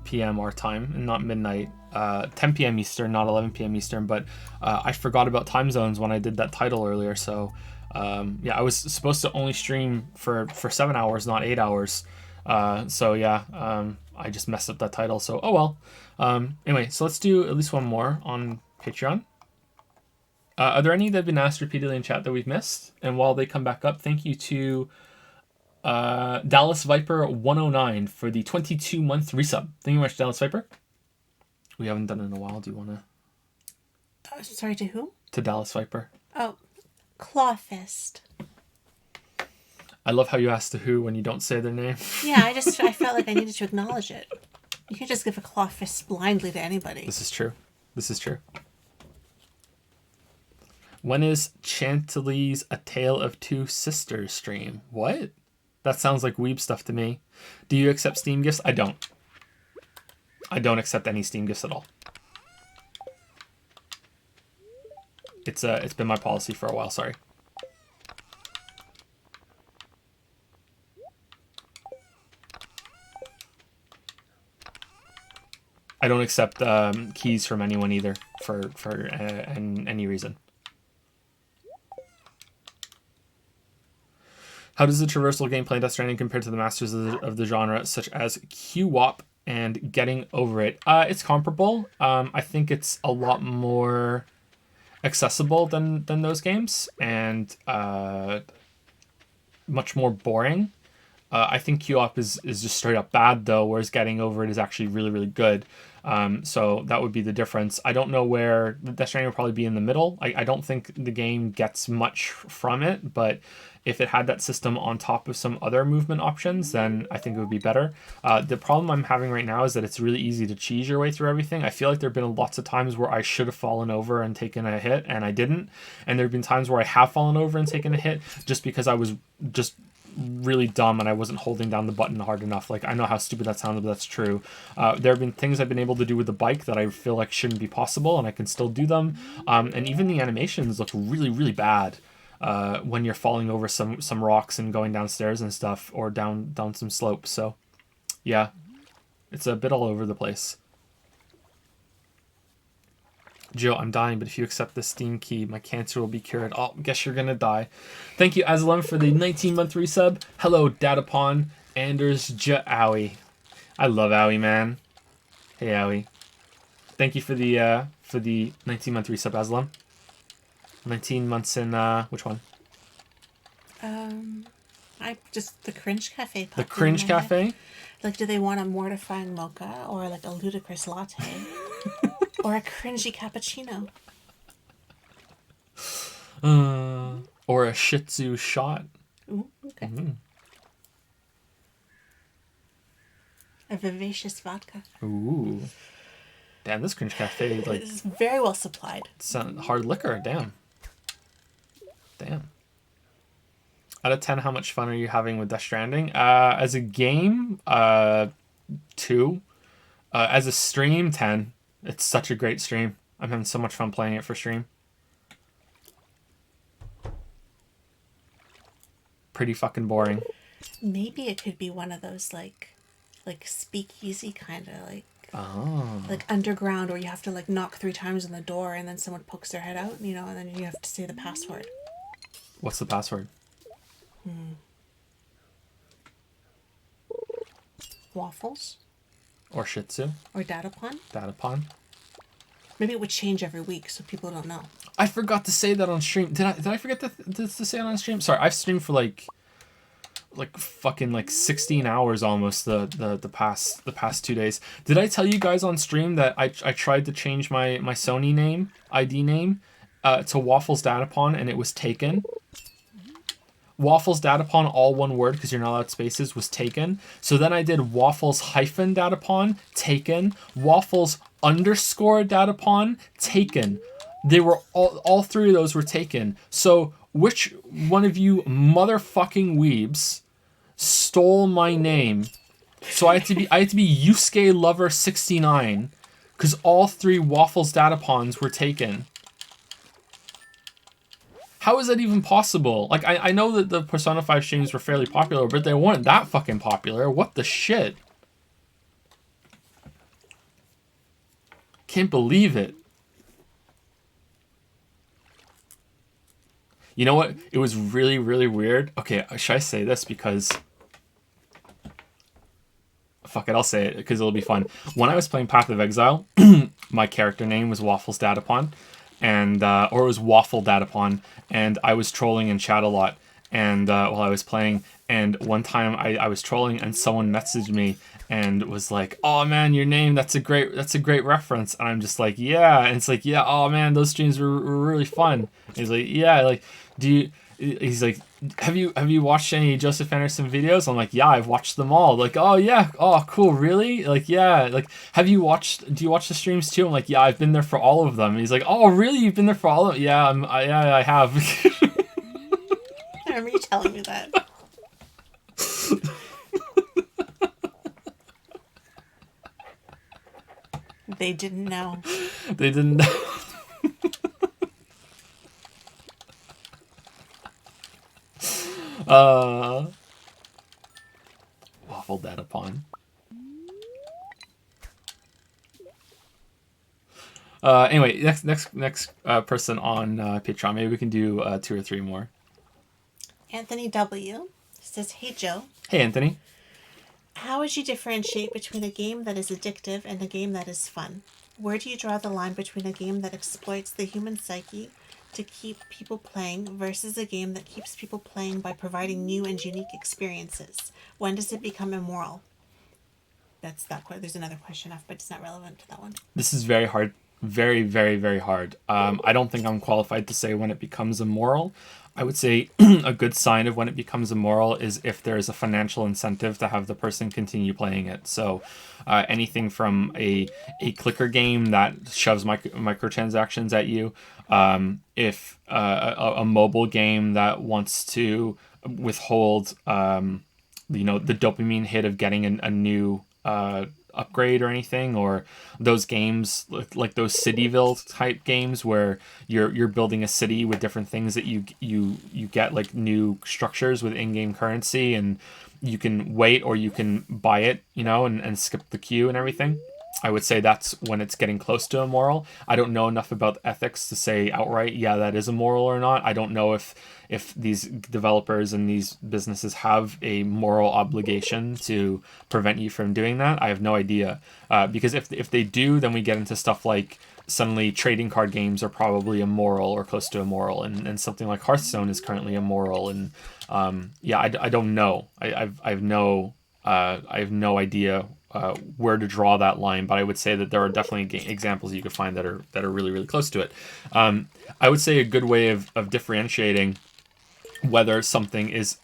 p.m. our time and not midnight. 10 p.m. Eastern, not 11 p.m. Eastern. But I forgot about time zones when I did that title earlier. So yeah, I was supposed to only stream for 7 hours, not 8 hours. So yeah, I just messed up that title. So oh well. Anyway, so let's do at least one more on Patreon. Are there any that have been asked repeatedly in chat that we've missed? And while they come back up, thank you to Dallas Viper 109 for the 22-month resub. Thank you very much, Dallas Viper. We haven't done it in a while. Do you want to? Sorry, to who? To Dallas Viper. Oh, Clawfist. I love how you ask to who when you don't say their name. Yeah, I felt like I needed to acknowledge it. You can't just give a Clawfist blindly to anybody. This is true. When is Chantilly's A Tale of Two Sisters stream? What? That sounds like weeb stuff to me. Do you accept Steam gifts? I don't. I don't accept any Steam gifts at all. It's been my policy for a while, sorry. I don't accept keys from anyone either for any reason. How does the traversal gameplay in Death Stranding compare to the masters of the genre, such as Q-Wop and Getting Over It? It's comparable. I think it's a lot more accessible than those games, and much more boring. I think Q-Op is just straight up bad, though, whereas Getting Over It is actually really, really good. So that would be the difference. I don't know where Death Stranding will probably be in the middle. I don't think the game gets much from it, but if it had that system on top of some other movement options, then I think it would be better. The problem I'm having right now is that it's really easy to cheese your way through everything. I feel like there have been lots of times where I should have fallen over and taken a hit, and I didn't. And there have been times where I have fallen over and taken a hit just because I was just really dumb and I wasn't holding down the button hard enough. Like, I know how stupid that sounds, but that's true. There have been things I've been able to do with the bike that I feel like shouldn't be possible, and I can still do them. And even the animations look really, really bad when you're falling over some rocks and going downstairs and stuff, or down some slopes. So yeah, it's a bit all over the place. Joe, I'm dying, but if you accept the Steam key, my cancer will be cured. Oh, guess you're gonna die. Thank you, Aslam, for the 19-month resub. Hello, Datapon, Anders Owie. I love Owie, man. Hey, Owie. Thank you for the 19-month resub, Aslam. 19 months in which one? I just the Cringe Cafe. The Cringe Cafe. Head. Like, do they want a mortifying mocha or like a ludicrous latte? Or a cringy cappuccino? Or a Shih Tzu shot. Ooh, okay. A vivacious vodka. Ooh. Damn, this Cringe Cafe, like, It's very well supplied. it's hard liquor. Damn. Out of 10, how much fun are you having with Death Stranding? As a game, 2. As a stream, 10. It's such a great stream. I'm having so much fun playing it for stream. Pretty fucking boring. Maybe it could be one of those like speakeasy kind of like underground, where you have to like knock 3 times on the door and then someone pokes their head out, and then you have to say the password. What's the password? Waffles Or Shih Tzu? or Datapon. Datapon? Maybe it would change every week so people don't know. I forgot to say that on stream. Did I forget to say it on stream? Sorry, I've streamed for like fucking 16 hours almost the past 2 days. Did I tell you guys on stream that I tried to change my Sony ID name to Waffles Datapon, and it was taken? Waffles Datapon, all one word because you're not allowed spaces, was taken. So then I did Waffles Datapon, taken. Waffles Datapon, taken. They were all 3 of those were taken. So which one of you motherfucking weebs stole my name? So I had to be Yusuke Lover 69 because all 3 Waffles Datapons were taken. How is that even possible? Like, I know that the Persona 5 streams were fairly popular, but they weren't that fucking popular. What the shit? Can't believe it. You know what? It was really, really weird. Okay, should I say this? Because... Fuck it, I'll say it, because it'll be fun. When I was playing Path of Exile, my character name was Waffles Datapon. And or it was Waffle Datapon, and I was trolling in chat a lot, and while I was playing, and one time I was trolling, and someone messaged me and was like, "Oh man, your name, that's a great reference," and I'm just like, "Yeah," and it's like, "Yeah, oh man, those streams were really fun." And he's like, "Yeah, like, he's like, have you watched any Joseph Anderson videos?" I'm like, "Yeah, I've watched them all." Like, "Oh yeah, oh cool, really?" Like, "Yeah." Like, do you watch the streams too?" I'm like, "Yeah, I've been there for all of them." And he's like, "Oh really, you've been there for all of them?" "Yeah, yeah, I have." I remember you telling me that. They didn't know. They didn't know. Waffle Datapon. Anyway, next person on Patreon. Maybe we can do 2 or 3 more. Anthony W. says, "Hey Joe. Hey Anthony. How would you differentiate between a game that is addictive and a game that is fun? Where do you draw the line between a game that exploits the human psyche to keep people playing versus a game that keeps people playing by providing new and unique experiences? When does it become immoral?" That's that. There's another question after, but it's not relevant to that one. This is very hard. Very, very, very hard. I don't think I'm qualified to say when it becomes immoral. I would say a good sign of when it becomes immoral is if there's a financial incentive to have the person continue playing it. So anything from a clicker game that shoves microtransactions at you, if a mobile game that wants to withhold the dopamine hit of getting a new upgrade or anything, or those games like those Cityville type games where you're building a city with different things that you get, like new structures with in-game currency, and you can wait or you can buy it, and skip the queue and everything. I would say that's when it's getting close to immoral. I don't know enough about ethics to say outright, yeah, that is immoral or not. I don't know if these developers and these businesses have a moral obligation to prevent you from doing that. I have no idea. Because if they do, then we get into stuff like suddenly trading card games are probably immoral or close to immoral, and something like Hearthstone is currently immoral. And I don't know. I have no idea where to draw that line, but I would say that there are definitely examples you could find that are really really close to it. I would say a good way of differentiating whether something is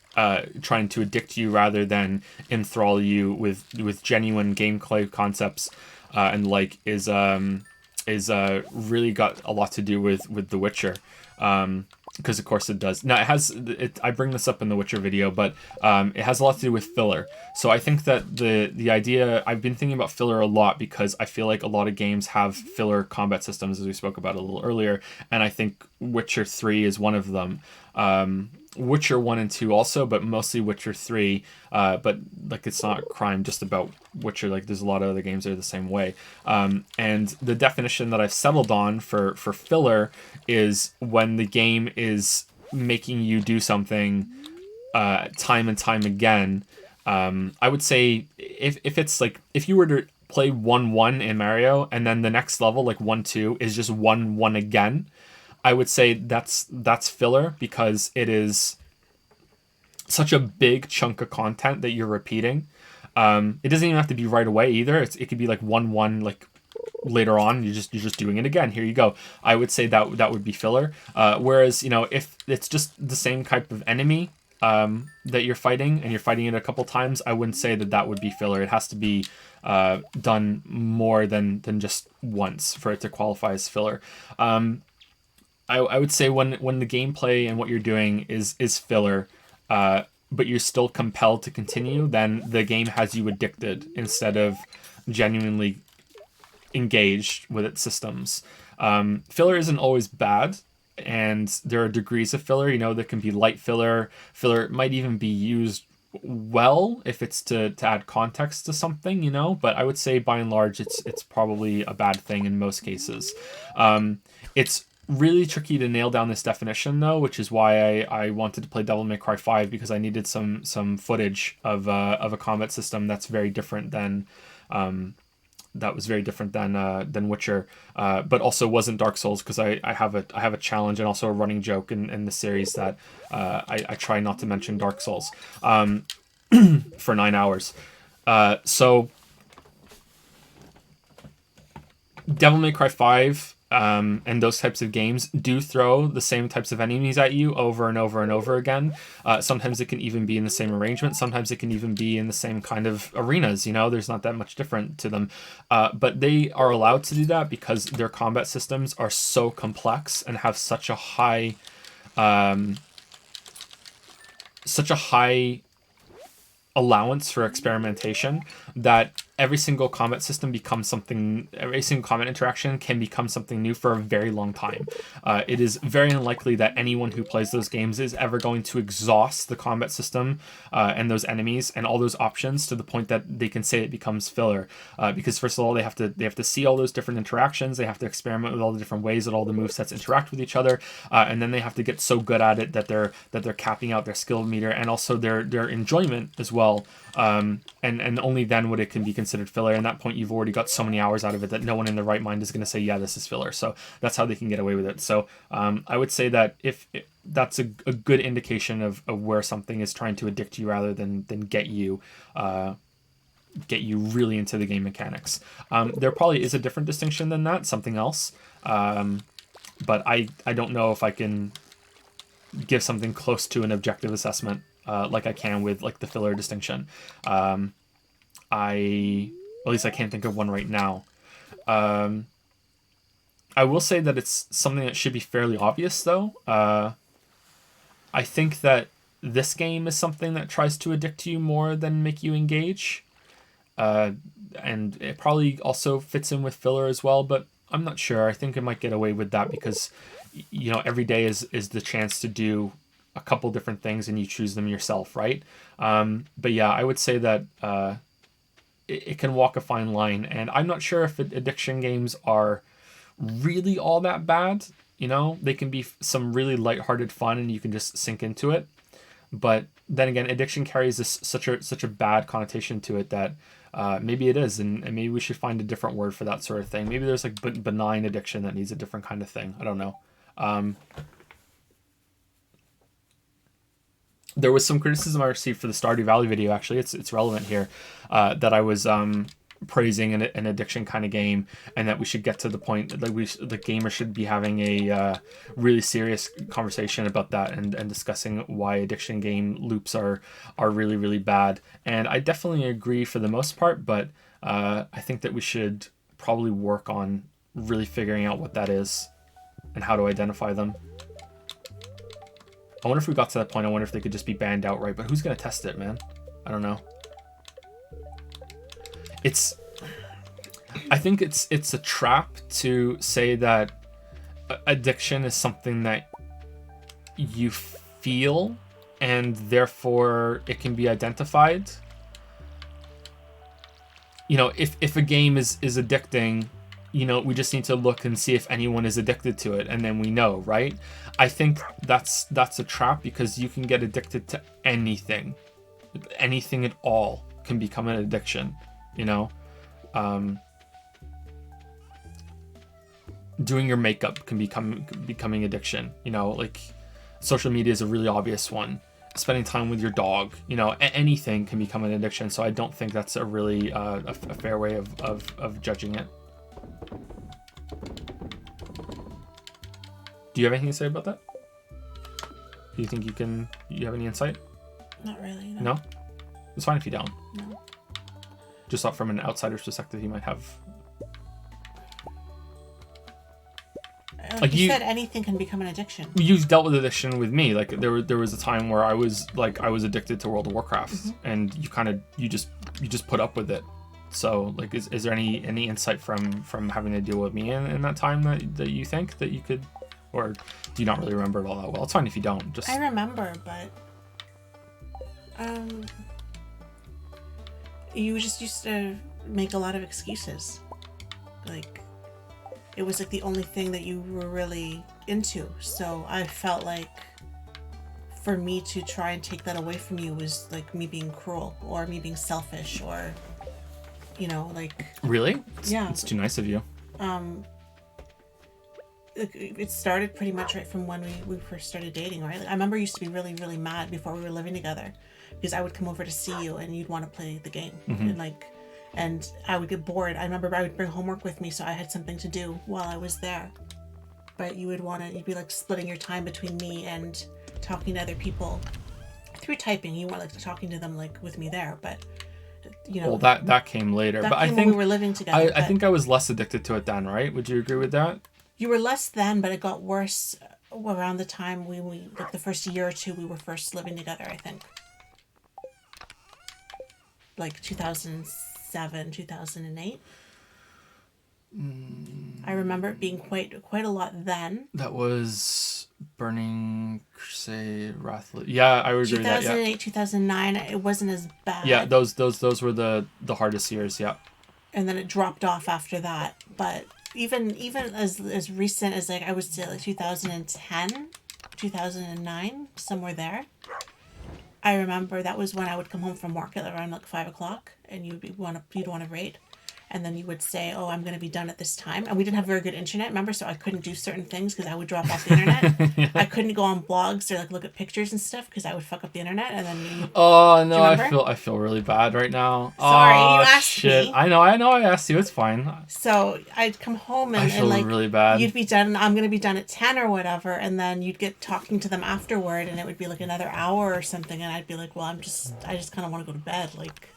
trying to addict you rather than enthrall you with genuine gameplay concepts and like is really got a lot to do with The Witcher. Because of course it does. Now it has. I bring this up in the Witcher video, but it has a lot to do with filler. So I think that the idea, I've been thinking about filler a lot because I feel like a lot of games have filler combat systems, as we spoke about a little earlier, and I think Witcher 3 is one of them. Witcher 1 and 2 also, but mostly Witcher 3. But like it's not crime just about Witcher. Like there's a lot of other games that are the same way. And the definition that I've settled on for filler is when the game is making you do something time and time again. I would say if it's like if you were to play 1-1 in Mario and then the next level like 1-2 is just 1-1 again, I would say that's filler because it is such a big chunk of content that you're repeating. It doesn't even have to be right away either. It could be like 1-1 like later on. You're just doing it again. Here you go. I would say that would be filler. Whereas if it's just the same type of enemy that you're fighting and you're fighting it a couple times, I wouldn't say that would be filler. It has to be done more than just once for it to qualify as filler. I would say when the gameplay and what you're doing is filler, but you're still compelled to continue, then the game has you addicted instead of genuinely engaged with its systems. Filler isn't always bad, and there are degrees of filler. There can be light filler. Filler might even be used well if it's to add context to something, but I would say by and large it's probably a bad thing in most cases. It's really tricky to nail down this definition though, which is why I wanted to play Devil May Cry 5 because I needed some footage of a combat system that's very different than Witcher, but also wasn't Dark Souls because I have a challenge and also a running joke in the series that I try not to mention Dark Souls for 9 hours. So Devil May Cry 5 and those types of games do throw the same types of enemies at you over and over and over again. Sometimes it can even be in the same arrangement. Sometimes it can even be in the same kind of arenas. There's not that much different to them. But they are allowed to do that because their combat systems are so complex and have such a high allowance for experimentation that every single combat interaction can become something new for a very long time. It is very unlikely that anyone who plays those games is ever going to exhaust the combat system and those enemies and all those options to the point that they can say it becomes filler. Because first of all, they have to see all those different interactions. They have to experiment with all the different ways that all the movesets interact with each other, and then they have to get so good at it that they're capping out their skill meter and also their enjoyment as well. And only then would it can be considered filler. And at that point, you've already got so many hours out of it that no one in their right mind is going to say, yeah, this is filler. So that's how they can get away with it. So I would say that if that's a good indication of where something is trying to addict you rather than get you really into the game mechanics. There probably is a different distinction than that, something else. But I don't know if I can give something close to an objective assessment like I can with like the filler distinction. At least I can't think of one right now. I will say that it's something that should be fairly obvious though. I think that this game is something that tries to addict you more than make you engage. And it probably also fits in with filler as well, but I'm not sure. I think it might get away with that because every day is the chance to do a couple different things and you choose them yourself, right? But yeah, I would say that it can walk a fine line, and I'm not sure if addiction games are really all that bad. They can be some really lighthearted fun and you can just sink into it. But then again, addiction carries such a bad connotation to it that maybe it is, and maybe we should find a different word for that sort of thing. Maybe there's like benign addiction that needs a different kind of thing. I don't know. There was some criticism I received for the Stardew Valley video. Actually, it's relevant here. That I was praising an addiction kind of game, and that we should get to the point that the gamer should be having a really serious conversation about that, and discussing why addiction game loops are really, really bad. And I definitely agree for the most part, but I think that we should probably work on really figuring out what that is and how to identify them. I wonder if we got to that point, I wonder if they could just be banned outright, but who's going to test it, man? I don't know. I think it's a trap to say that addiction is something that you feel and therefore it can be identified. You know, if a game is addicting, you know, we just need to look and see if anyone is addicted to it, and then we know, right? I think that's a trap, because you can get addicted to anything. Anything at all can become an addiction, you know? Doing your makeup can becoming addiction, you know? Like, social media is a really obvious one. Spending time with your dog, you know, anything can become an addiction. So I don't think that's a really a fair way of judging it. Do you have anything to say about that? Do you think you have any insight? Not really, no. No? It's fine if you don't. No. Just thought from an outsider's perspective, you might have... Like you said, anything can become an addiction. You've dealt with addiction with me. Like there was a time where I was addicted to World of Warcraft, and you just put up with it. So like, is there any insight from having to deal with me in that time that you think that you could, or do you not really remember it all that well? It's fine if you don't. Just I remember, but you just used to make a lot of excuses, like. It was like the only thing that you were really into. So I felt like for me to try and take that away from you was like me being cruel or me being selfish, or, you know, like... Really? Yeah. It's too nice of you. It started pretty much right from when we first started dating, right? Like, I remember I used to be really, really mad before we were living together, because I would come over to see you and you'd want to play the game. And I would get bored. I remember I would bring homework with me so I had something to do while I was there. But you'd be like splitting your time between me and talking to other people through typing. You weren't like talking to them like with me there, but you know. Well, that came later. That but came I think when we were living together. I think I was less addicted to it then, right? Would you agree with that? You were less then, but it got worse around the time we like the first year or two we were first living together, I think. Like 2007, 2008. I remember it being quite a lot then. That was Burning Crusade, Wrath. Yeah, I would agree with that. 2008, Yeah. 2009, it wasn't as bad. Yeah, those were the hardest years. Yeah. And then it dropped off after that. But even as recent as like I would say like 2010, 2009, somewhere there. I remember that was when I would come home from work at around like 5:00, and you'd want to raid, and then you would say, "Oh, I'm going to be done at this time." And we didn't have very good internet, remember? So I couldn't do certain things because I would drop off the internet. Yeah. I couldn't go on blogs or like look at pictures and stuff because I would fuck up the internet. And then oh no, I feel really bad right now. Sorry, oh, you asked shit. me. I know. I asked you. It's fine. So I'd come home and, I feel like really bad. You'd be done. I'm going to be done at 10 or whatever, and then you'd get talking to them afterward, and it would be like another hour or something, and I'd be like, well, I just kind of want to go to bed, like.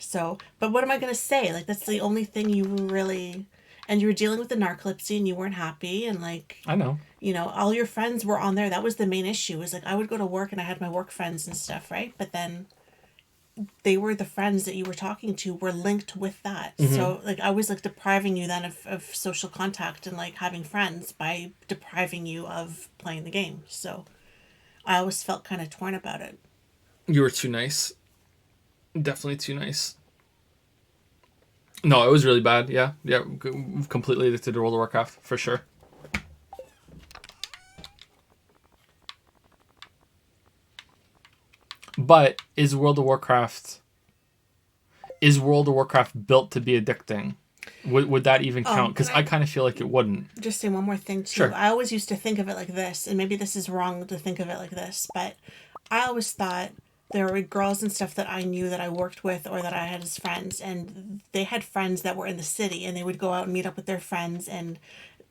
So, but what am I going to say? Like, that's the only thing you really... And you were dealing with the narcolepsy and you weren't happy, and like... I know. You know, all your friends were on there. That was the main issue. Was like, I would go to work and I had my work friends and stuff, right? But then they were the friends that you were talking to were linked with that. Mm-hmm. So, like, I was like depriving you then of social contact and like having friends by depriving you of playing the game. So, I always felt kind of torn about it. You were too nice. Definitely too nice. No, it was really bad. Yeah, completely addicted to World of Warcraft for sure. But is World of Warcraft built to be addicting? Would that even count? Because I kind of feel like it wouldn't. Just say one more thing too. Sure. I always used to think of it like this, and maybe this is wrong to think of it like this, but I always thought there were girls and stuff that I knew that I worked with or that I had as friends, and they had friends that were in the city, and they would go out and meet up with their friends, and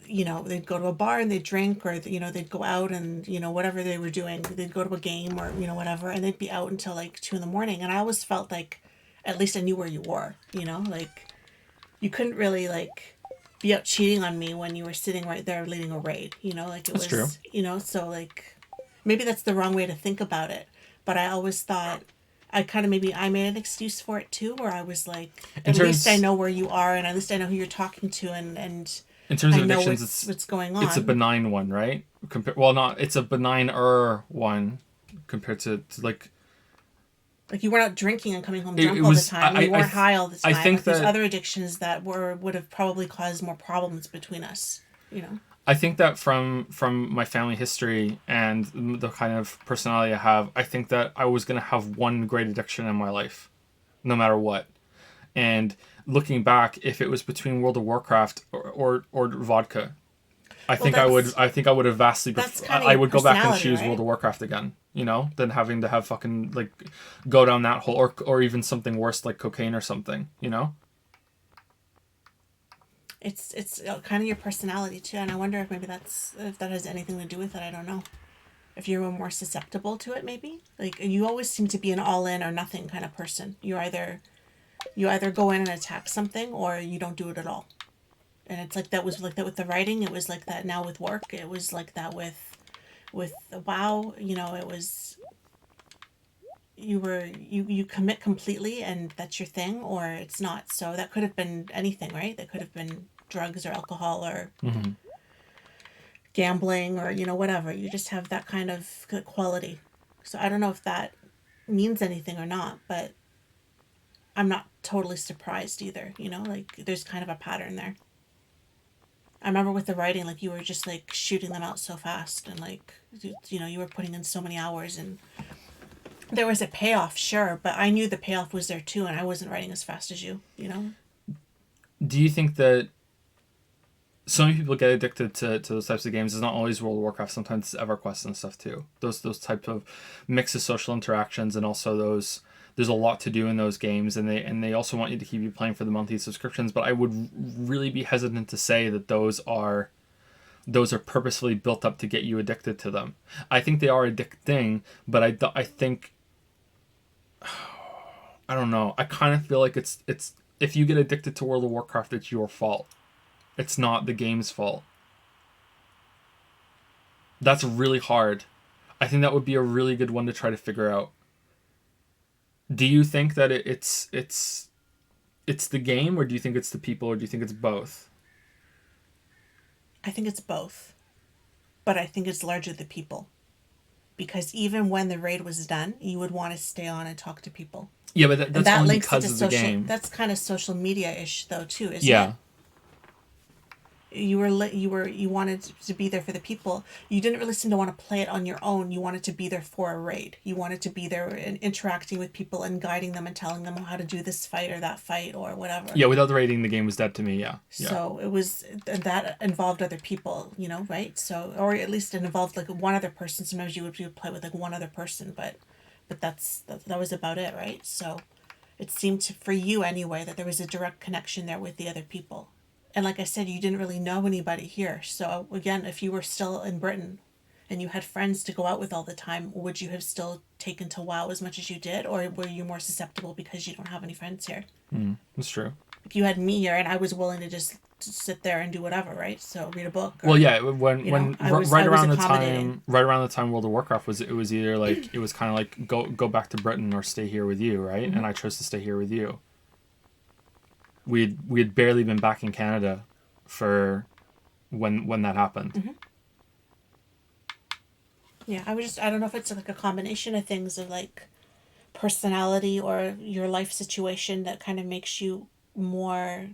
they'd go to a bar and they'd drink, or they'd go out and whatever they were doing, they'd go to a game or whatever, and they'd be out until like 2 in the morning. And I always felt like at least I knew where you were, like you couldn't really like be out cheating on me when you were sitting right there leading a raid, like it That's true. was, so like maybe that's the wrong way to think about it, but I always thought I kind of maybe I made an excuse for it too, where I was like, In at least I terms know where you are, and at least I know who you're talking to, and in terms I of know addictions, what's going it's a on. benign one, right? Well, not it's a benign one compared to like Like you weren't out drinking and coming home it drunk all the was. time. You weren't high all the I time. think Like there's that other addictions that would have probably caused more problems between us. You know. I think that from my family history and the kind of personality I have, I think that I was gonna have one great addiction in my life, no matter what. And looking back, if it was between World of Warcraft or vodka, Well, I think I would have vastly that's prefer. kind of I your would go back and personality, choose World right? of Warcraft again, than having to have fucking like go down that hole or even something worse like cocaine or something. It's kind of your personality too, and I wonder if that has anything to do with it. I don't know. If you were more susceptible to it, maybe. Like you always seem to be an all in or nothing kind of person. You either go in and attack something or you don't do it at all. And it's like that was like that with the writing. It was like that now with work. It was like that with WoW. It was you commit completely and that's your thing, or it's not. So that could have been anything, right? That could have been drugs or alcohol or Mm-hmm. gambling or whatever. You just have that kind of quality. So I don't know if that means anything or not, but I'm not totally surprised either. Like there's kind of a pattern there. I remember with the writing, like you were just like shooting them out so fast, and like you were putting in so many hours, and there was a payoff, sure, but I knew the payoff was there too, and I wasn't writing as fast as you. Do you think that so many people get addicted to those types of games? It's not always World of Warcraft. Sometimes it's EverQuest and stuff too. Those types of mix of social interactions and also those. There's a lot to do in those games, and they also want you to keep you playing for the monthly subscriptions. But I would really be hesitant to say that those are purposefully built up to get you addicted to them. I think they are addicting, but I think I don't know. I kind of feel like it's if you get addicted to World of Warcraft, it's your fault. It's not the game's fault. That's really hard. I think that would be a really good one to try to figure out. Do you think that it's the game, or do you think it's the people, or do you think it's both? I think it's both, but I think it's largely the people. Because even when the raid was done, you would want to stay on and talk to people. Yeah, but And that's that only links because into of the social. game. That's kind of social media ish though too, isn't it? Yeah. You wanted to be there for the people. You didn't really seem to want to play it on your own. You wanted to be there for a raid. You wanted to be there and interacting with people and guiding them and telling them how to do this fight or that fight or whatever. Yeah, without the rating, the game was dead to me. Yeah. Yeah. So it was that involved other people, right? So or at least it involved like one other person. Sometimes you would play with like one other person, but that was about it, right? So it seemed for you anyway that there was a direct connection there with the other people. And like I said, you didn't really know anybody here. So again, if you were still in Britain and you had friends to go out with all the time, would you have still taken to WoW as much as you did, or were you more susceptible because you don't have any friends here? That's true. If you had me here and I was willing to just sit there and do whatever, right? So read a book. Or, Well, yeah, when I was accommodating. right around the time World of Warcraft was either like it was kind of like go back to Britain or stay here with you, right? Mm-hmm. And I chose to stay here with you. We had barely been back in Canada for when that happened. Mm-hmm. Yeah, I don't know if it's like a combination of things of like personality or your life situation that kind of makes you more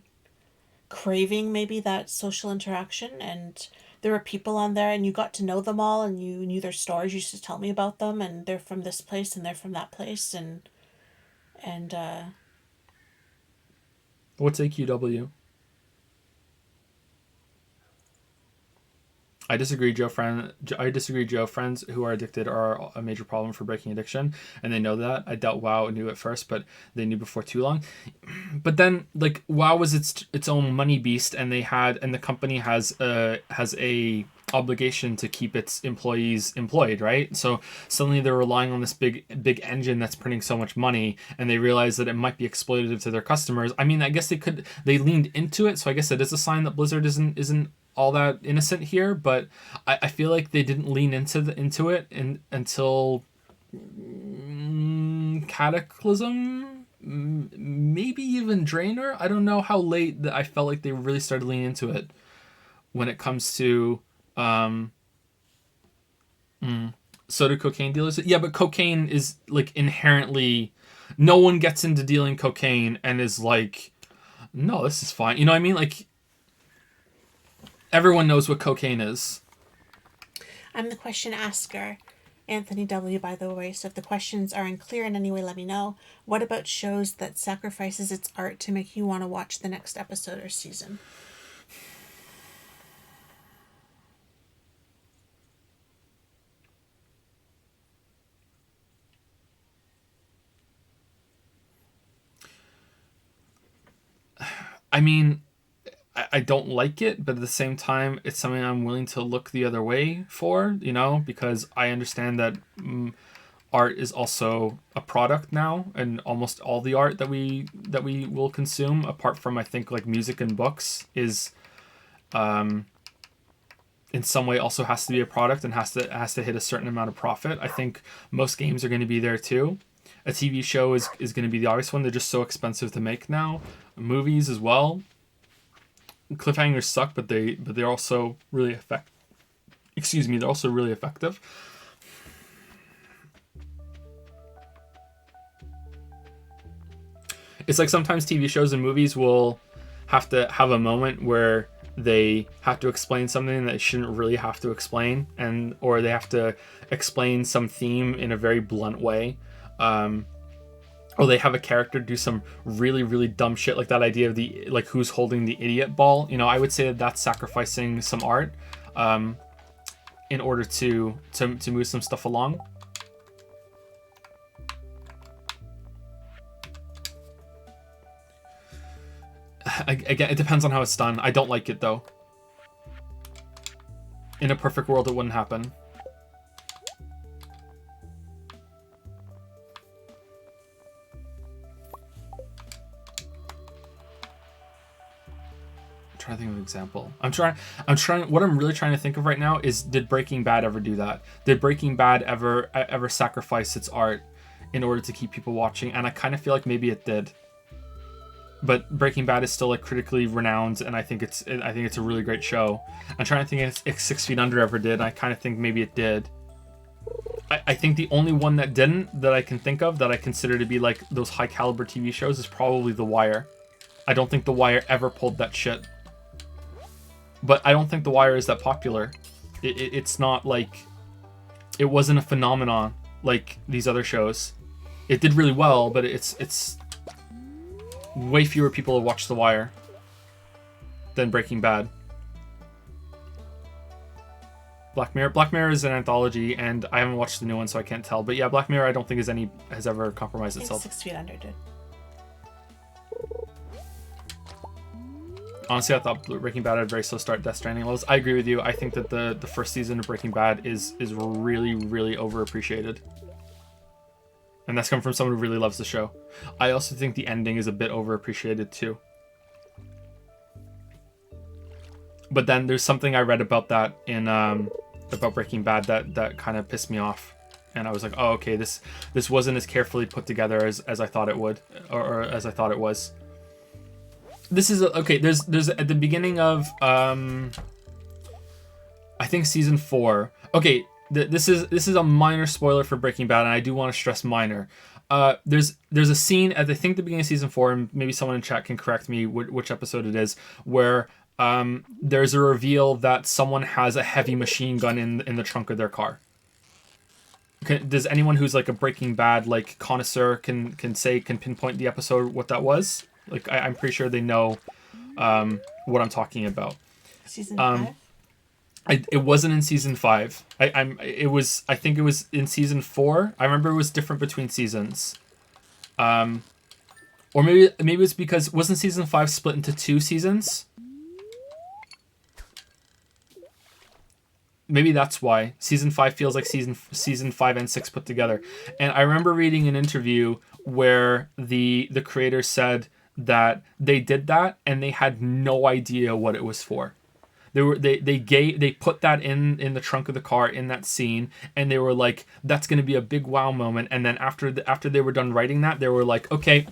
craving maybe that social interaction, and there were people on there and you got to know them all and you knew their stories. You used to tell me about them, and they're from this place and they're from that place, and What's AQW? I disagree, Joe. I disagree, Joe. Friends who are addicted are a major problem for breaking addiction, and they know that. I doubt WoW knew it first, but they knew before too long. But then, like, WoW was its own money beast, and the company has a obligation to keep its employees employed, right? So suddenly they're relying on this big engine that's printing so much money, and they realize that it might be exploitative to their customers. I mean, I guess they leaned into it, so I guess it is a sign that Blizzard isn't all that innocent here, but I feel like they didn't lean into it until Cataclysm, maybe even Draenor. I don't know how late that I felt like they really started leaning into it when it comes to soda cocaine dealers. Yeah, but cocaine is like inherently, no one gets into dealing cocaine and is like, no, this is fine. You know what I mean? Like, everyone knows what cocaine is. I'm the question asker. Anthony W., by the way, so if the questions are unclear in any way, let me know. What about shows that sacrifices its art to make you want to watch the next episode or season? I mean, I don't like it, but at the same time, it's something I'm willing to look the other way for, because I understand that art is also a product now, and almost all the art that we will consume, apart from I think like music and books, is in some way also has to be a product and has to hit a certain amount of profit. I think most games are going to be there too. A TV show is going to be the obvious one. They're just so expensive to make now. Movies as well. Cliffhangers suck, but they're also really effective. Excuse me, they're also really effective. It's like sometimes TV shows and movies will have to have a moment where they have to explain something that they shouldn't really have to explain, or they have to explain some theme in a very blunt way. Or they have a character do some really, really dumb shit, like that idea of the like who's holding the idiot ball. I would say that that's sacrificing some art in order to move some stuff along. Again, it depends on how it's done. I don't like it though. In a perfect world, it wouldn't happen. Trying to think of an example. What I'm really trying to think of right now is, did Breaking Bad ever do that? Did Breaking Bad ever sacrifice its art in order to keep people watching? And I kind of feel like maybe it did. But Breaking Bad is still like critically renowned, and I think it's a really great show. I'm trying to think if 6 Feet Under ever did. I kind of think maybe it did. I think the only one that didn't, that I can think of, that I consider to be like those high caliber TV shows, is probably The Wire. I don't think The Wire ever pulled that shit. But I don't think The Wire is that popular. It's not like, it wasn't a phenomenon like these other shows. It did really well, but it's way fewer people have watched The Wire than Breaking Bad. Black Mirror is an anthology, and I haven't watched the new one, so I can't tell. But yeah, Black Mirror I don't think has ever compromised itself. 6 Feet Under did. Honestly, I thought Breaking Bad had a very slow start. Death Stranding levels. I agree with you. I think that the first season of Breaking Bad is really, really overappreciated. And that's coming from someone who really loves the show. I also think the ending is a bit overappreciated too. But then there's something I read about that in about Breaking Bad that kind of pissed me off. And I was like, oh, okay, this wasn't as carefully put together as I thought it would, or as I thought it was. This is okay. There's at the beginning of I think season 4. Okay, this is a minor spoiler for Breaking Bad, and I do want to stress minor. There's a scene at I think the beginning of season 4, and maybe someone in chat can correct me which episode it is, where there's a reveal that someone has a heavy machine gun in the trunk of their car. Does anyone who's like a Breaking Bad like connoisseur can pinpoint the episode what that was? Like I'm pretty sure they know what I'm talking about. Season 5? It wasn't in season 5. I think it was in season 4. I remember it was different between seasons. Or maybe it's because wasn't season 5 split into 2 seasons? Maybe that's why season 5 feels like season 5 and 6 put together. And I remember reading an interview where the creator said that they did that and they had no idea what it was for. They put that in the trunk of the car in that scene, and they were like, that's going to be a big wow moment. And then after they were done writing that, they were like, okay,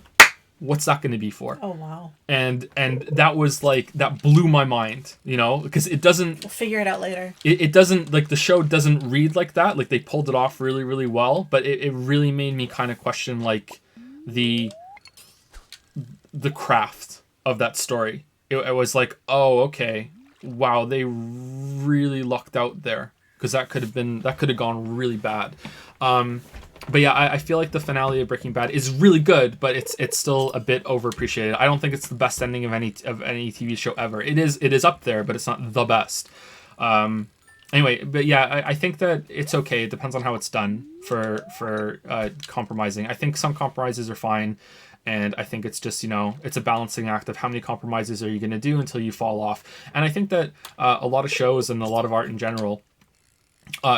what's that going to be for? Oh wow. And that was like, that blew my mind, you know, because it doesn't, We'll figure it out later. it doesn't, like, the show doesn't read like that. Like, they pulled it off really, really well, but it really made me kind of question, like, the craft of that story. It was like, oh, okay, wow, they really lucked out there, because that could have gone really bad. But yeah, I feel like the finale of Breaking Bad is really good, but it's still a bit overappreciated. I don't think it's the best ending of any TV show ever. It is up there, but it's not the best. Anyway, but yeah, I think that it's okay. It depends on how it's done for compromising. I think some compromises are fine. And I think it's just, you know, it's a balancing act of how many compromises are you going to do until you fall off. And I think that a lot of shows and a lot of art in general,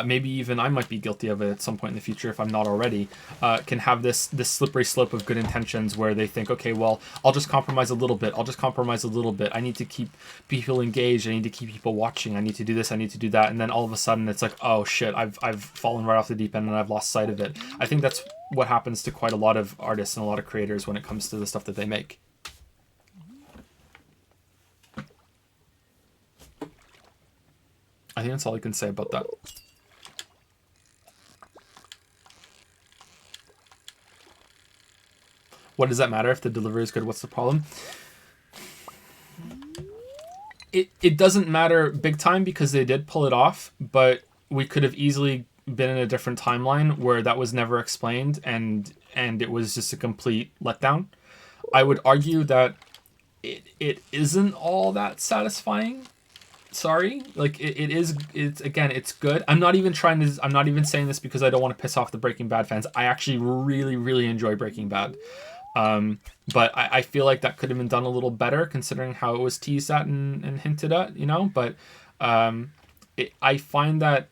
maybe even I might be guilty of it at some point in the future if I'm not already, can have this slippery slope of good intentions where they think, okay, well, I'll just compromise a little bit. I need to keep people engaged. I need to keep people watching. I need to do this. I need to do that. And then all of a sudden it's like, oh shit, I've fallen right off the deep end and I've lost sight of it. I think that's what happens to quite a lot of artists and a lot of creators when it comes to the stuff that they make. I think that's all I can say about that. What does that matter if the delivery is good? What's the problem? It doesn't matter big time because they did pull it off, but we could have easily been in a different timeline where that was never explained and it was just a complete letdown. I would argue that it isn't all that satisfying. Sorry, like it's good. I'm not even saying this because I don't want to piss off the Breaking Bad fans. I actually really, really enjoy Breaking Bad. But I feel like that could have been done a little better considering how it was teased at and hinted at, you know, but I find that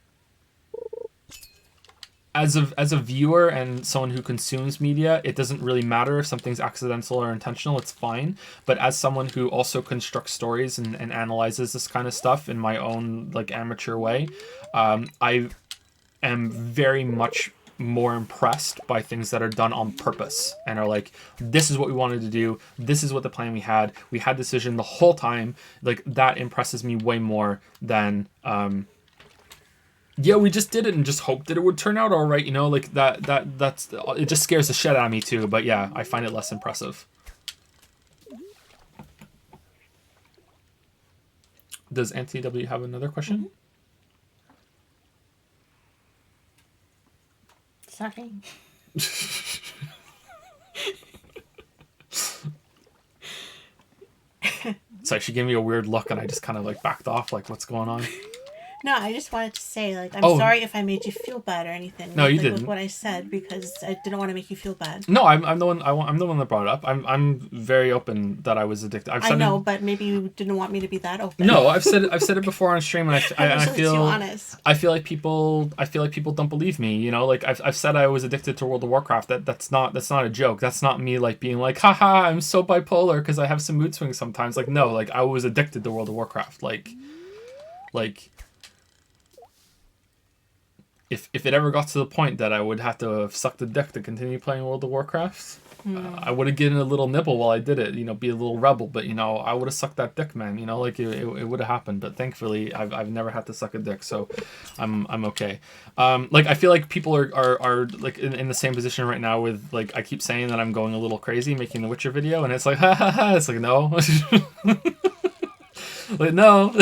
as a viewer and someone who consumes media, it doesn't really matter if something's accidental or intentional. It's fine. But as someone who also constructs stories and analyzes this kind of stuff in my own like amateur way, I am very much more impressed by things that are done on purpose and are like, this is what we wanted to do. This is what the plan we had. We had decision the whole time. Like, that impresses me way more than yeah, we just did it and just hoped that it would turn out all right, you know, like that's it just scares the shit out of me too. But yeah, I find it less impressive. Does Anthony W have another question? Sorry. Sorry, she gave me a weird look and I just kind of like backed off, like, what's going on? No, I just wanted to say, like, I'm sorry if I made you feel bad or anything. No, you didn't. didn't. With what I said, because I didn't want to make you feel bad. No, I'm the one. I'm the one that brought it up. I'm very open that I was addicted. I know, but maybe you didn't want me to be that open. No, I've said it before on stream, and I feel too honest. I feel like people don't believe me. You know, like I've said I was addicted to World of Warcraft. That's not a joke. That's not me like being like, haha, I'm so bipolar because I have some mood swings sometimes. Like, no, like I was addicted to World of Warcraft. Like. If it ever got to the point that I would have to have sucked a dick to continue playing World of Warcraft, I would have given a little nibble while I did it, you know, be a little rebel, but, you know, I would have sucked that dick, man, you know, like it would have happened, but thankfully I've never had to suck a dick, so I'm okay. Like, I feel like people are like in the same position right now with, like, I keep saying that I'm going a little crazy making the Witcher video, and it's like, ha ha ha, it's like, no. Like, no.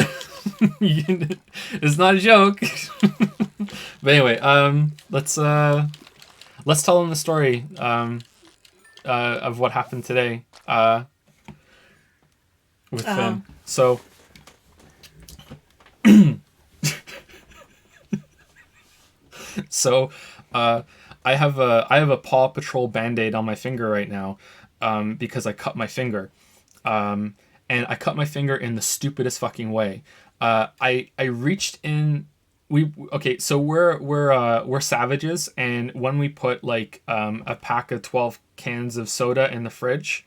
It's not a joke. But anyway, let's tell them the story of what happened today with Finn. So So, I have a Paw Patrol Band-Aid on my finger right now, because I cut my finger, and I cut my finger in the stupidest fucking way. I reached in. Okay, so we're savages, and when we put like a pack of 12 cans of soda in the fridge,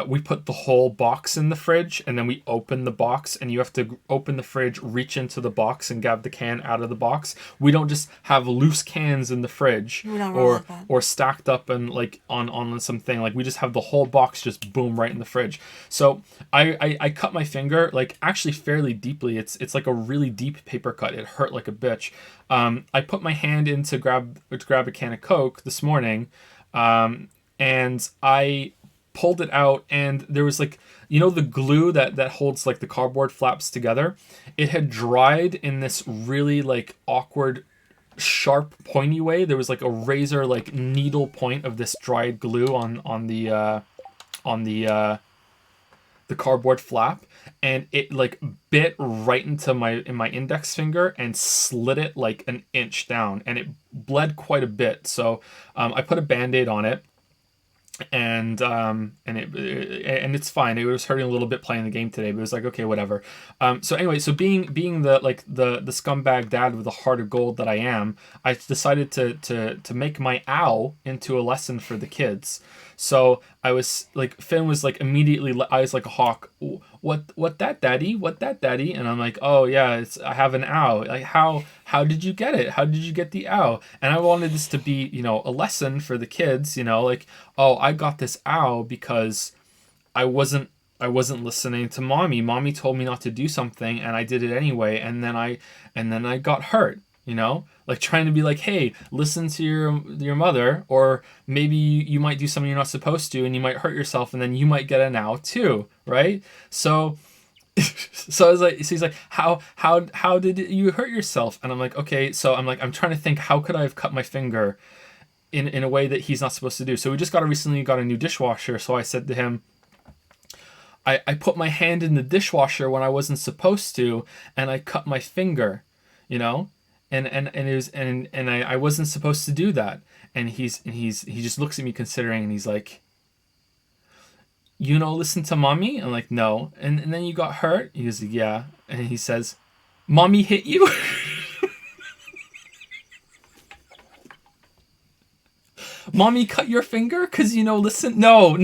we put the whole box in the fridge, and then we open the box, and you have to open the fridge, reach into the box, and grab the can out of the box. We don't just have loose cans in the fridge, We don't roll like that. or stacked up and like on something. Like we just have the whole box just boom right in the fridge. So I cut my finger like actually fairly deeply. It's like a really deep paper cut. It hurt like a bitch. I put my hand in to grab a can of Coke this morning, and I pulled it out, and there was like, the glue that holds like the cardboard flaps together. It had dried in this really like awkward, sharp, pointy way. There was like a razor like needle point of this dried glue on the cardboard flap, and it like bit right into my index finger and slid it like an inch down, and it bled quite a bit. So I put a Band-Aid on it, and it's fine. It was hurting a little bit playing the game today, but it was like, okay, whatever. So anyway, so being the like the scumbag dad with a heart of gold that I am, I decided to make my ow into a lesson for the kids. So I was like, Finn was like immediately eyes like a hawk. What that, daddy? What that, daddy? And I'm like, oh yeah, I have an ow. Like how did you get it? How did you get the ow? And I wanted this to be, a lesson for the kids. Like, oh, I got this ow because I wasn't listening to mommy. Mommy told me not to do something, and I did it anyway. And then I got hurt. Like trying to be like, hey, listen to your mother, or maybe you might do something you're not supposed to, and you might hurt yourself, and then you might get an ow too, right? So I was like, so he's like, how did you hurt yourself? And I'm like, okay. So I'm trying to think, how could I have cut my finger in a way that he's not supposed to do? So we just recently got a new dishwasher. So I said to him, I put my hand in the dishwasher when I wasn't supposed to, and I cut my finger, and it was, and I wasn't supposed to do that. And he just looks at me considering, and he's like, listen to mommy? I'm like, no. And then you got hurt? He goes, yeah. And he says, mommy hit you? Mommy cut your finger? Because, listen. No.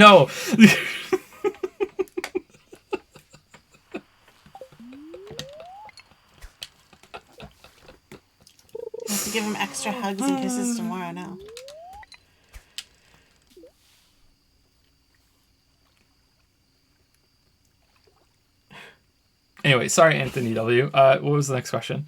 I have to give him extra hugs and kisses tomorrow now. Anyway, sorry, Anthony W. What was the next question?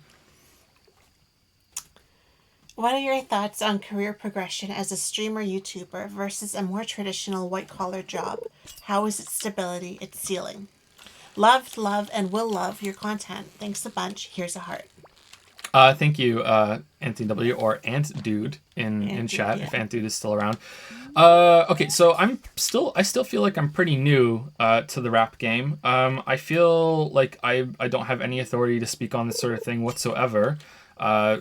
What are your thoughts on career progression as a streamer YouTuber versus a more traditional white-collar job? How is its stability, its ceiling? Loved, love, and will love your content. Thanks a bunch. Here's a heart. Thank you, Anthony W. or Ant Dude in chat, yeah. If Ant Dude is still around. Okay, so I still feel like I'm pretty new to the rap game. I feel like I don't have any authority to speak on this sort of thing whatsoever.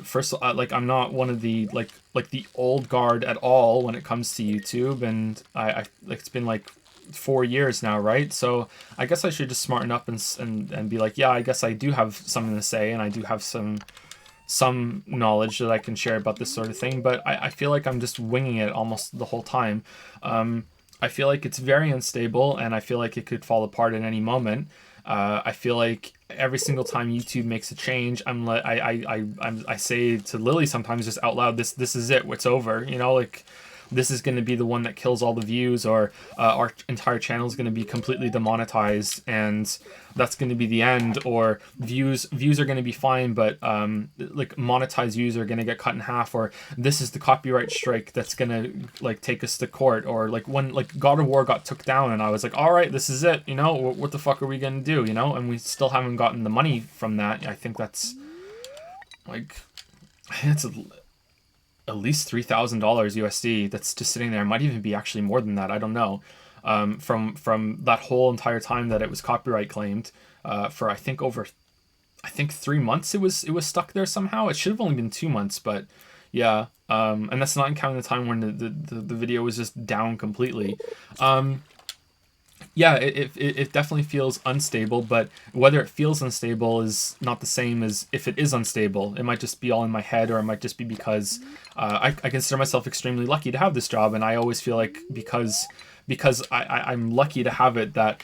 First, like I'm not one of the like the old guard at all when it comes to YouTube, and I like it's been like 4 years now, right? So I guess I should just smarten up and be like, yeah, I guess I do have something to say, and I do have some knowledge that I can share about this sort of thing, but I feel like I'm just winging it almost the whole time. I feel like it's very unstable, and I feel like it could fall apart at any moment. I feel like every single time YouTube makes a change, I say to Lili sometimes just out loud, this is it, it's over, like this is going to be the one that kills all the views, or our entire channel is going to be completely demonetized, and that's going to be the end, or views are going to be fine, but like monetized views are going to get cut in half, or this is the copyright strike that's going to like take us to court, or like when like God of War got took down, and I was like, all right, this is it, what the fuck are we going to do, and we still haven't gotten the money from that. I think that's like, it's at least $3,000 USD that's just sitting there. It might even be actually more than that. I don't know. From that whole entire time that it was copyright claimed, for I think 3 months it was stuck there somehow. It should have only been 2 months, but Yeah. And that's not counting the time when the video was just down completely. Yeah, it definitely feels unstable, but whether it feels unstable is not the same as if it is unstable. It might just be all in my head, or it might just be because I consider myself extremely lucky to have this job, and I always feel like because I'm lucky to have it, that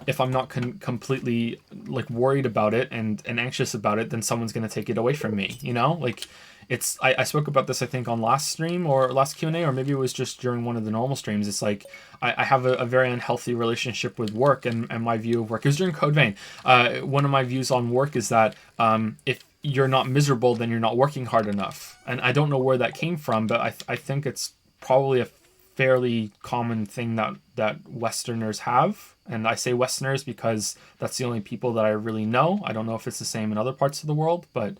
if I'm not completely like worried about it and anxious about it, then someone's going to take it away from me, you know? Like, it's I spoke about this, I think, on last stream or last Q&A, or maybe it was just during one of the normal streams. It's like I have a very unhealthy relationship with work, and my view of work. It was during Code Vein. One of my views on work is that if you're not miserable, then you're not working hard enough. And I don't know where that came from, but I think it's probably a fairly common thing that Westerners have. And I say Westerners because that's the only people that I really know. I don't know if it's the same in other parts of the world, but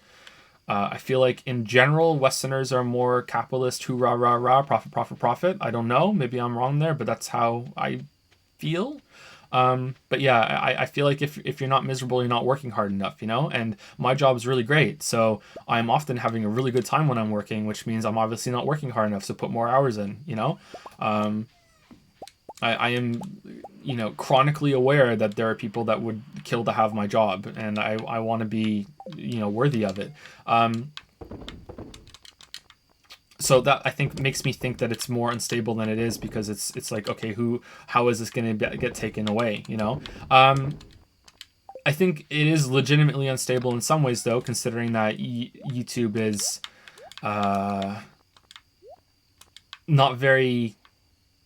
I feel like in general, Westerners are more capitalist, hoorah, rah, rah, profit, profit, profit. I don't know. Maybe I'm wrong there, but that's how I feel. But yeah, I feel like if you're not miserable, you're not working hard enough, you know? And my job is really great. So I'm often having a really good time when I'm working, which means I'm obviously not working hard enough. So put more hours in, you know? I am, you know, chronically aware that there are people that would kill to have my job, and I want to be, you know, worthy of it. So that, I think, makes me think that it's more unstable than it is, because it's like, okay, how is this going to get taken away, you know? I think it is legitimately unstable in some ways, though, considering that YouTube is not very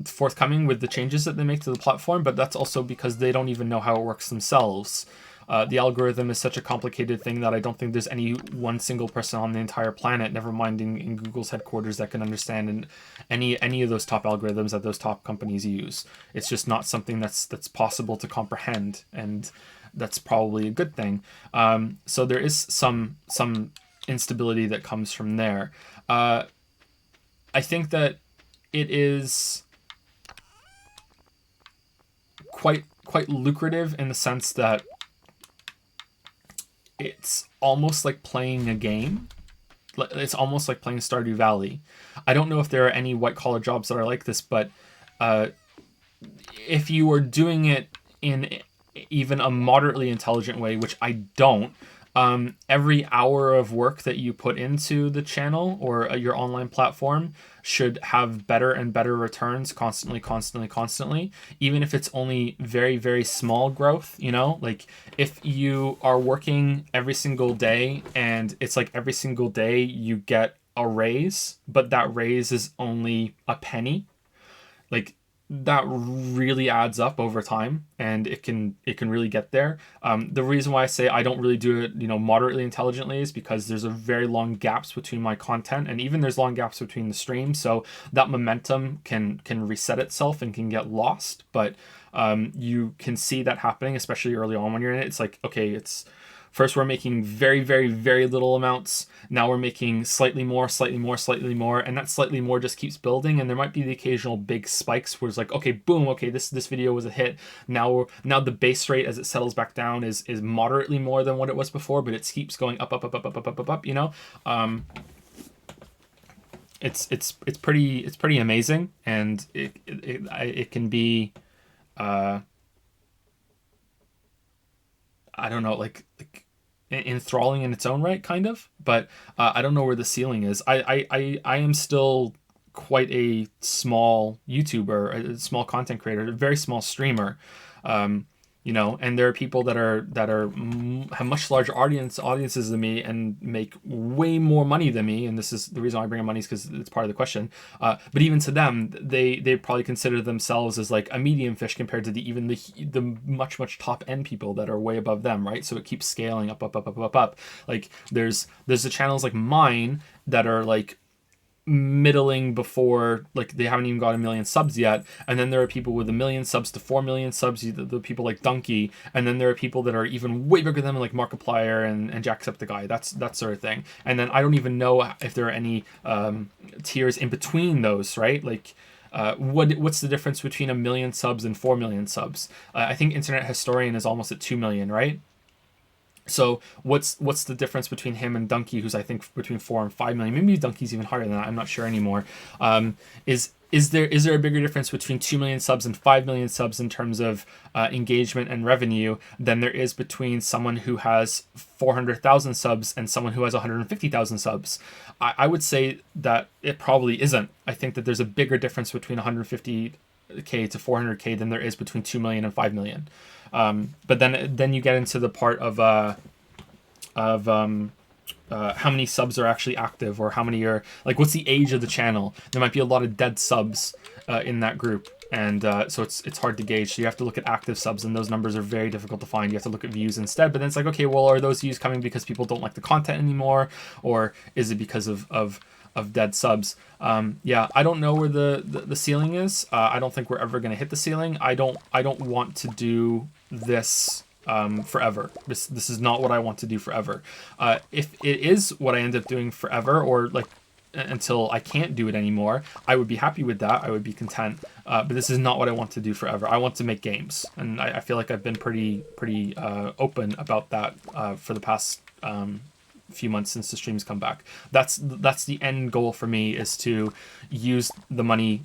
forthcoming with the changes that they make to the platform, but that's also because they don't even know how it works themselves. The algorithm is such a complicated thing that I don't think there's any one single person on the entire planet, never mind in Google's headquarters, that can understand any of those top algorithms that those top companies use. It's just not something that's possible to comprehend, and that's probably a good thing. So there is some instability that comes from there. I think that it is quite lucrative in the sense that it's almost like playing a game. It's almost like playing Stardew Valley. I don't know if there are any white collar jobs that are like this, but if you are doing it in even a moderately intelligent way, which I don't, every hour of work that you put into the channel or your online platform should have better and better returns constantly, even if it's only very, very small growth, you know? Like, if you are working every single day and it's like every single day you get a raise, but that raise is only a penny, like, that really adds up over time, and it can really get there. The reason why I say I don't really do it, you know, moderately intelligently, is because there's a very long gaps between my content, and even there's long gaps between the streams, so that momentum can reset itself and can get lost. But you can see that happening, especially early on when you're in it. It's like, okay, it's first we're making very, very, very little amounts. Now we're making slightly more, and that slightly more just keeps building. And there might be the occasional big spikes where it's like, okay, boom, okay, this video was a hit. Now the base rate as it settles back down is moderately more than what it was before, but it keeps going up. You know, it's pretty amazing, and it can be. I don't know, like enthralling in its own right, kind of. But I don't know where the ceiling is. I am still quite a small YouTuber, a small content creator, a very small streamer. You know, and there are people that have much larger audiences than me and make way more money than me. And this is the reason why I bring up money, is because it's part of the question. But even to them, they probably consider themselves as like a medium fish compared to the much top end people that are way above them, right? So it keeps scaling up. Like there's the channels like mine that are like middling before, like, they haven't even got 1 million subs yet, and then there are people with 1 million subs to 4 million subs, the people like Donkey, and then there are people that are even way bigger than them, like Markiplier and Jacksepticeye, that sort of thing. And then I don't even know if there are any tiers in between those, right? Like, what's the difference between 1 million subs and 4 million subs? I think Internet Historian is almost at 2 million, right? So what's the difference between him and Donkey, who's I think between 4 and 5 million? Maybe Donkey's even higher than that. I'm not sure anymore. Is there a bigger difference between 2 million subs and 5 million subs in terms of engagement and revenue than there is between someone who has 400,000 subs and someone who has 150,000 subs? I would say that it probably isn't. I think that there's a bigger difference between 150k to 400k than there is between 2 million and 5 million. But then you get into the part of how many subs are actually active, or how many are like, what's the age of the channel? There might be a lot of dead subs in that group, and so it's hard to gauge. So you have to look at active subs, and those numbers are very difficult to find. You have to look at views instead. But then it's like, okay, well, are those views coming because people don't like the content anymore, or is it because of dead subs? Yeah, I don't know where the ceiling is. I don't think we're ever going to hit the ceiling. I don't want to do this forever. This is not what I want to do forever. If it is what I end up doing forever, or like until I can't do it anymore, I would be happy with that. I would be content. But this is not what I want to do forever. I want to make games, and I feel like I've been pretty open about that for the past few months since the streams come back. That's the end goal for me, is to use the money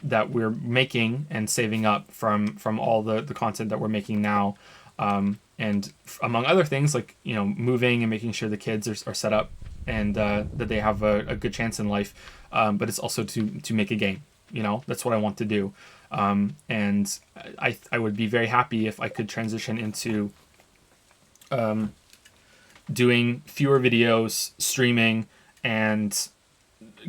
that we're making and saving up from all the content that we're making now, and among other things, like, you know, moving and making sure the kids are set up, and that they have a good chance in life, but it's also to make a game. You know, that's what I want to do, and I would be very happy if I could transition into doing fewer videos, streaming, and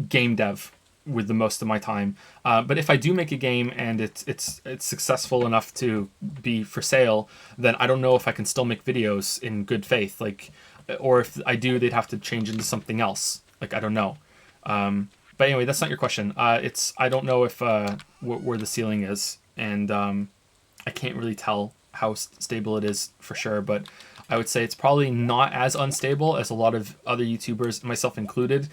game dev with the most of my time. But if I do make a game and it's successful enough to be for sale, then I don't know if I can still make videos in good faith. Like, or if I do, they'd have to change into something else. Like, I don't know. But anyway, that's not your question. I don't know if where the ceiling is, and I can't really tell how stable it is for sure. But I would say it's probably not as unstable as a lot of other YouTubers, myself included,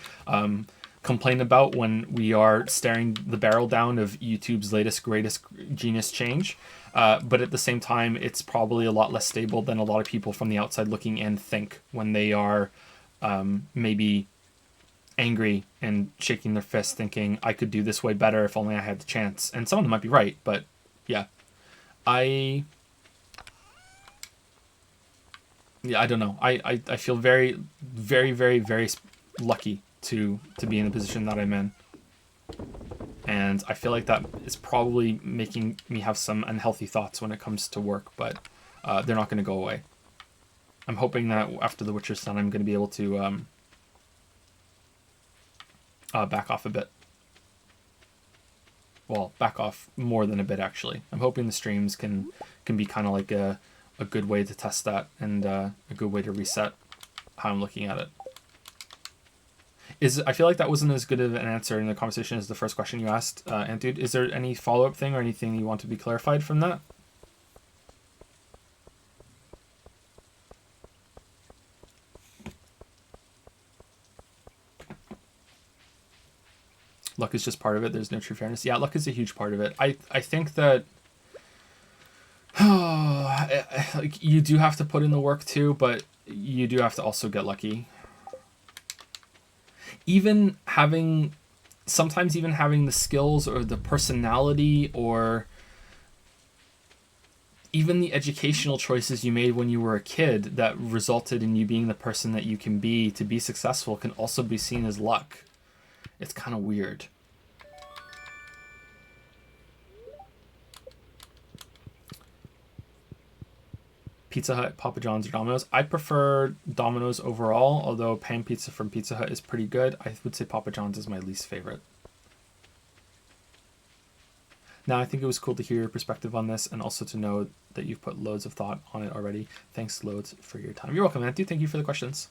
complain about when we are staring the barrel down of YouTube's latest greatest genius change. But at the same time, it's probably a lot less stable than a lot of people from the outside looking in think when they are maybe angry and shaking their fist thinking, I could do this way better if only I had the chance. And some of them might be right, but yeah. I don't know. I feel very, very, very, very lucky to be in the position that I'm in. And I feel like that is probably making me have some unhealthy thoughts when it comes to work, but they're not going to go away. I'm hoping that after The Witcher's done, I'm going to be able to back off a bit. Well, back off more than a bit, actually. I'm hoping the streams can be kind of like a good way to test that, and a good way to reset how I'm looking at it. I feel like that wasn't as good of an answer in the conversation as the first question you asked, Antude. Is there any follow-up thing or anything you want to be clarified from that? Luck is just part of it. There's no true fairness. Yeah, luck is a huge part of it. I think that like, you do have to put in the work too, but you do have to also get lucky. Sometimes even having the skills or the personality or even the educational choices you made when you were a kid that resulted in you being the person that you can be to be successful can also be seen as luck. It's kind of weird. Pizza Hut, Papa John's, or Domino's. I prefer Domino's overall, although pan pizza from Pizza Hut is pretty good. I would say Papa John's is my least favorite. Now, I think it was cool to hear your perspective on this, and also to know that you've put loads of thought on it already. Thanks loads for your time. You're welcome, Matthew. Thank you for the questions.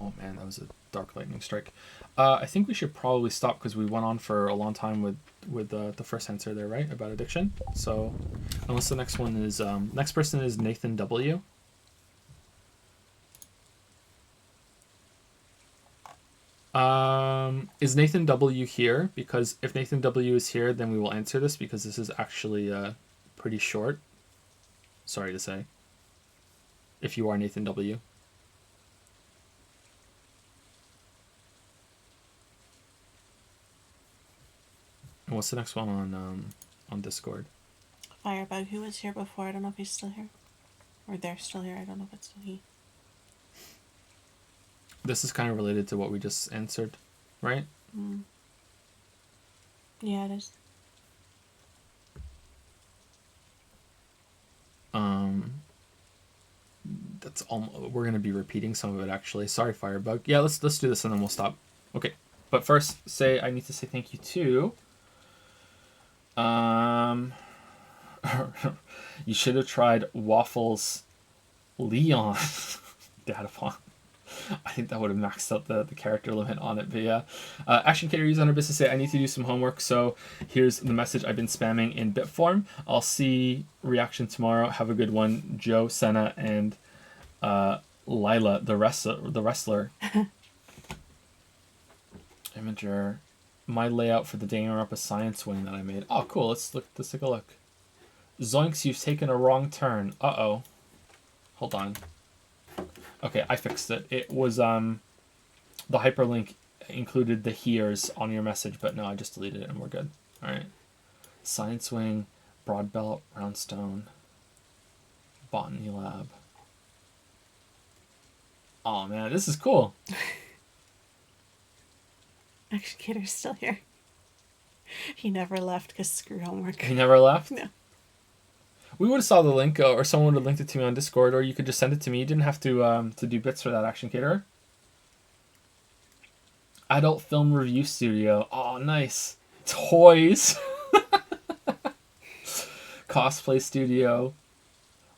Oh man, that was a dark lightning strike. I think we should probably stop because we went on for a long time with the first answer there, right? About addiction. So unless the next one is next person is Nathan W. Is Nathan W here? Because if Nathan W is here, then we will answer this because this is actually pretty short. Sorry to say. If you are Nathan W. And what's the next one on Discord? Firebug, who was here before. I don't know if he's still here. Or they're still here. I don't know if it's still he. This is kind of related to what we just answered, right? Mm. Yeah, it is. That's all. We're gonna be repeating some of it actually. Sorry, Firebug. Yeah, let's do this and then we'll stop. Okay, but first, I need to say thank you to. You should have tried Waffles Leon. Datapon. I think that would have maxed out the character limit on it, but yeah. Action Cater user on her business say I need to do some homework, so here's the message I've been spamming in bit form. I'll see reaction tomorrow. Have a good one, Joe, Senna, and Lila, the wrestler. Imager. My layout for the Danganronpa Science Wing that I made. Oh, cool. Let's take a look. Zoinks, you've taken a wrong turn. Uh-oh. Hold on. Okay, I fixed it. It was, the hyperlink included the here's on your message, but no, I just deleted it and we're good. Alright. Science Wing, Broadbelt, Roundstone, Botany Lab. Oh man, this is cool. Action Cater's still here. He never left because screw homework. He never left? No. We would have saw the link, or someone would have linked it to me on Discord, or you could just send it to me. You didn't have to do bits for that, Action Caterer. Adult Film Review Studio. Oh, nice. Toys. Cosplay Studio.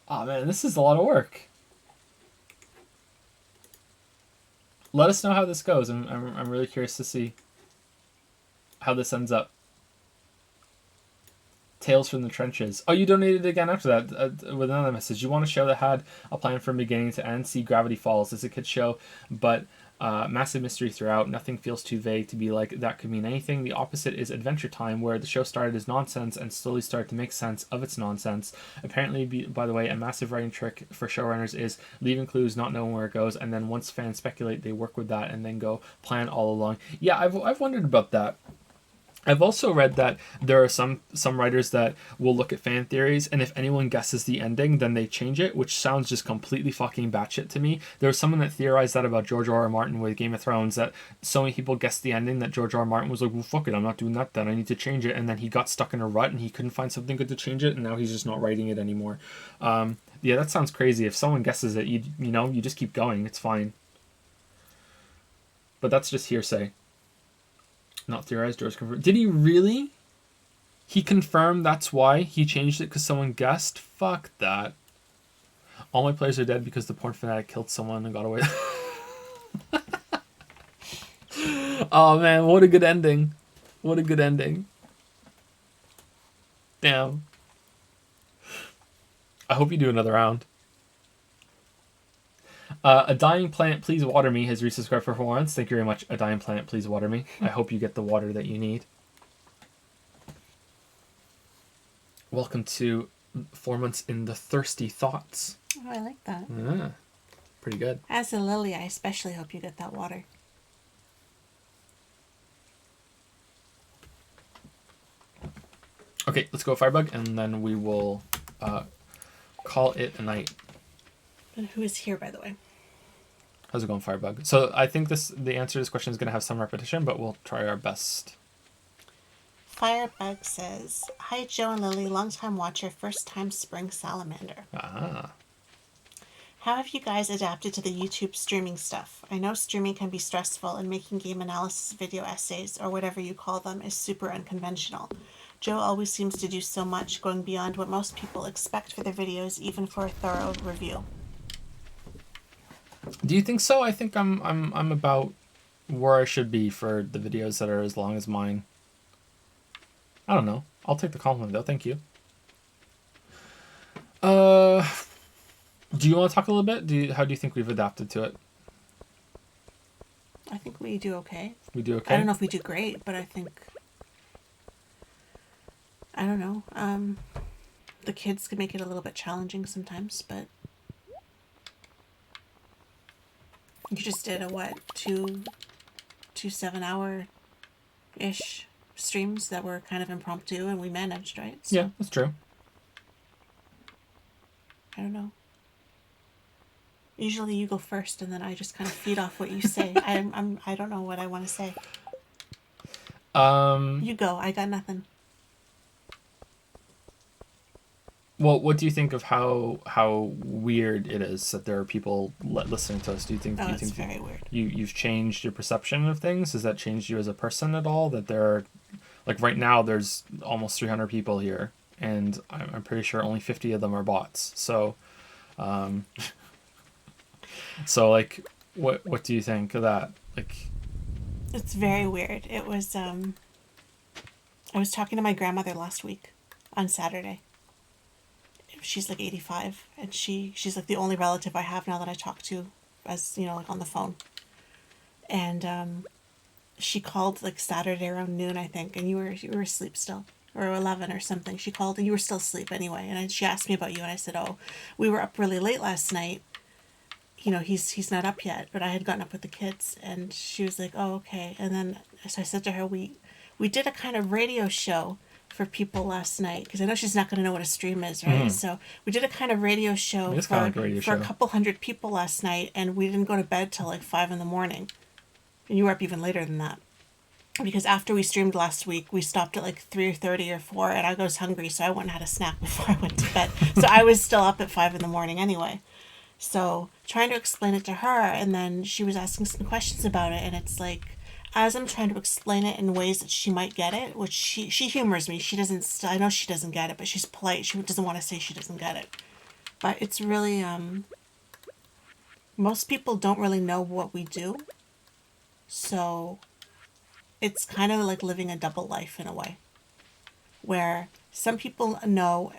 Oh man, this is a lot of work. Let us know how this goes. I'm really curious to see how this ends up. Tales from the Trenches. Oh, you donated again after that with another message. You want a show that had a plan from beginning to end? See Gravity Falls. It's a kid's show, but massive mystery throughout. Nothing feels too vague to be like that could mean anything. The opposite is Adventure Time, where the show started as nonsense and slowly started to make sense of its nonsense. Apparently, by the way, a massive writing trick for showrunners is leaving clues, not knowing where it goes, and then once fans speculate, they work with that and then go plan all along. Yeah, I've wondered about that. I've also read that there are some writers that will look at fan theories, and if anyone guesses the ending, then they change it, which sounds just completely fucking batshit to me. There was someone that theorized that about George R. R. Martin with Game of Thrones, that so many people guessed the ending that George R. R. Martin was like, well, fuck it, I'm not doing that then, I need to change it, and then he got stuck in a rut, and he couldn't find something good to change it, and now he's just not writing it anymore. Yeah, that sounds crazy. If someone guesses it, you just keep going, it's fine. But that's just hearsay. Not theorized, George confirmed. Did he really? He confirmed that's why he changed it because someone guessed? Fuck that. All my players are dead because the porn fanatic killed someone and got away. Oh man, what a good ending. What a good ending. Damn. I hope you do another round. A Dying Plant, Please Water Me has resubscribed for 4 months. Thank you very much, A Dying Plant, Please Water Me. I hope you get the water that you need. Welcome to 4 months in the Thirsty Thoughts. Oh, I like that. Yeah, pretty good. As a Lily, I especially hope you get that water. Okay, let's go Firebug, and then we will call it a night. But who is here, by the way? How's it going, Firebug? So I think the answer to this question is going to have some repetition, but we'll try our best. Firebug says, hi, Joe and Lily, long-time watcher, first-time spring salamander. Ah. How have you guys adapted to the YouTube streaming stuff? I know streaming can be stressful, and making game analysis video essays, or whatever you call them, is super unconventional. Joe always seems to do so much, going beyond what most people expect for their videos, even for a thorough review. Do you think so? I think I'm about where I should be for the videos that are as long as mine. I don't know. I'll take the compliment though. Thank you. Do you want to talk a little bit? How do you think we've adapted to it? I think we do okay. We do okay? I don't know if we do great, but I think, I don't know. The kids can make it a little bit challenging sometimes, but you just did a what, two 7 hour ish streams that were kind of impromptu and we managed, right? So, yeah, that's true. I don't know. Usually you go first and then I just kind of feed off what you say. I don't know what I want to say. You go. I got nothing. Well, what do you think of how weird it is that there are people listening to us? Do you think? Oh, do you it's think very weird. you've changed your perception of things? Has that changed you as a person at all? That there are, like right now, there's almost 300 people here, and I'm pretty sure only 50 of them are bots. So, so like, what do you think of that? Like, It's very weird. It was I was talking to my grandmother last week on Saturday. She's like 85 and she's like the only relative I have now that I talk to as, like on the phone. And she called like Saturday around noon, I think, and you were asleep still, or 11 or something. She called and you were still asleep anyway. And she asked me about you and I said, "Oh, we were up really late last night. He's not up yet, but I had gotten up with the kids." And she was like, "Oh, okay." And then so I said to her, we did a kind of radio show for people last night, because I know she's not going to know what a stream is, right? So we did a kind of radio show it's kind of like a radio for show. a couple hundred people last night, and we didn't go to bed till like 5 a.m. And you were up even later than that. Because after we streamed last week, we stopped at like 3:30 or 4, and I was hungry, so I went and had a snack before I went to bed. So I was still up at 5 a.m. anyway. So trying to explain it to her, and then she was asking some questions about it, and it's like, as I'm trying to explain it in ways that she might get it, which she humors me. She doesn't. I know she doesn't get it, but she's polite. She doesn't want to say she doesn't get it. But it's really most people don't really know what we do, so it's kind of like living a double life in a way, where some people know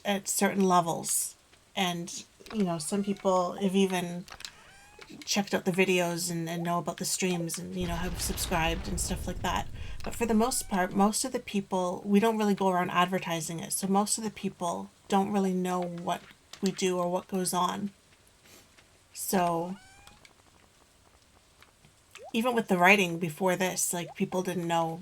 at certain levels, and some people have even checked out the videos and know about the streams and have subscribed and stuff like that. But for the most part, most of the people, we don't really go around advertising it, so most of the people don't really know what we do or what goes on. So even with the writing before this, like, people didn't know.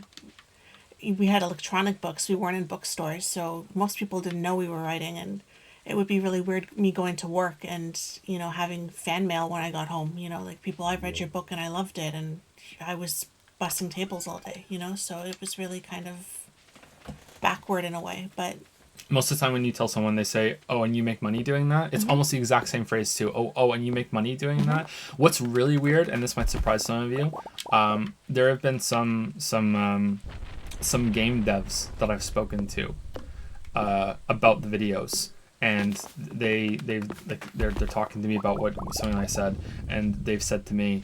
We had electronic books, we weren't in bookstores, so most people didn't know we were writing. And it would be really weird me going to work and having fan mail when I got home, like, people, "I read your book and I loved it," and I was bussing tables all day, so it was really kind of backward in a way. But Most of the time when you tell someone, they say, "Oh, and you make money doing that?" It's almost the exact same phrase too. Oh, and you make money doing that? What's really weird, and this might surprise some of you, there have been some game devs that I've spoken to about the videos, and they're talking to me about something I said, and they've said to me,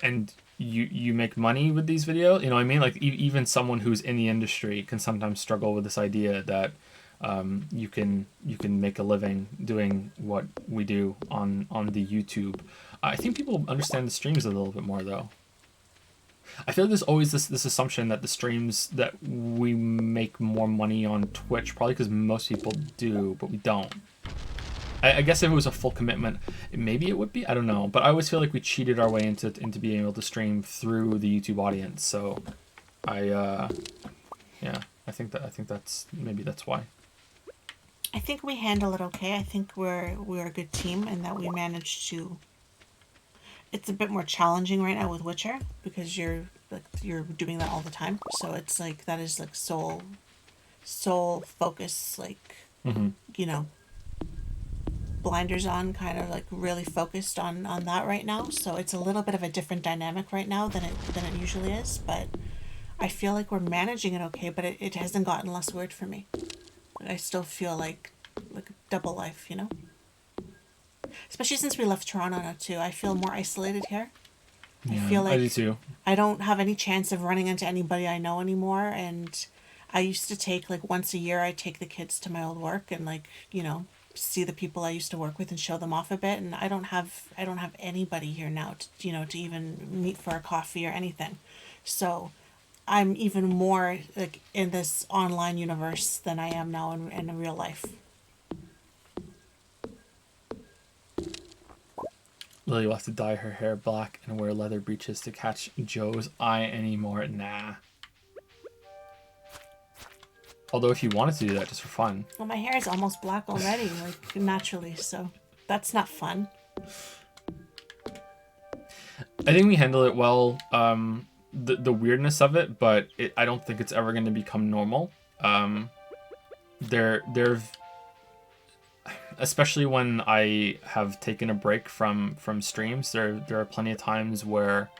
"And you make money with these videos?" You know what I mean? Like, even someone who's in the industry can sometimes struggle with this idea that you can make a living doing what we do on the YouTube. I think people understand the streams a little bit more, though. I feel like there's always this assumption that the streams, that we make more money on Twitch, probably because most people do, but we don't. I guess if it was a full commitment, maybe it would be. I don't know, but I always feel like we cheated our way into being able to stream through the YouTube audience. So, I think that's why. I think we handle it okay. I think we're a good team, and that we managed to. It's a bit more challenging right now with Witcher, because you're doing that all the time. So it's like, that is like sole focus, like, blinders on, kind of like really focused on that right now. So it's a little bit of a different dynamic right now than it usually is. But I feel like we're managing it okay. But it hasn't gotten less weird for me. I still feel like a double life, Especially since we left Toronto now too. I feel more isolated here. Yeah, I feel like I do too. I don't have any chance of running into anybody I know anymore. And I used to take, like, once a year, I'd take the kids to my old work, and, like, see the people I used to work with and show them off a bit. And I don't have anybody here now to, to even meet for a coffee or anything. So I'm even more like in this online universe than I am now in real life. Lily will have to dye her hair black and wear leather breeches to catch Joe's eye anymore. Nah. Although if you wanted to do that just for fun. Well, my hair is almost black already, like naturally, so that's not fun. I think we handle it well, the weirdness of it, but I don't think it's ever going to become normal. There especially when I have taken a break from streams, there are plenty of times where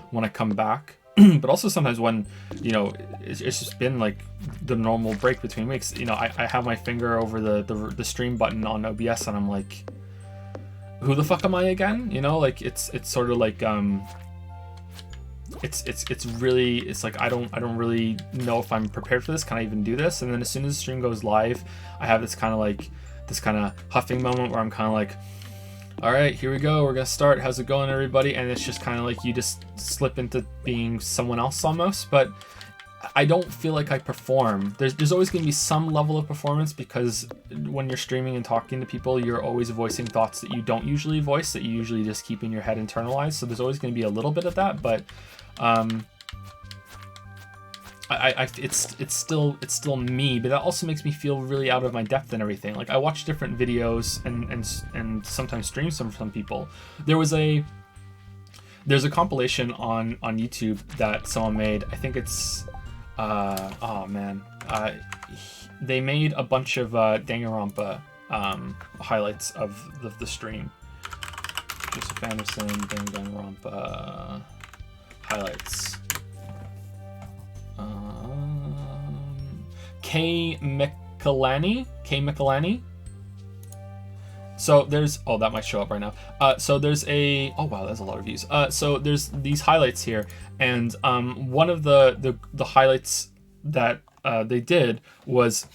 when I come back, but also sometimes when, it's just been like the normal break between weeks, I have my finger over the stream button on OBS and I'm like, who the fuck am I again? Like it's sort of like, it's like I don't really know if I'm prepared for this. Can I even do this? And then as soon as the stream goes live, I have this kind of huffing moment where I'm kind of like, all right, here we go, we're gonna start, how's it going, everybody? And it's just kind of like you just slip into being someone else almost. But I don't feel like I perform. There's always going to be some level of performance, because when you're streaming and talking to people, you're always voicing thoughts that you don't usually voice, that you usually just keep in your head internalized. So there's always going to be a little bit of that, but it's still me. But that also makes me feel really out of my depth and everything. Like I watch different videos and sometimes streams from some people. There's a compilation on YouTube that someone made. I think it's they made a bunch of Danganronpa highlights of the stream. Joseph Anderson Danganronpa highlights. K Michelani. So there's, that might show up right now. So there's wow, that's a lot of views. So there's these highlights here, and one of the highlights that they did was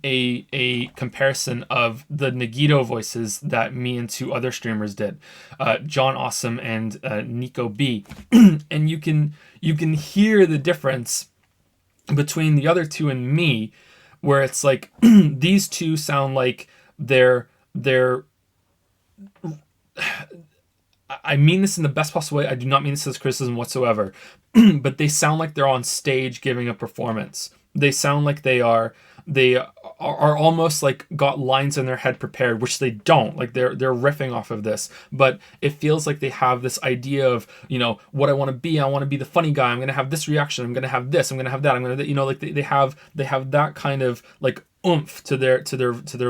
a comparison of the Nagito voices that me and two other streamers did, John Awesome and Nico B, and you can hear the difference between the other two and me, where it's like these two sound like they're I mean this in the best possible way. I do not mean this as criticism whatsoever, but they sound like they're on stage giving a performance. They sound like they are almost like got lines in their head prepared, which they don't. Like they're riffing off of this, but it feels like they have this idea of, what I want to be. I want to be the funny guy. I'm going to have this reaction. I'm going to have this. I'm going to have that. I'm going to, like they have that kind of like oomph to their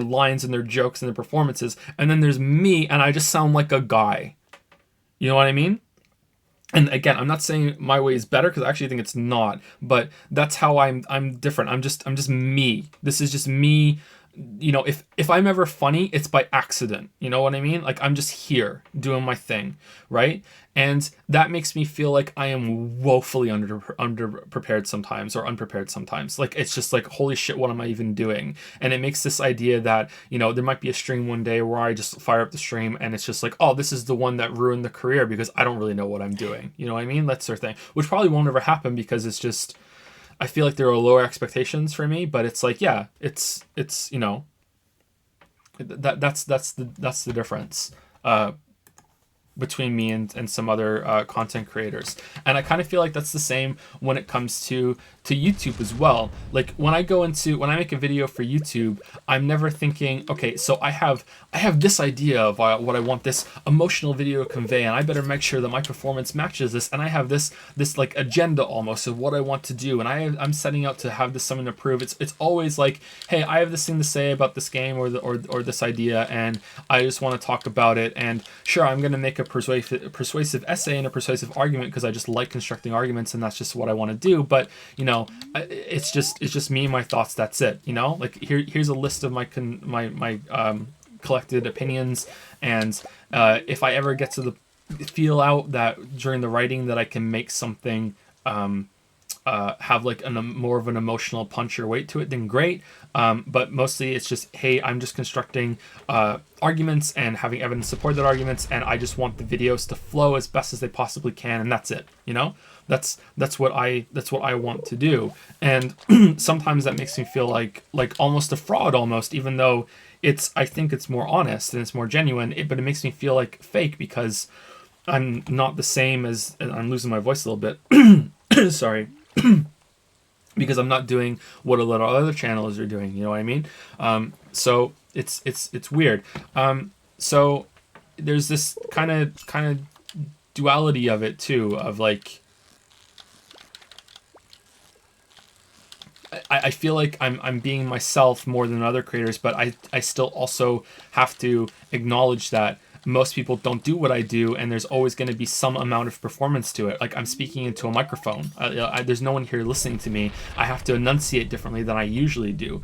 lines and their jokes and their performances. And then there's me, and I just sound like a guy. You know what I mean? And again, I'm not saying my way is better, because I actually think it's not. But that's how I'm different. I'm just me. This is just me. If I'm ever funny, it's by accident. You know what I mean? Like I'm just here doing my thing, right? And that makes me feel like I am woefully underprepared sometimes, or unprepared sometimes. Like it's just like, holy shit, what am I even doing? And it makes this idea that, there might be a stream one day where I just fire up the stream and it's just like, oh, this is the one that ruined the career because I don't really know what I'm doing. You know what I mean? That sort of thing, which probably won't ever happen, because it's just, I feel like there are lower expectations for me. But it's like, yeah, it's that's the difference between me and some other content creators. And I kind of feel like that's the same when it comes to YouTube as well. Like when I make a video for YouTube, I'm never thinking, okay, so I have this idea of what I want this emotional video to convey, and I better make sure that my performance matches this, and I have this like agenda almost of what I want to do, and I'm setting out to have this something to prove. It's always like, hey, I have this thing to say about this game or this idea, and I just want to talk about it. And sure, I'm going to make a persuasive essay and a persuasive argument because I just like constructing arguments, and that's just what I want to do. But it's just me and my thoughts. That's it. Like here's a list of my collected opinions, and if I ever get to feel out that during the writing that I can make something have like more of an emotional punch or weight to it, then great. But mostly it's just, hey, I'm just constructing arguments and having evidence support that arguments, and I just want the videos to flow as best as they possibly can, and that's it. That's what I want to do. And sometimes that makes me feel like almost a fraud almost, even though I think it's more honest and it's more genuine. But it makes me feel like fake because I'm not the same as, and I'm losing my voice a little bit. Sorry. Because I'm not doing what a lot of other channels are doing, you know what I mean? So it's weird. So there's this kind of duality of it too, of like, I feel like I'm being myself more than other creators, but I still also have to acknowledge that most people don't do what I do, and there's always going to be some amount of performance to it. Like I'm speaking into a microphone. There's no one here listening to me. I have to enunciate differently than I usually do.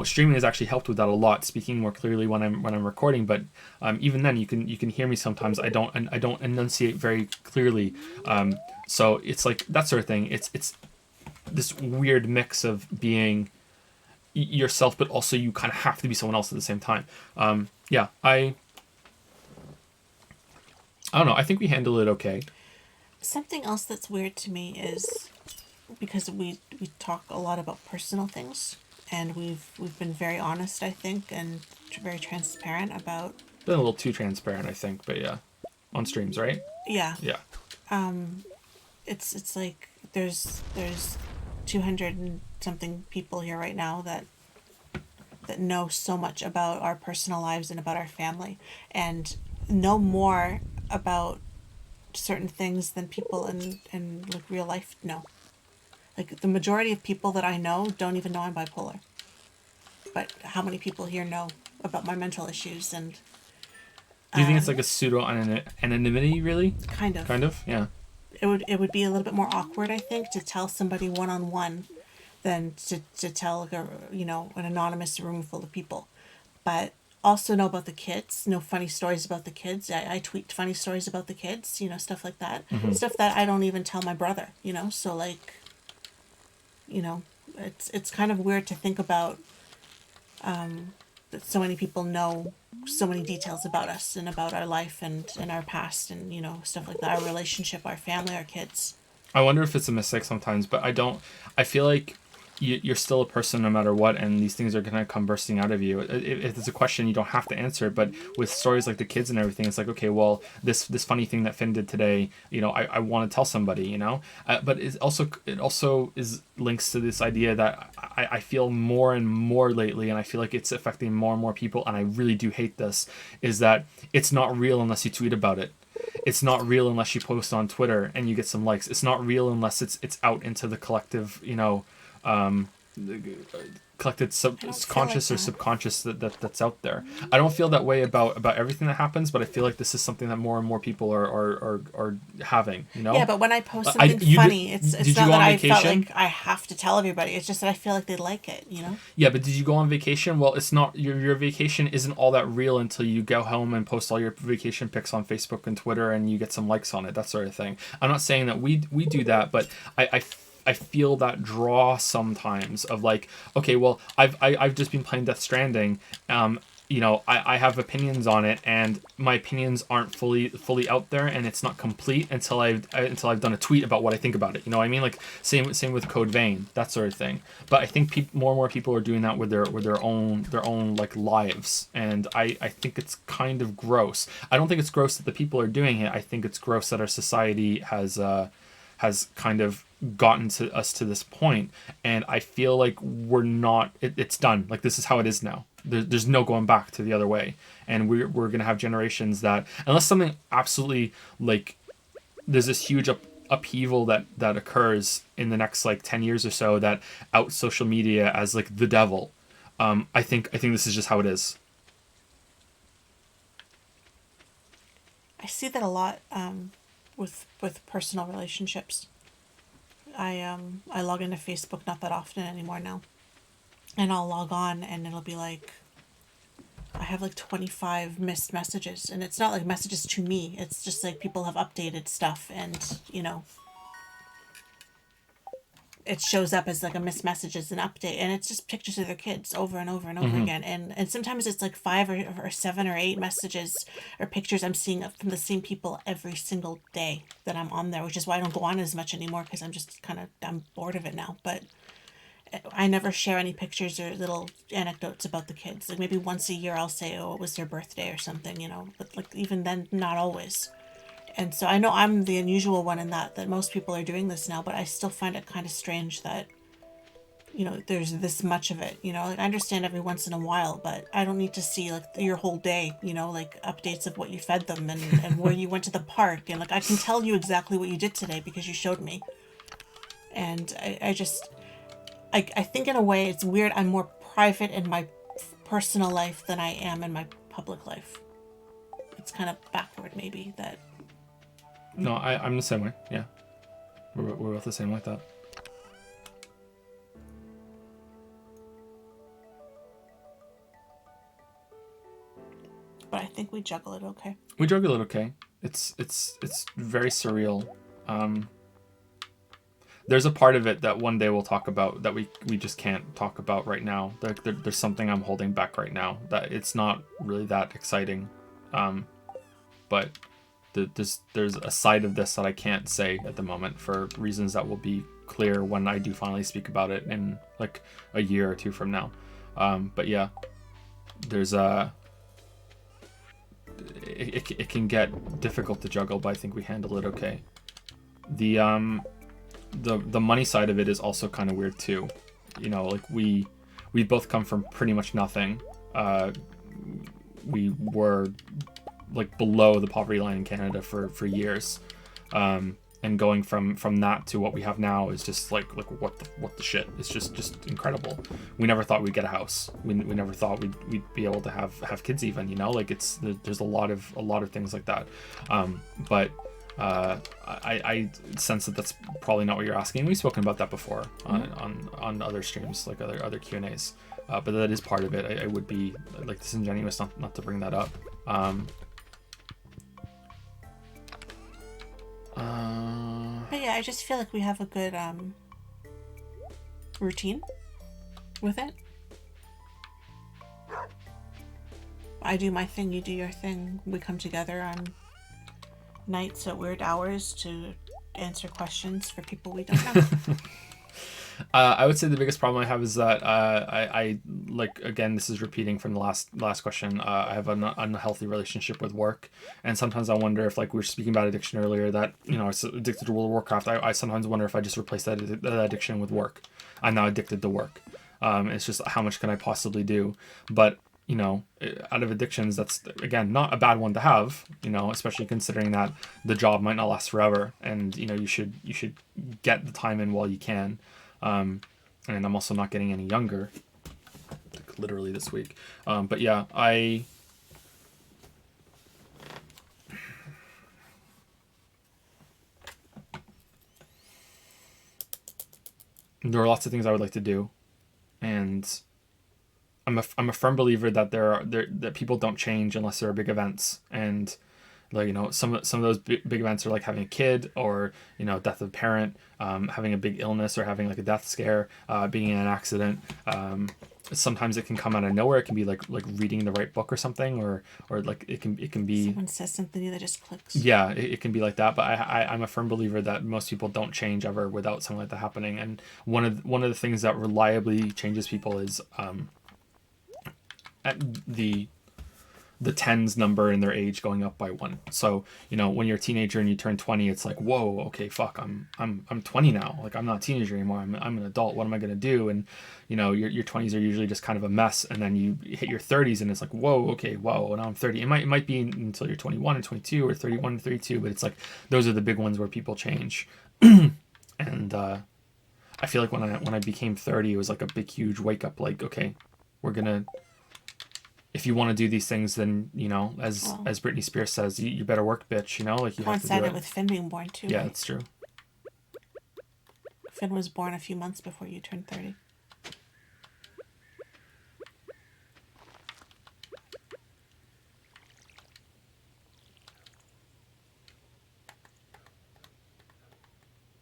Streaming has actually helped with that a lot, speaking more clearly when I'm recording. But even then, you can hear me sometimes. I don't enunciate very clearly. So it's like that sort of thing. It's this weird mix of being yourself, but also you kind of have to be someone else at the same time. Yeah, I don't know. I think we handle it okay. Something else that's weird to me is because we talk a lot about personal things, and we've been very honest, I think, and very transparent about. Been a little too transparent, I think, but yeah, on streams, right? Yeah. Yeah. It's like there's 200 and something people here right now that know so much about our personal lives and about our family, and know more about certain things than people in like real life know. Like the majority of people that I know don't even know I'm bipolar. But how many people here know about my mental issues? And do you think it's like a pseudo anonymity, really? Kind of. Kind of, yeah. It would be a little bit more awkward, I think, to tell somebody one on one than to tell like an anonymous room full of people. But also know about the kids, know funny stories about the kids. I tweet funny stories about the kids, stuff like that. Mm-hmm. Stuff that I don't even tell my brother, so like, it's kind of weird to think about that so many people know so many details about us and about our life and our past and, stuff like that, our relationship, our family, our kids. I wonder if it's a mistake sometimes, but I feel like you're still a person no matter what, and these things are going to come bursting out of you. If it's a question, you don't have to answer it, but with stories like the kids and everything, it's like, okay, well, this funny thing that Finn did today, I want to tell somebody, but it also is links to this idea that I feel more and more lately, and I feel like it's affecting more and more people, and I really do hate this, is that it's not real unless you tweet about it. It's not real unless you post on Twitter and you get some likes. It's not real unless it's out into the collective, collected conscious or subconscious that's out there. I don't feel that way about everything that happens, but I feel like this is something that more and more people are having. Yeah, but when I post something funny, it's not that I felt like I have to tell everybody. It's just that I feel like they like it. Yeah, but did you go on vacation? Well, it's not your vacation isn't all that real until you go home and post all your vacation pics on Facebook and Twitter, and you get some likes on it, that sort of thing. I'm not saying that we do that, but I feel that draw sometimes of like, okay, well, I've just been playing Death Stranding. I have opinions on it, and my opinions aren't fully out there, and it's not complete until I've done a tweet about what I think about it. You know what I mean? Like same with Code Vein, that sort of thing. But I think more and more people are doing that with their own like lives, and I think it's kind of gross. I don't think it's gross that the people are doing it. I think it's gross that our society has kind of gotten to us to this point, and I feel like we're not. It's done. Like this is how it is now. There's no going back to the other way, and we're gonna have generations that, unless something absolutely like, there's this huge upheaval that occurs in the next like 10 years or so that outs social media as like the devil. I think this is just how it is. I see that a lot with personal relationships. I log into Facebook not that often anymore now. And I'll log on and it'll be like, I have like 25 missed messages. And it's not like messages to me. It's just like people have updated stuff and, it shows up as like a missed message as an update, and it's just pictures of their kids over and over and over again, and sometimes it's like 5 or 7 or 8 messages or pictures I'm seeing from the same people every single day that I'm on there, which is why I don't go on as much anymore, because I'm bored of it now. But I never share any pictures or little anecdotes about the kids. Like maybe once a year I'll say, oh, it was their birthday or something, but like even then, not always. And so I know I'm the unusual one in that most people are doing this now, but I still find it kind of strange that, there's this much of it. Like I understand every once in a while, but I don't need to see like your whole day, like updates of what you fed them and where you went to the park. And like I can tell you exactly what you did today because you showed me. And I think in a way it's weird. I'm more private in my personal life than I am in my public life. It's kind of backward, maybe, that. No, I'm the same way. Yeah, we're both the same like that. But I think we juggle it okay. We juggle it okay. It's very surreal. There's a part of it that one day we'll talk about that we just can't talk about right now. There's something I'm holding back right now that it's not really that exciting, but there's a side of this that I can't say at the moment for reasons that will be clear when I do finally speak about it in like a year or two from now. But yeah, there's it can get difficult to juggle, but I think we handle it okay. The money side of it is also kind of weird too. Like we both come from pretty much nothing. We were like below the poverty line in Canada for years, and going from that to what we have now is just like what the shit. It's just incredible. We never thought we'd get a house. We never thought we'd be able to have kids even. Like there's a lot of things like that. But I sense that that's probably not what you're asking. We've spoken about that before on other streams, like other Q&As. But that is part of it. I would be like disingenuous not to bring that up. But yeah, I just feel like we have a good routine with it. I do my thing, you do your thing. We come together on nights at weird hours to answer questions for people we don't know. I would say the biggest problem I have is that I like, again, this is repeating from the last question. I have an unhealthy relationship with work, and sometimes I wonder if, like we were speaking about addiction earlier, that it's addicted to World of Warcraft. I sometimes wonder if I just replace that addiction with work. I'm now addicted to work. It's just how much can I possibly do? But out of addictions, that's again not a bad one to have. Especially considering that the job might not last forever, and you should get the time in while you can. And I'm also not getting any younger, like literally this week. But yeah, there are lots of things I would like to do, and I'm a firm believer that that people don't change unless there are big events. And like some of those big events are like having a kid, or death of a parent, having a big illness, or having like a death scare, being in an accident. Sometimes it can come out of nowhere. It can be like reading the right book or something, or like it can be someone says something that just clicks. Yeah, it can be like that. But I'm a firm believer that most people don't change ever without something like that happening. And one of the things that reliably changes people is at the tens number in their age going up by 1. So when you're a teenager and you turn 20, it's like, whoa, okay, fuck, I'm 20 now. Like, I'm not a teenager anymore. I'm an adult. What am I gonna do? And your 20s are usually just kind of a mess, and then you hit your 30s and it's like, whoa, okay, wow, now I'm 30. It might be until you're 21 or 22 or 31 or 32, but it's like those are the big ones where people change. And I feel like when I became 30, it was like a big huge wake up. Like, okay, if you want to do these things, then as Britney Spears says, you better work, bitch. Like you have to do it. With Finn being born too. Yeah, right? that's true. Finn was born a few months before you turned 30.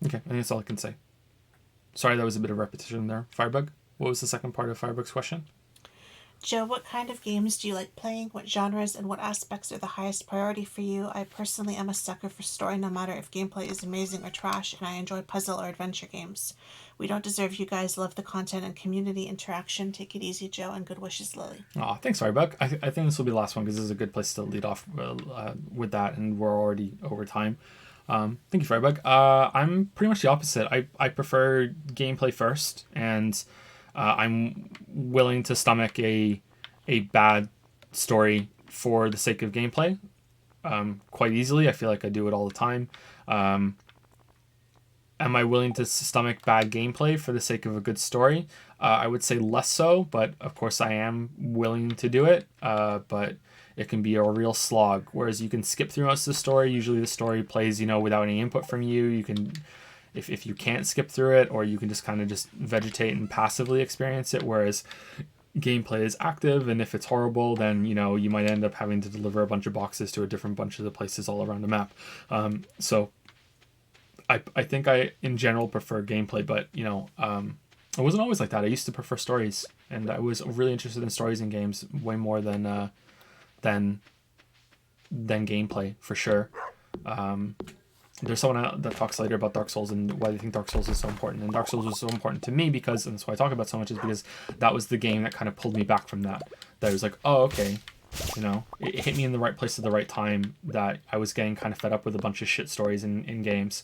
Okay, I think that's all I can say. Sorry, that was a bit of repetition there. Firebug, what was the second part of Firebug's question? Joe, what kind of games do you like playing? What genres and what aspects are the highest priority for you? I personally am a sucker for story, no matter if gameplay is amazing or trash, and I enjoy puzzle or adventure games. We don't deserve you guys. Love the content and community interaction. Take it easy, Joe, and good wishes, Lily. Oh, thanks, Firebug. I think this will be the last one because this is a good place to lead off with that, and we're already over time. Thank you, Firebug. I'm pretty much the opposite. I prefer gameplay first, and I'm willing to stomach a bad story for the sake of gameplay quite easily. I feel like I do it all the time. Am I willing to stomach bad gameplay for the sake of a good story? I would say less so, but of course I am willing to do it. But it can be a real slog. Whereas you can skip through most of the story. Usually the story plays, without any input from you. You can, if you can't skip through it, or you can just kind of just vegetate and passively experience it. Whereas gameplay is active, and if it's horrible, then you might end up having to deliver a bunch of boxes to a different bunch of the places all around the map. So I think I in general prefer gameplay, but I wasn't always like that. I used to prefer stories, and I was really interested in stories in games way more than gameplay, for sure. There's someone that talks later about Dark Souls and why they think Dark Souls is so important. And Dark Souls was so important to me because, and that's why I talk about it so much, is because that was the game that kind of pulled me back from that. That I was like, oh, okay. It hit me in the right place at the right time, that I was getting kind of fed up with a bunch of shit stories in games.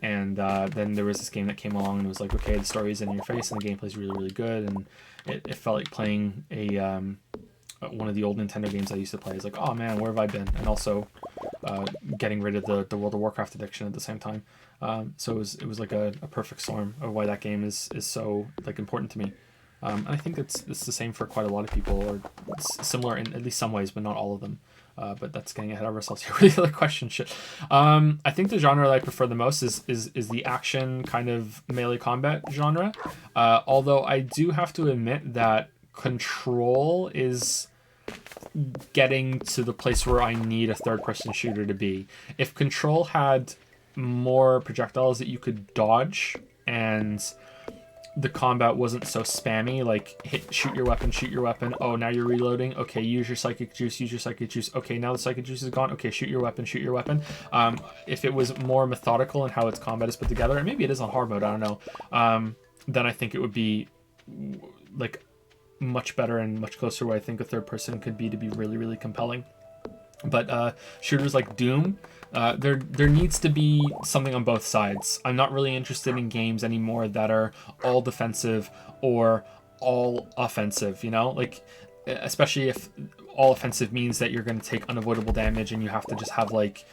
And then there was this game that came along and it was like, okay, the story is in your face and the gameplay is really, really good. And it felt like playing one of the old Nintendo games I used to play. It's like, oh man, where have I been? And also getting rid of the World of Warcraft addiction at the same time. So it was like a perfect storm of why that game is so like important to me. And I think it's the same for quite a lot of people, or it's similar in at least some ways, but not all of them. But that's getting ahead of ourselves here. Really, the question shit. I think the genre that I prefer the most is the action kind of melee combat genre. Although I do have to admit that Control is getting to the place where I need a third-person shooter to be. If Control had more projectiles that you could dodge, and the combat wasn't so spammy, like shoot your weapon, oh now you're reloading, okay, use your psychic juice, okay now the psychic juice is gone, okay, shoot your weapon. If it was more methodical in how its combat is put together, and maybe it is on hard mode, I don't know, then I think it would be like much better and much closer where I think a third person could be to be really, really compelling. But shooters like Doom, there needs to be something on both sides. I'm not really interested in games anymore that are all defensive or all offensive, like especially if all offensive means that you're going to take unavoidable damage and you have to just have like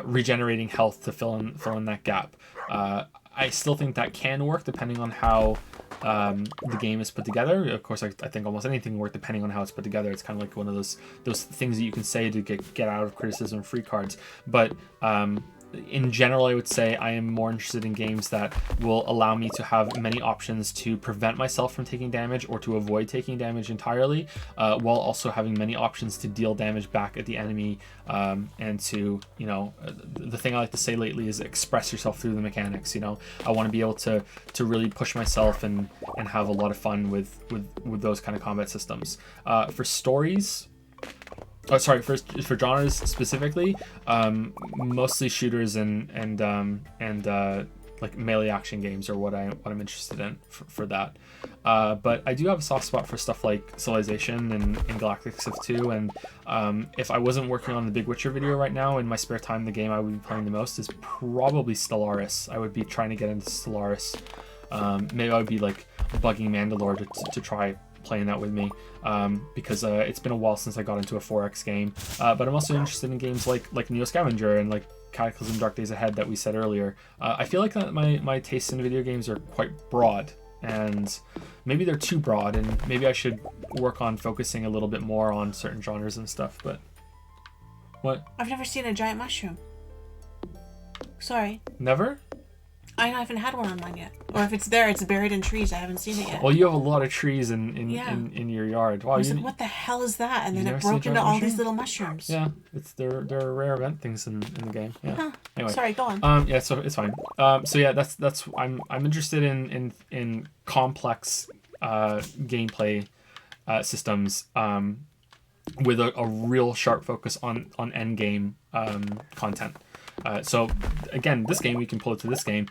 regenerating health to fill in that gap. I still think that can work depending on how the game is put together. Of course, I think almost anything can work depending on how it's put together. It's kind of like one of those things that you can say to get out of criticism free cards. But in general, I would say I am more interested in games that will allow me to have many options to prevent myself from taking damage or to avoid taking damage entirely, while also having many options to deal damage back at the enemy, and to, the thing I like to say lately is express yourself through the mechanics. I want to be able to really push myself and have a lot of fun with those kind of combat systems. For stories, for genres specifically, mostly shooters and like melee action games are what I'm interested in for that. But I do have a soft spot for stuff like Civilization and Galactic Civ 2. And if I wasn't working on the Big Witcher video right now, in my spare time, the game I would be playing the most is probably Stellaris. I would be trying to get into Stellaris. Maybe I would be like bugging Mandalore to try playing that with me, because it's been a while since I got into a 4X game, but I'm also interested in games like Neo Scavenger and like Cataclysm Dark Days Ahead that we said earlier. I feel like that my tastes in video games are quite broad, and maybe they're too broad, and maybe I should work on focusing a little bit more on certain genres and stuff. But what? I've never seen a giant mushroom. Sorry. Never? I haven't had one on mine yet. Or if it's there, it's buried in trees. I haven't seen it yet. Well, you have a lot of trees in your yard. Wow, I was like, what the hell is that? And then it broke into all these little mushrooms. Yeah, they're rare event things in the game. Yeah. Huh. Anyway. Sorry, go on. Yeah, so it's fine. So yeah, that's I'm interested in complex gameplay systems with a real sharp focus on end game content. So again, this game, we can pull it to this game.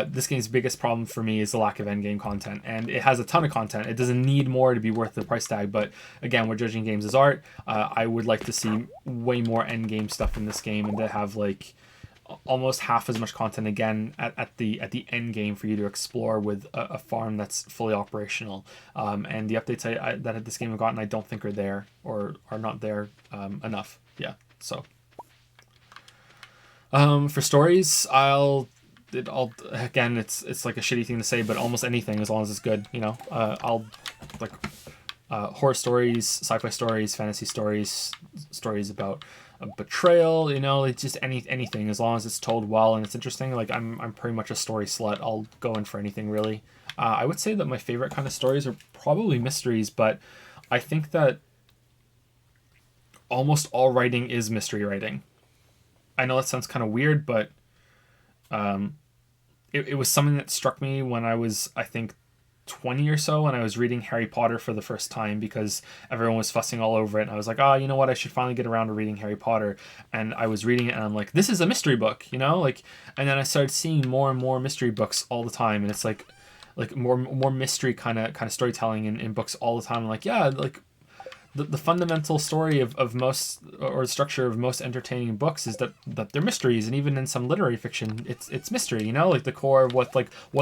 This game's biggest problem for me is the lack of end game content, and it has a ton of content. It doesn't need more to be worth the price tag, but again, we're judging games as art. I would like to see way more end game stuff in this game, and to have like almost half as much content again at the end game for you to explore with a farm that's fully operational. And the updates that this game have gotten, I don't think are there or are not there enough. Yeah, so. For stories, again, it's like a shitty thing to say, but almost anything as long as it's good, you know. I'll like horror stories, sci-fi stories, fantasy stories, stories about a betrayal, you know, it's just anything as long as it's told well and it's interesting. Like I'm pretty much a story slut. I'll go in for anything really. I would say that my favorite kind of stories are probably mysteries, but I think that almost all writing is mystery writing. I know that sounds kind of weird, but it was something that struck me when I was, I think, 20 or so, when I was reading Harry Potter for the first time, because everyone was fussing all over it. And I was like, oh, you know what? I should finally get around to reading Harry Potter. And I was reading it and I'm like, this is a mystery book, you know? Like, and then I started seeing more and more mystery books all the time. And it's like more mystery kind of storytelling in books all the time. I'm like, yeah, like, the fundamental story of most, or the structure of most entertaining books is that they're mysteries, and even in some literary fiction, it's mystery, you know, like the core of what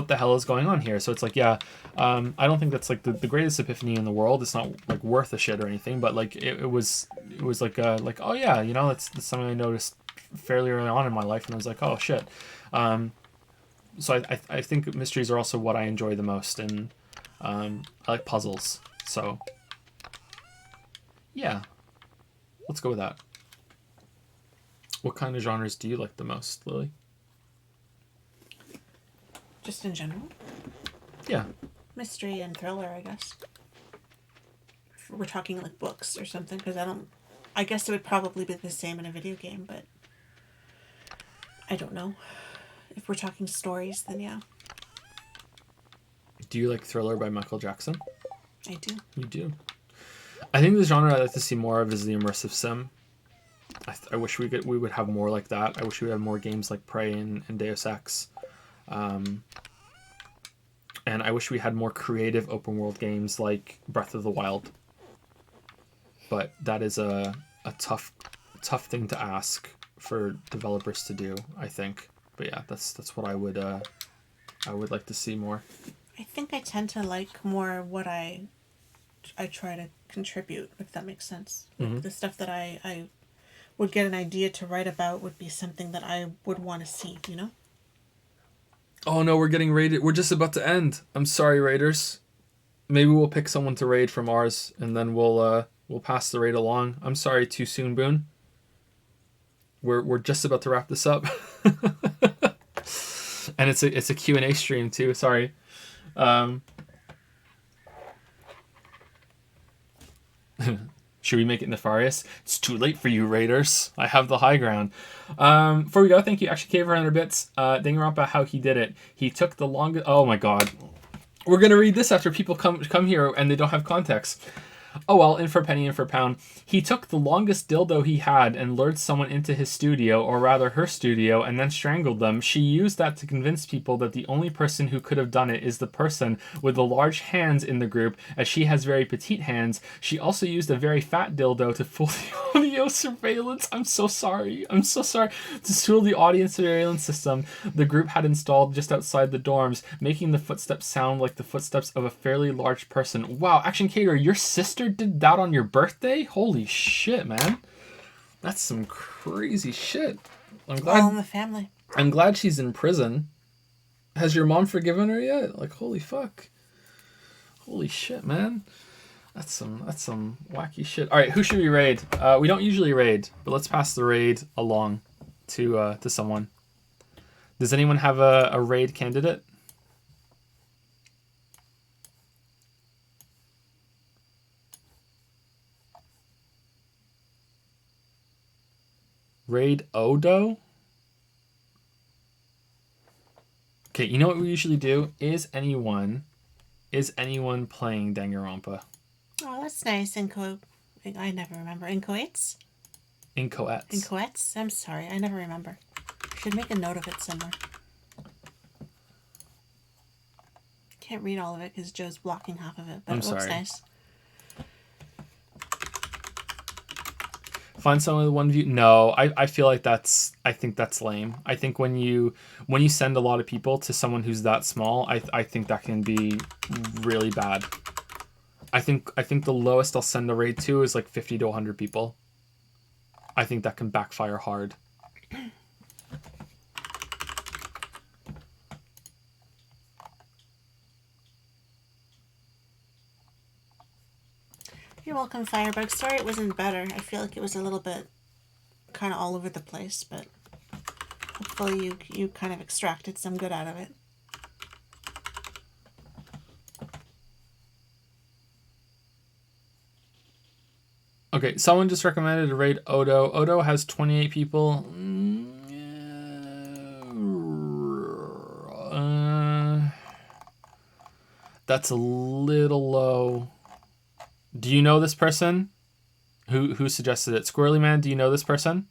the hell is going on here. So it's like, yeah, I don't think that's like the greatest epiphany in the world. It's not like worth a shit or anything, but like it was like oh yeah, you know, that's something I noticed fairly early on in my life, and I was like, oh shit. So I think mysteries are also what I enjoy the most, and I like puzzles, so. Yeah, let's go with that. What kind of genres do you like the most, Lily? Just in general? Yeah. Mystery and thriller, I guess. If we're talking like books or something, because I guess it would probably be the same in a video game, but I don't know. If we're talking stories, then yeah. Do you like Thriller by Michael Jackson? I do. You do? I think the genre I'd like to see more of is the immersive sim. I wish we would have more like that. I wish we had more games like Prey and Deus Ex. And I wish we had more creative open world games like Breath of the Wild. But that is a tough thing to ask for developers to do, I think. But yeah, that's what I would like to see more. I think I tend to like more what I try to contribute, if that makes sense. Mm-hmm. The stuff that I would get an idea to write about would be something that I would want to see, you know? Oh no, we're getting raided. We're just about to end. I'm sorry, raiders. Maybe we'll pick someone to raid from ours, and then we'll pass the raid along. I'm sorry, too soon, Boone. We're just about to wrap this up. And it's a Q&A stream too, sorry. Should we make it nefarious? It's too late for you, raiders. I have the high ground. Before we go, thank you. Actually, Cave 100 bits. Danganronpa, how he did it. He took the longest... Oh my god. We're going to read this after people come here and they don't have context. Oh well, in for a penny, in for a pound. He took the longest dildo he had and lured someone into his studio, or rather her studio, and then strangled them. She used that to convince people that the only person who could have done it is the person with the large hands in the group, as she has very petite hands. She also used a very fat dildo to fool the audio surveillance. I'm so sorry. To fool the audience surveillance system the group had installed just outside the dorms, making the footsteps sound like the footsteps of a fairly large person. Wow, Action Caterer, your sister did that on your birthday? Holy shit, man. That's some crazy shit. All in the family. I'm glad she's in prison. Has your mom forgiven her yet? Like, holy fuck. Holy shit, man. That's some wacky shit. All right, who should we raid? We don't usually raid, but let's pass the raid along to someone. Does anyone have a raid candidate? Raid Odo? Okay, you know what we usually do? Is anyone playing Danganronpa? Oh, that's nice. I never remember. Incoates? Incoettes. Incoettes? I'm sorry, I never remember. Should make a note of it somewhere. Can't read all of it because Joe's blocking half of it, but it looks nice. Find someone with one view. No, I feel like I think that's lame. I think when you send a lot of people to someone who's that small, I think that can be really bad. I think the lowest I'll send a raid to is like 50 to 100 people. I think that can backfire hard. You're welcome, Firebug. Sorry it wasn't better. I feel like it was a little bit kind of all over the place, but hopefully you kind of extracted some good out of it. Okay, someone just recommended to raid Odo. Odo has 28 people. That's a little low. Do you know this person? Who suggested it? Squirrely Man, do you know this person?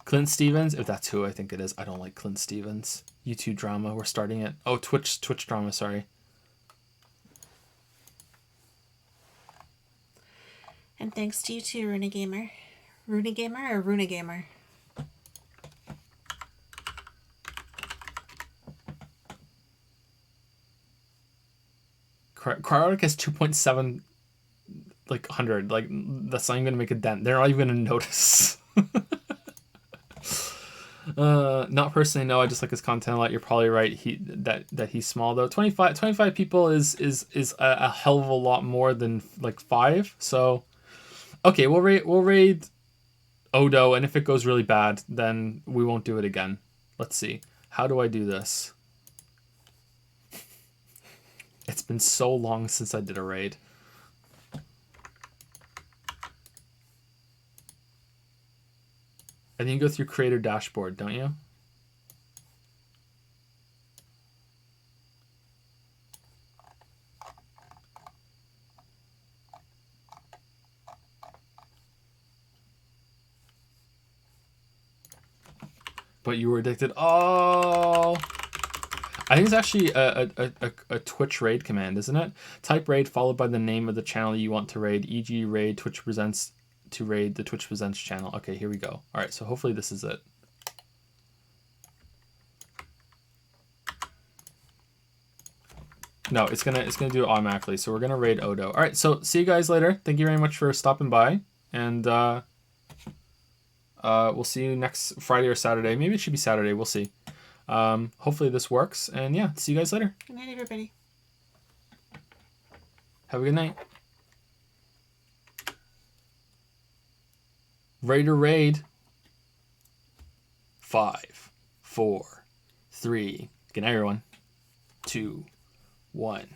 Clint Stevens? If that's who I think it is. I don't like Clint Stevens. YouTube drama. We're starting it. Oh, Twitch drama, sorry. And thanks to you too, Runegamer. Runegamer or Runegamer? Cryotic has 2.7 like 100. Like that's not even gonna make a dent. They're not even gonna notice. Not personally, no. I just like his content a lot. You're probably right. That he's small though. 25 people is a hell of a lot more than like 5. So okay, we'll raid Odo, and if it goes really bad, then we won't do it again. Let's see. How do I do this? It's been so long since I did a raid. I think you go through creator dashboard, don't you? But you were addicted. Oh, I think it's actually a Twitch raid command, isn't it? Type raid followed by the name of the channel you want to raid, e.g. raid Twitch Presents to raid the Twitch Presents channel. Okay, here we go. All right, so hopefully this is it. No, it's gonna do it automatically. So we're gonna raid Odo. All right, so see you guys later. Thank you very much for stopping by, and we'll see you next Friday or Saturday. Maybe it should be Saturday. We'll see. Hopefully this works, and yeah, see you guys later. Good night, everybody. Have a good night. Raider raid. 5, 4, 3. Good night, everyone. 2, 1.